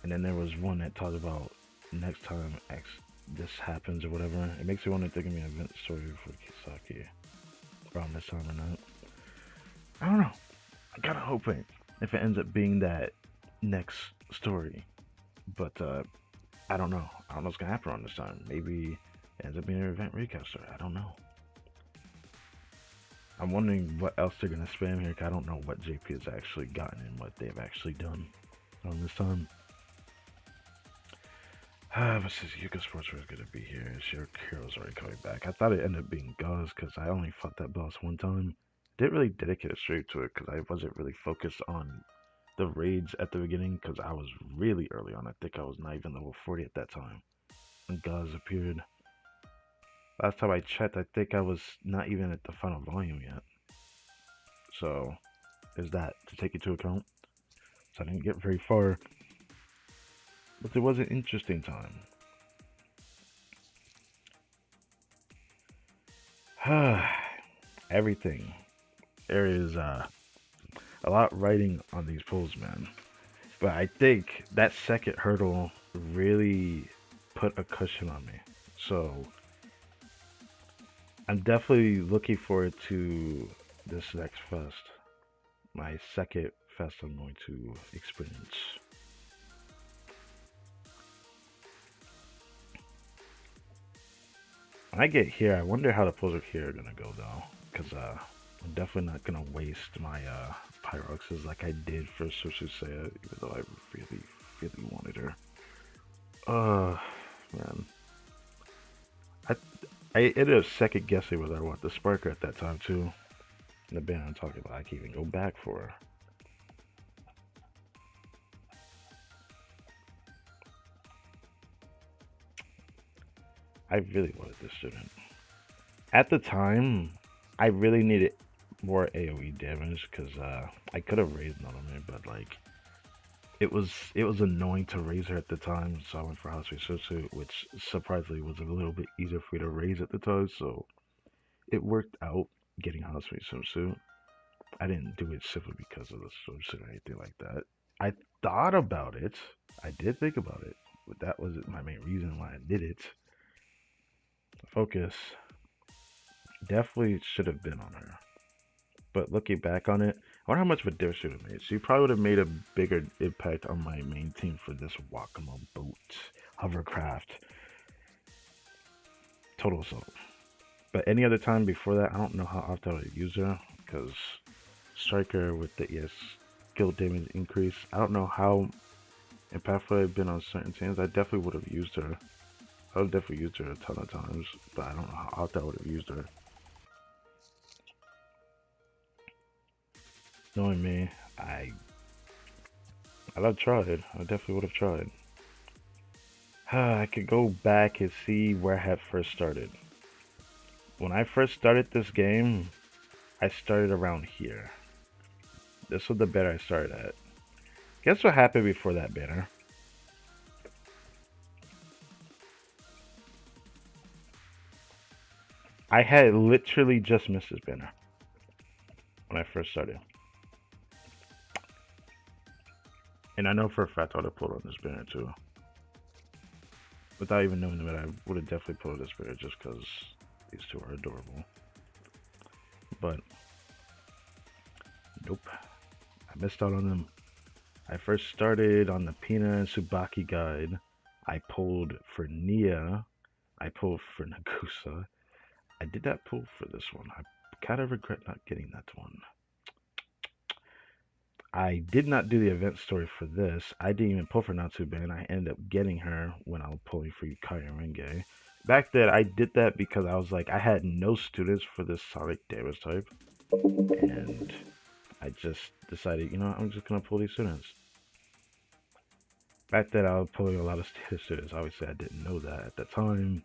and then there was one that talked about next time this happens or whatever. It makes me wonder if there's gonna be an event story for Kisaki around this time or not. I don't know. I'm kind of hoping if it ends up being that next story, but I don't know. I don't know what's gonna happen on this time. Maybe it ends up being an event recap story. I don't know. I'm wondering what else they're gonna spam here. 'Cause I don't know what JP has actually gotten and what they've actually done on this time. Versus Yuka Sportswear is gonna be here. Your hero's already coming back. I thought it ended up being Gauze because I only fought that boss one time. Didn't really dedicate a stream to it because I wasn't really focused on the raids at the beginning because I was really early on. I think I was not even level 40 at that time when Gauze appeared. Last time I checked, I think I was not even at the final volume yet. So there's that to take into account. So I didn't get very far. But it was an interesting time. Everything. There is a lot writing on these polls, man. But I think that second hurdle really put a cushion on me. So I'm definitely looking forward to this next fest. My second fest I'm going to experience. When I get here, I wonder how the polls here are gonna go though, because I'm definitely not gonna waste my Pyroxes like I did for Sushisea, even though I really wanted her. Man, I I ended up second guessing whether I want the Sparker at that time too. The band I'm talking about, I can even go back for her. I really wanted this student. At the time, I really needed more AoE damage because I could have raised Nodomi, but like it was annoying to raise her at the time, so I went for House Susu, which surprisingly was a little bit easier for me to raise at the time, so it worked out getting House Susu. I didn't do it simply because of the swimsuit or anything like that. I thought about it. I did think about it, but that wasn't my main reason why I did it. Focus definitely should have been on her. But looking back on it, I wonder how much of a difference she would have made. She probably would have made a bigger impact on my main team for this Wakamo boat, Hovercraft, Total Assault. But any other time before that, I don't know how often I would use her because Striker with the ES skill damage increase. I don't know how impactful I've been on certain teams. I definitely would have used her. I would have definitely used her a ton of times, but I don't know how often I would have used her. Knowing me, I'd have tried. I definitely would have tried. I could go back and see where I had first started. When I first started this game, I started around here. This was the banner I started at. Guess what happened before that banner? I had literally just missed this banner when I first started. And I know for a fact I would have pulled on this banner too. Without even knowing that, I would have definitely pulled this banner just because these two are adorable. But, nope. I missed out on them. I first started on the Pina and Tsubaki guide. I pulled for Nia. I pulled for Nagusa. I did not pull for this one. I kind of regret not getting that one. I did not do the event story for this. I didn't even pull for Natsuban. I ended up getting her when I was pulling for Yukari and Renge. Back then, I did that because I was like, I had no students for this Sonic damage type. And I just decided, you know, I'm just going to pull these students. Back then, I was pulling a lot of students. Obviously, I didn't know that at the time.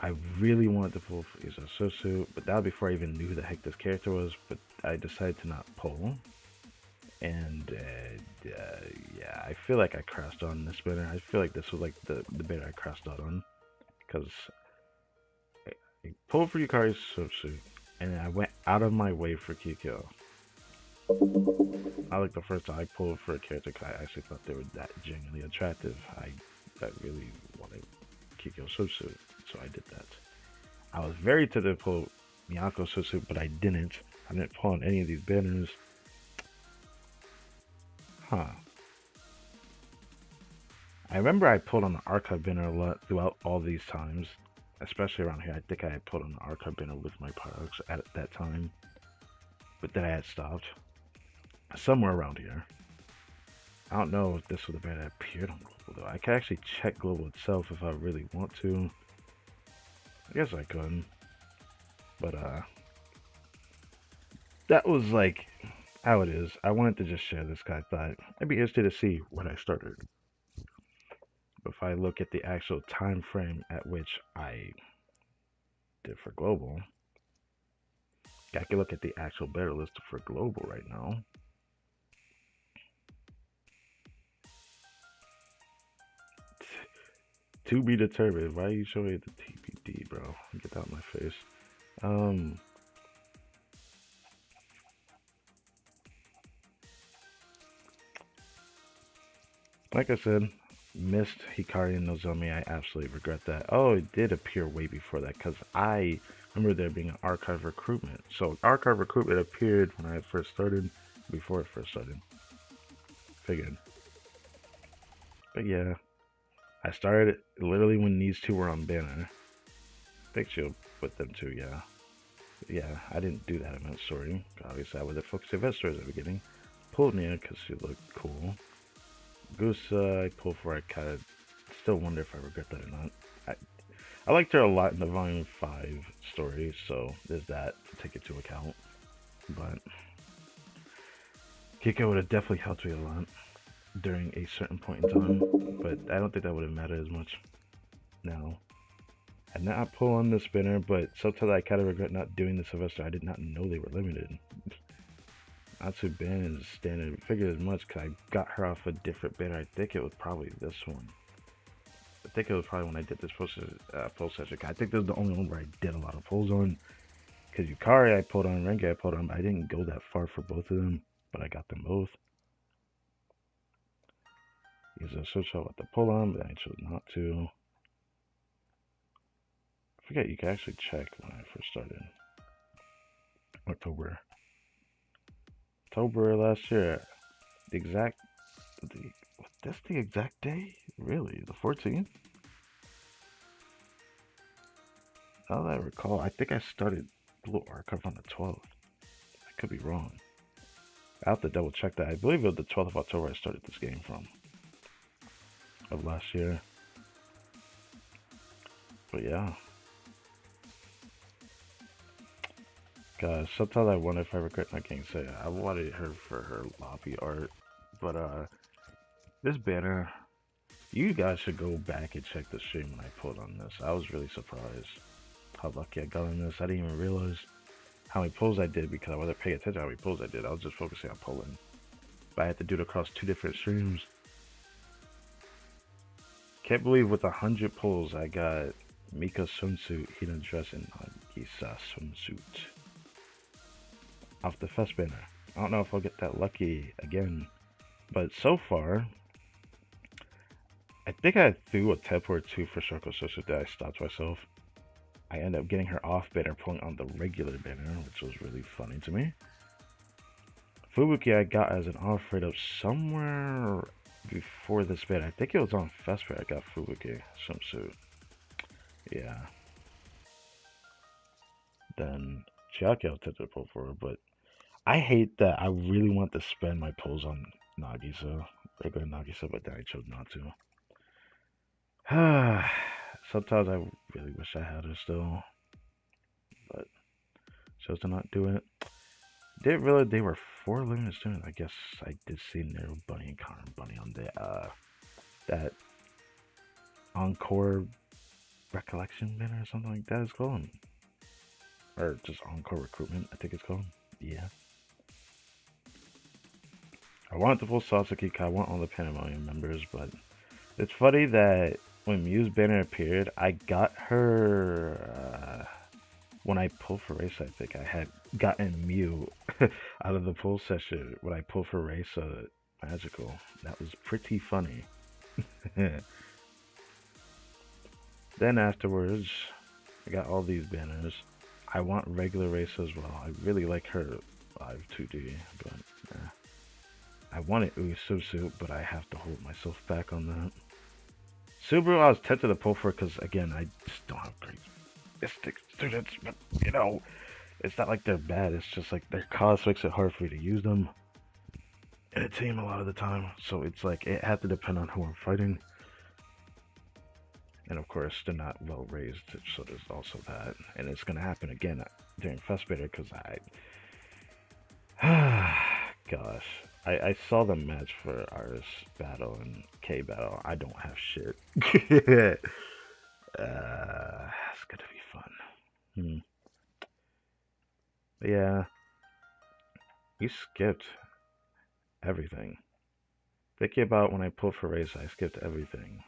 I really wanted to pull for Isosusu, but that was before I even knew who the heck this character was, but I decided to not pull. And yeah, I feel like I crashed on this banner. I feel like this was like the banner I crashed out on. Because I pulled for Yukari's swimsuit, and I went out of my way for Kikyo. Not like the first time I pulled for a character because I actually thought they were that genuinely attractive. I really wanted Kikyo's swimsuit, so I did that. I was very tempted to pull Miyako's swimsuit, but I didn't. I didn't pull on any of these banners. Huh. I remember I pulled on the archive banner a lot throughout all these times. especially around here. I think I had put on the archive banner with my products at that time, but then I had stopped. Somewhere around here. I don't know if this was the banner that appeared on Global though. I can actually check Global itself if I really want to. I guess I could. But that was like how it is. I wanted to just share this because I thought I'd be interested to see when I started. If I look at the actual time frame at which I did for Global, I can look at the actual better list for Global right now. To be determined. Why are you showing me the TPD, bro? Get that out of my face. Like I said, missed Hikari and Nozomi. I absolutely regret that. Oh, it did appear way before that because I remember there being an archive recruitment. So archive recruitment appeared when I first started, before I first started. Figured. But yeah, I started literally when these two were on banner. Big shield with them too, yeah. Yeah, I didn't do that event story. Obviously, I was a focused event story at the beginning. Pulled me in because she looked cool. Goose, I pulled for. I kind of still wonder if I regret that or not. I liked her a lot in the Volume 5 story, so there's that to take into account. But Kiko would have definitely helped me a lot during a certain point in time, but I don't think that would have mattered as much now. I did not pull on the spinner, but sometimes I kind of regret not doing the Sylvester. I did not know they were limited. Natsu ban is standard. Figured as much because I got her off a different banner. I think it was probably this one. I think it was probably when I did this pull session. I think this is the only one where I did a lot of pulls on. Because Yukari I pulled on, Renge I pulled on, but I didn't go that far for both of them. But I got them both. Use a switch out with the pull on, but I chose not to. I forget you can actually check when I first started. October last year. Was this the exact day? Really? The 14th? Now that I recall, I think I started Blue Archive on the 12th. I could be wrong. I have to double check that. I believe it was the 12th of October I started this game from. Of last year. But yeah. Gosh, sometimes I wonder if I regret not getting say I wanted her for her lobby art. But this banner, you guys should go back and check the stream when I pulled on this. I was really surprised how lucky I got on this. I didn't even realize how many pulls I did because I wasn't paying attention to how many pulls I did. I was just focusing on pulling. But I had to do it across 2 different streams. Can't believe with 100 pulls I got Mika swimsuit, Hina dress, and Nagisa swimsuit off the first banner. I don't know if I'll get that lucky again, but so far, I think I threw a tip or 2 for Shoko Susu that I stopped myself. I ended up getting her off banner, pulling on the regular banner, which was really funny to me. Fubuki I got as an off rate of somewhere before this banner. I think it was on Vesper I got Fubuki swimsuit. Yeah. Then Chiaki I'll attempt to pull for her, but I hate that I really want to spend my pulls on Nagisa, regular Nagisa, but then I chose not to. Sometimes I really wish I had her still, but chose to not do it. Didn't realize they were 4 limited students. I guess I did see Nero Bunny and Connor Bunny on the that Encore Recollection banner or something like that is called. Or just Encore Recruitment, I think it's called. Yeah. I wanted the full Sasaki, I want all the Pandemonium members, but it's funny that when Mew's banner appeared, I got her when I pulled for race. I think I had gotten Mew out of the pull session when I pulled for race magical. That was pretty funny. Then afterwards, I got all these banners. I want regular race as well. I really like her live 2D, but yeah. I wanted Uisusu, but I have to hold myself back on that. Subaru, I was tempted to pull for because, again, I just don't have great mystic students, but you know, it's not like they're bad. It's just like their cost makes it hard for me to use them in a team a lot of the time. So it's like it had to depend on who I'm fighting. And of course, they're not well raised, so there's also that. And it's gonna happen again during Fest Beta because gosh, I saw the match for Iris Battle and K Battle. I don't have shit. It's gonna be fun. Hmm. But yeah, we skipped everything. Thinking about when I pulled for race, I skipped everything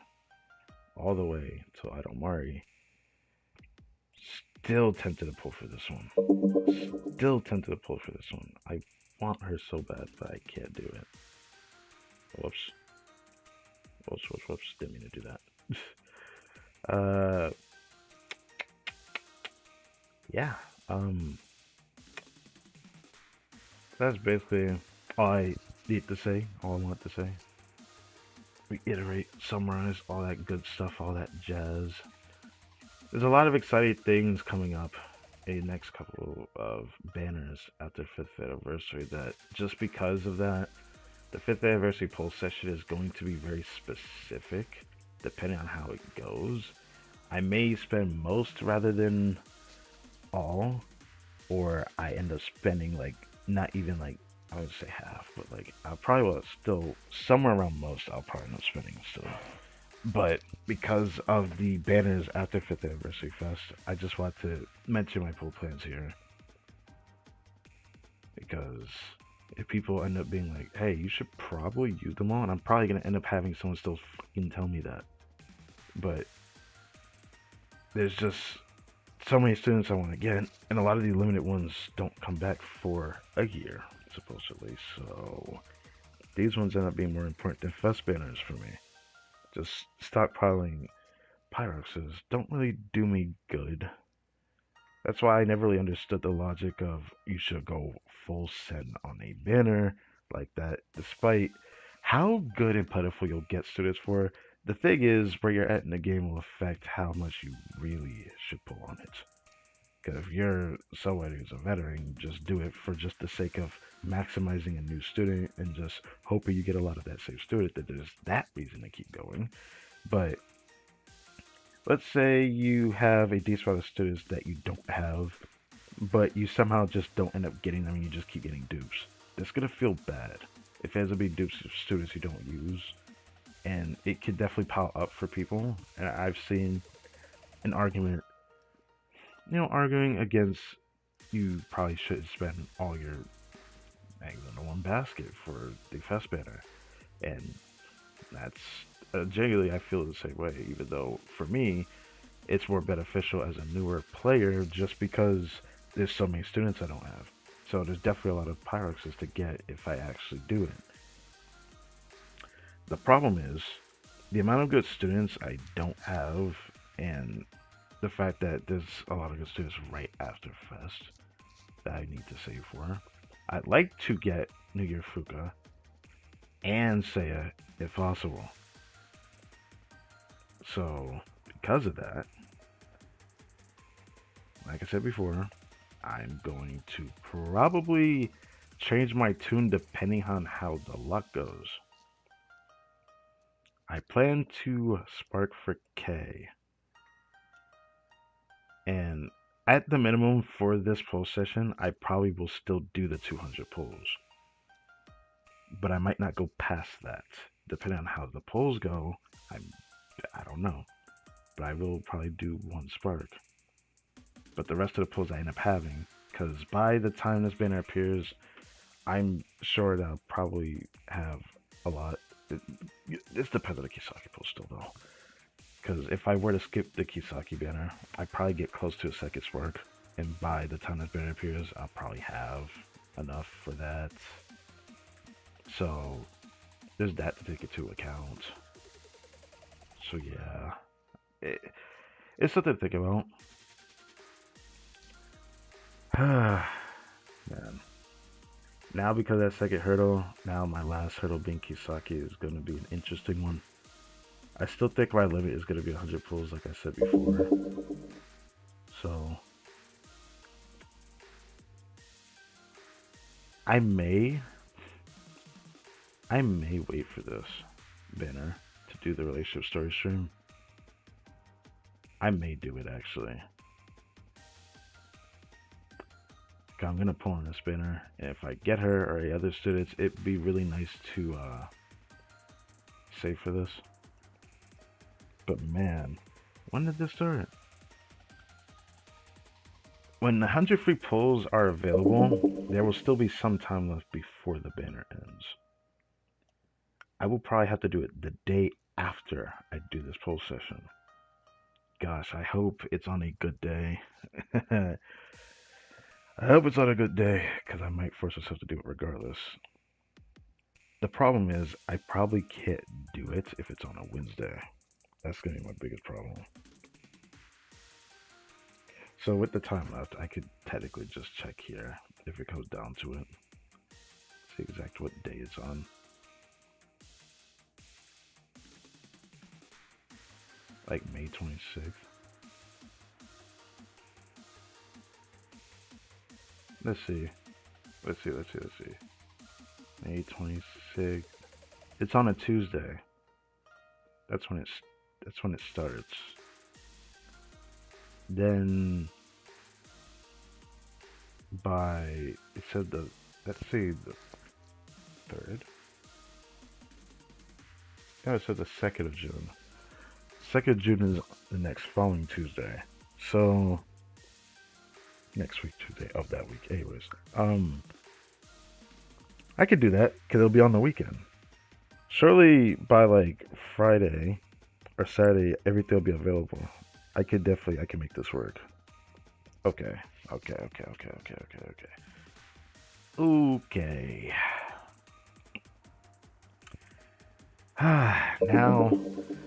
all the way to Idomari. Still tempted to pull for this one. Still tempted to pull for this one. I want her so bad, but I can't do it. Whoops. Whoops, whoops, whoops. Didn't mean to do that. Yeah. That's basically all I need to say, all I want to say. Reiterate, summarize, all that good stuff, all that jazz. There's a lot of exciting things coming up in the next couple of banners after 5th anniversary that just because of that, the 5th anniversary poll session is going to be very specific depending on how it goes. I may spend most rather than all, or I end up spending like not even like I would say half, but like I probably will still somewhere around most. I'll probably end up spending still, but because of the banners after 5th anniversary fest, I just want to mention my pool plans here because if people end up being like, "Hey, you should probably use them all," and I'm probably gonna end up having someone still fucking tell me that, but there's just so many students I want to get, and a lot of the limited ones don't come back for a year, supposedly. So these ones end up being more important than fest banners for me. Just stockpiling Pyroxes don't really do me good. That's why I never really understood the logic of you should go full send on a banner like that, despite how good and plentiful you'll get students for. The thing is, where you're at in the game will affect how much you really should pull on it. Because if you're someone who's a veteran, just do it for just the sake of maximizing a new student and just hoping you get a lot of that same student, that there's that reason to keep going. But let's say you have a decent amount of students that you don't have, but you somehow just don't end up getting them and you just keep getting dupes. That's going to feel bad if it ends up being dupes of students you don't use. And it could definitely pile up for people. And I've seen an argument, arguing against you probably should spend all your eggs in one basket for the fest banner. And that's genuinely, I feel the same way, even though for me, it's more beneficial as a newer player just because there's so many students I don't have. So there's definitely a lot of Pyroxes to get if I actually do it. The problem is the amount of good students I don't have, and the fact that there's a lot of good students right after Fest that I need to save for. I'd like to get New Year Fuka and Seiya if possible. So, because of that, like I said before, I'm going to probably change my tune depending on how the luck goes. I plan to spark for K. And at the minimum for this pull session, I probably will still do the 200 pulls. But I might not go past that. Depending on how the pulls go, I don't know. But I will probably do one spark. But the rest of the pulls I end up having, because by the time this banner appears, I'm sure that I'll probably have a lot. This depends on the Kisaki pull still though. Because if I were to skip the Kisaki banner, I'd probably get close to a second spark. And by the time this banner appears, I'll probably have enough for that. So there's that to take into account. So yeah, it's something to think about. Man. Now because of that second hurdle, now my last hurdle being Kisaki is going to be an interesting one. I still think my limit is going to be 100 pulls like I said before. So I may wait for this banner to do the relationship story stream. I may do it actually. I'm gonna pull on this banner, and if I get her or the other students, it'd be really nice to save for this. But man, when did this start? When the 100 free pulls are available, there will still be some time left before the banner ends. I will probably have to do it the day after I do this pull session. Gosh, I hope it's on a good day. I hope it's on a good day, because I might force myself to do it regardless. The problem is, I probably can't do it if it's on a Wednesday. That's going to be my biggest problem. So with the time left, I could technically just check here if it goes down to it. See exactly what day it's on. Like May 26th. Let's see. May 26th. It's on a Tuesday. That's when it starts. Then by it said the let's see the 3rd. Yeah, it said the 2nd of June. 2nd of June is the next following Tuesday. So next week Tuesday of that week. Anyways, I could do that because it'll be on the weekend. Surely by like Friday or Saturday, everything will be available. I can make this work. Okay. Now,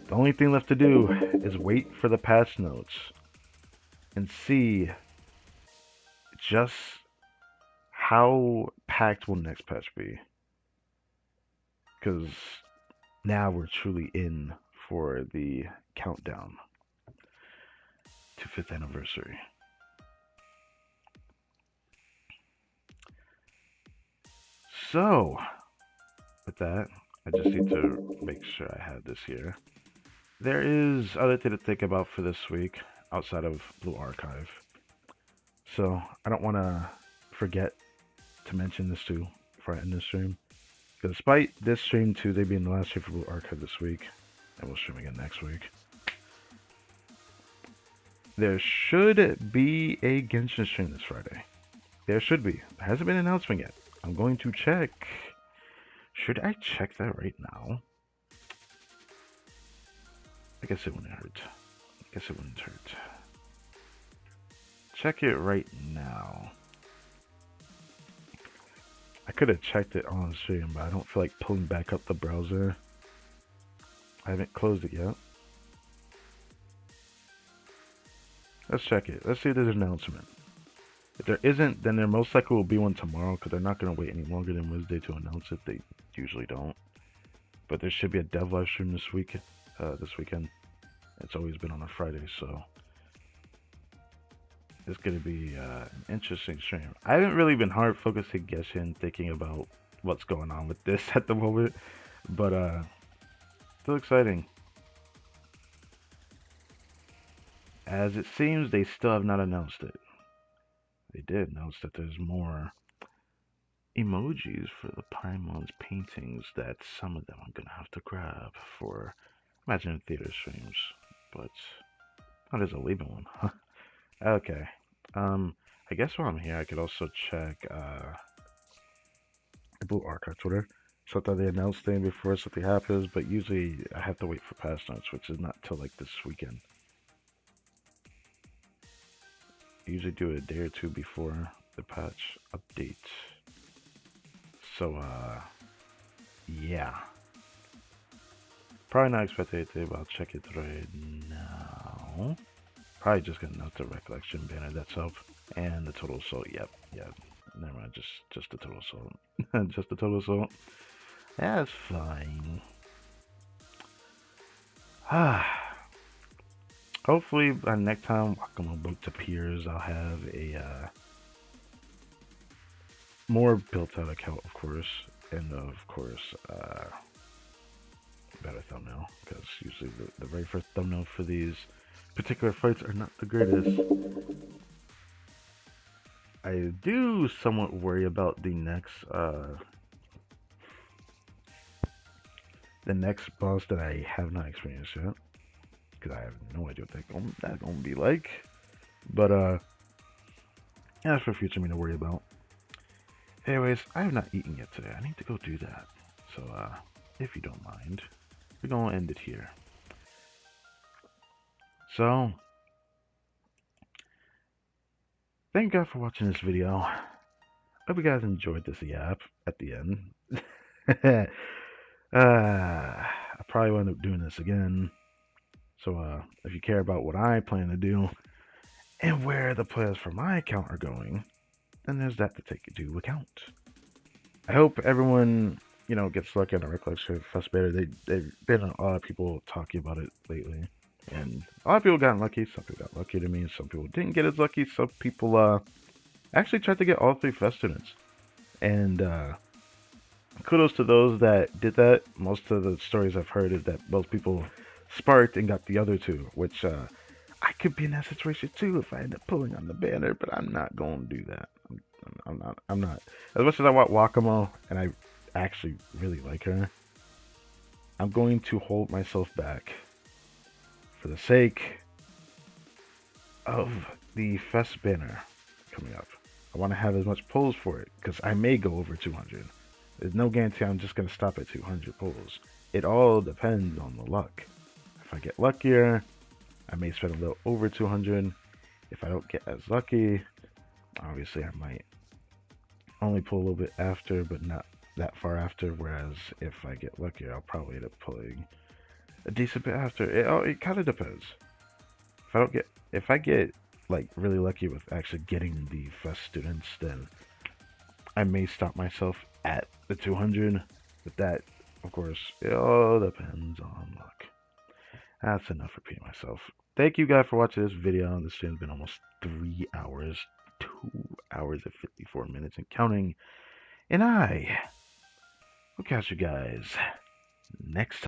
the only thing left to do is wait for the patch notes and see just how packed will next patch be. Because now we're truly in for the countdown to 5th anniversary. So, with that, I just need to make sure I have this here. There is other thing to think about for this week outside of Blue Archive. So, I don't want to forget to mention this too before I end this stream. Because despite this stream Tuesday being the last stream for Blue Archive this week, and we'll stream again next week, there should be a Genshin stream this Friday. There should be. There hasn't been an announcement yet. I'm going to check. Should I check that right now? I guess it wouldn't hurt. Check it right now. I could have checked it on stream, but I don't feel like pulling back up the browser. I haven't closed it yet. Let's check it. Let's see if there's an announcement. If there isn't, then there most likely will be one tomorrow, because they're not going to wait any longer than Wednesday to announce it. They usually don't. But there should be a dev live stream this weekend. It's always been on a Friday, so it's going to be an interesting stream. I haven't really been hard focusing Genshin, thinking about what's going on with this at the moment, but still exciting. As it seems, they still have not announced it. They did announce that there's more emojis for the Paimon's paintings that some of them I'm going to have to grab for Imagine Theater streams. But, oh, there's a Laban one. Okay. I guess while I'm here, I could also check the Blue Archive Twitter. Sometimes they announce things before something happens, but usually I have to wait for patch notes, which is not till like this weekend. I usually do it a day or two before the patch update. So, yeah. Probably not expecting anything, but I'll check it right now. Probably just gonna note the recollection banner, that's up. And the total assault, yep. Never mind, just the total assault. Just the total assault. That's fine. hopefully by next time Wakamo book appears, I'll have a more built out account, of course, and of course, better thumbnail, because usually the very first thumbnail for these particular fights are not the greatest. I do somewhat worry about the next boss that I have not experienced yet, because I have no idea what that's gonna be like. But that's for future me to worry about. Anyways, I have not eaten yet today. I need to go do that. So if you don't mind, we're gonna end it here. So thank you guys for watching this video. Hope you guys enjoyed this yap at the end. I probably will end up doing this again. So if you care about what I plan to do and where the players for my account are going, then there's that to take into account. I hope everyone, gets lucky on the recollection of Fest Beta. They've been a lot of people talking about it lately. And a lot of people got lucky. Some people got lucky to me. Some people didn't get as lucky. Some people actually tried to get all 3 Fest students. And kudos to those that did that. Most of the stories I've heard is that most people sparked and got the other 2, which I could be in that situation too if I end up pulling on the banner, but I'm not going to do that. I'm not. As much as I want Wakamo, and I actually really like her, I'm going to hold myself back for the sake of the Fest banner coming up. I want to have as much pulls for it, because I may go over 200. There's no guarantee I'm just going to stop at 200 pulls. It all depends on the luck. If I get luckier, I may spend a little over 200. If I don't get as lucky, obviously I might only pull a little bit after, but not that far after. Whereas if I get luckier, I'll probably end up pulling a decent bit after. It kind of depends. If I get like really lucky with actually getting the Fest students, then I may stop myself at the 200. But that, of course, it all depends on luck. That's enough repeating myself. Thank you guys for watching this video. This stream's been almost 3 hours, 2 hours and 54 minutes and counting. And I will catch you guys next time.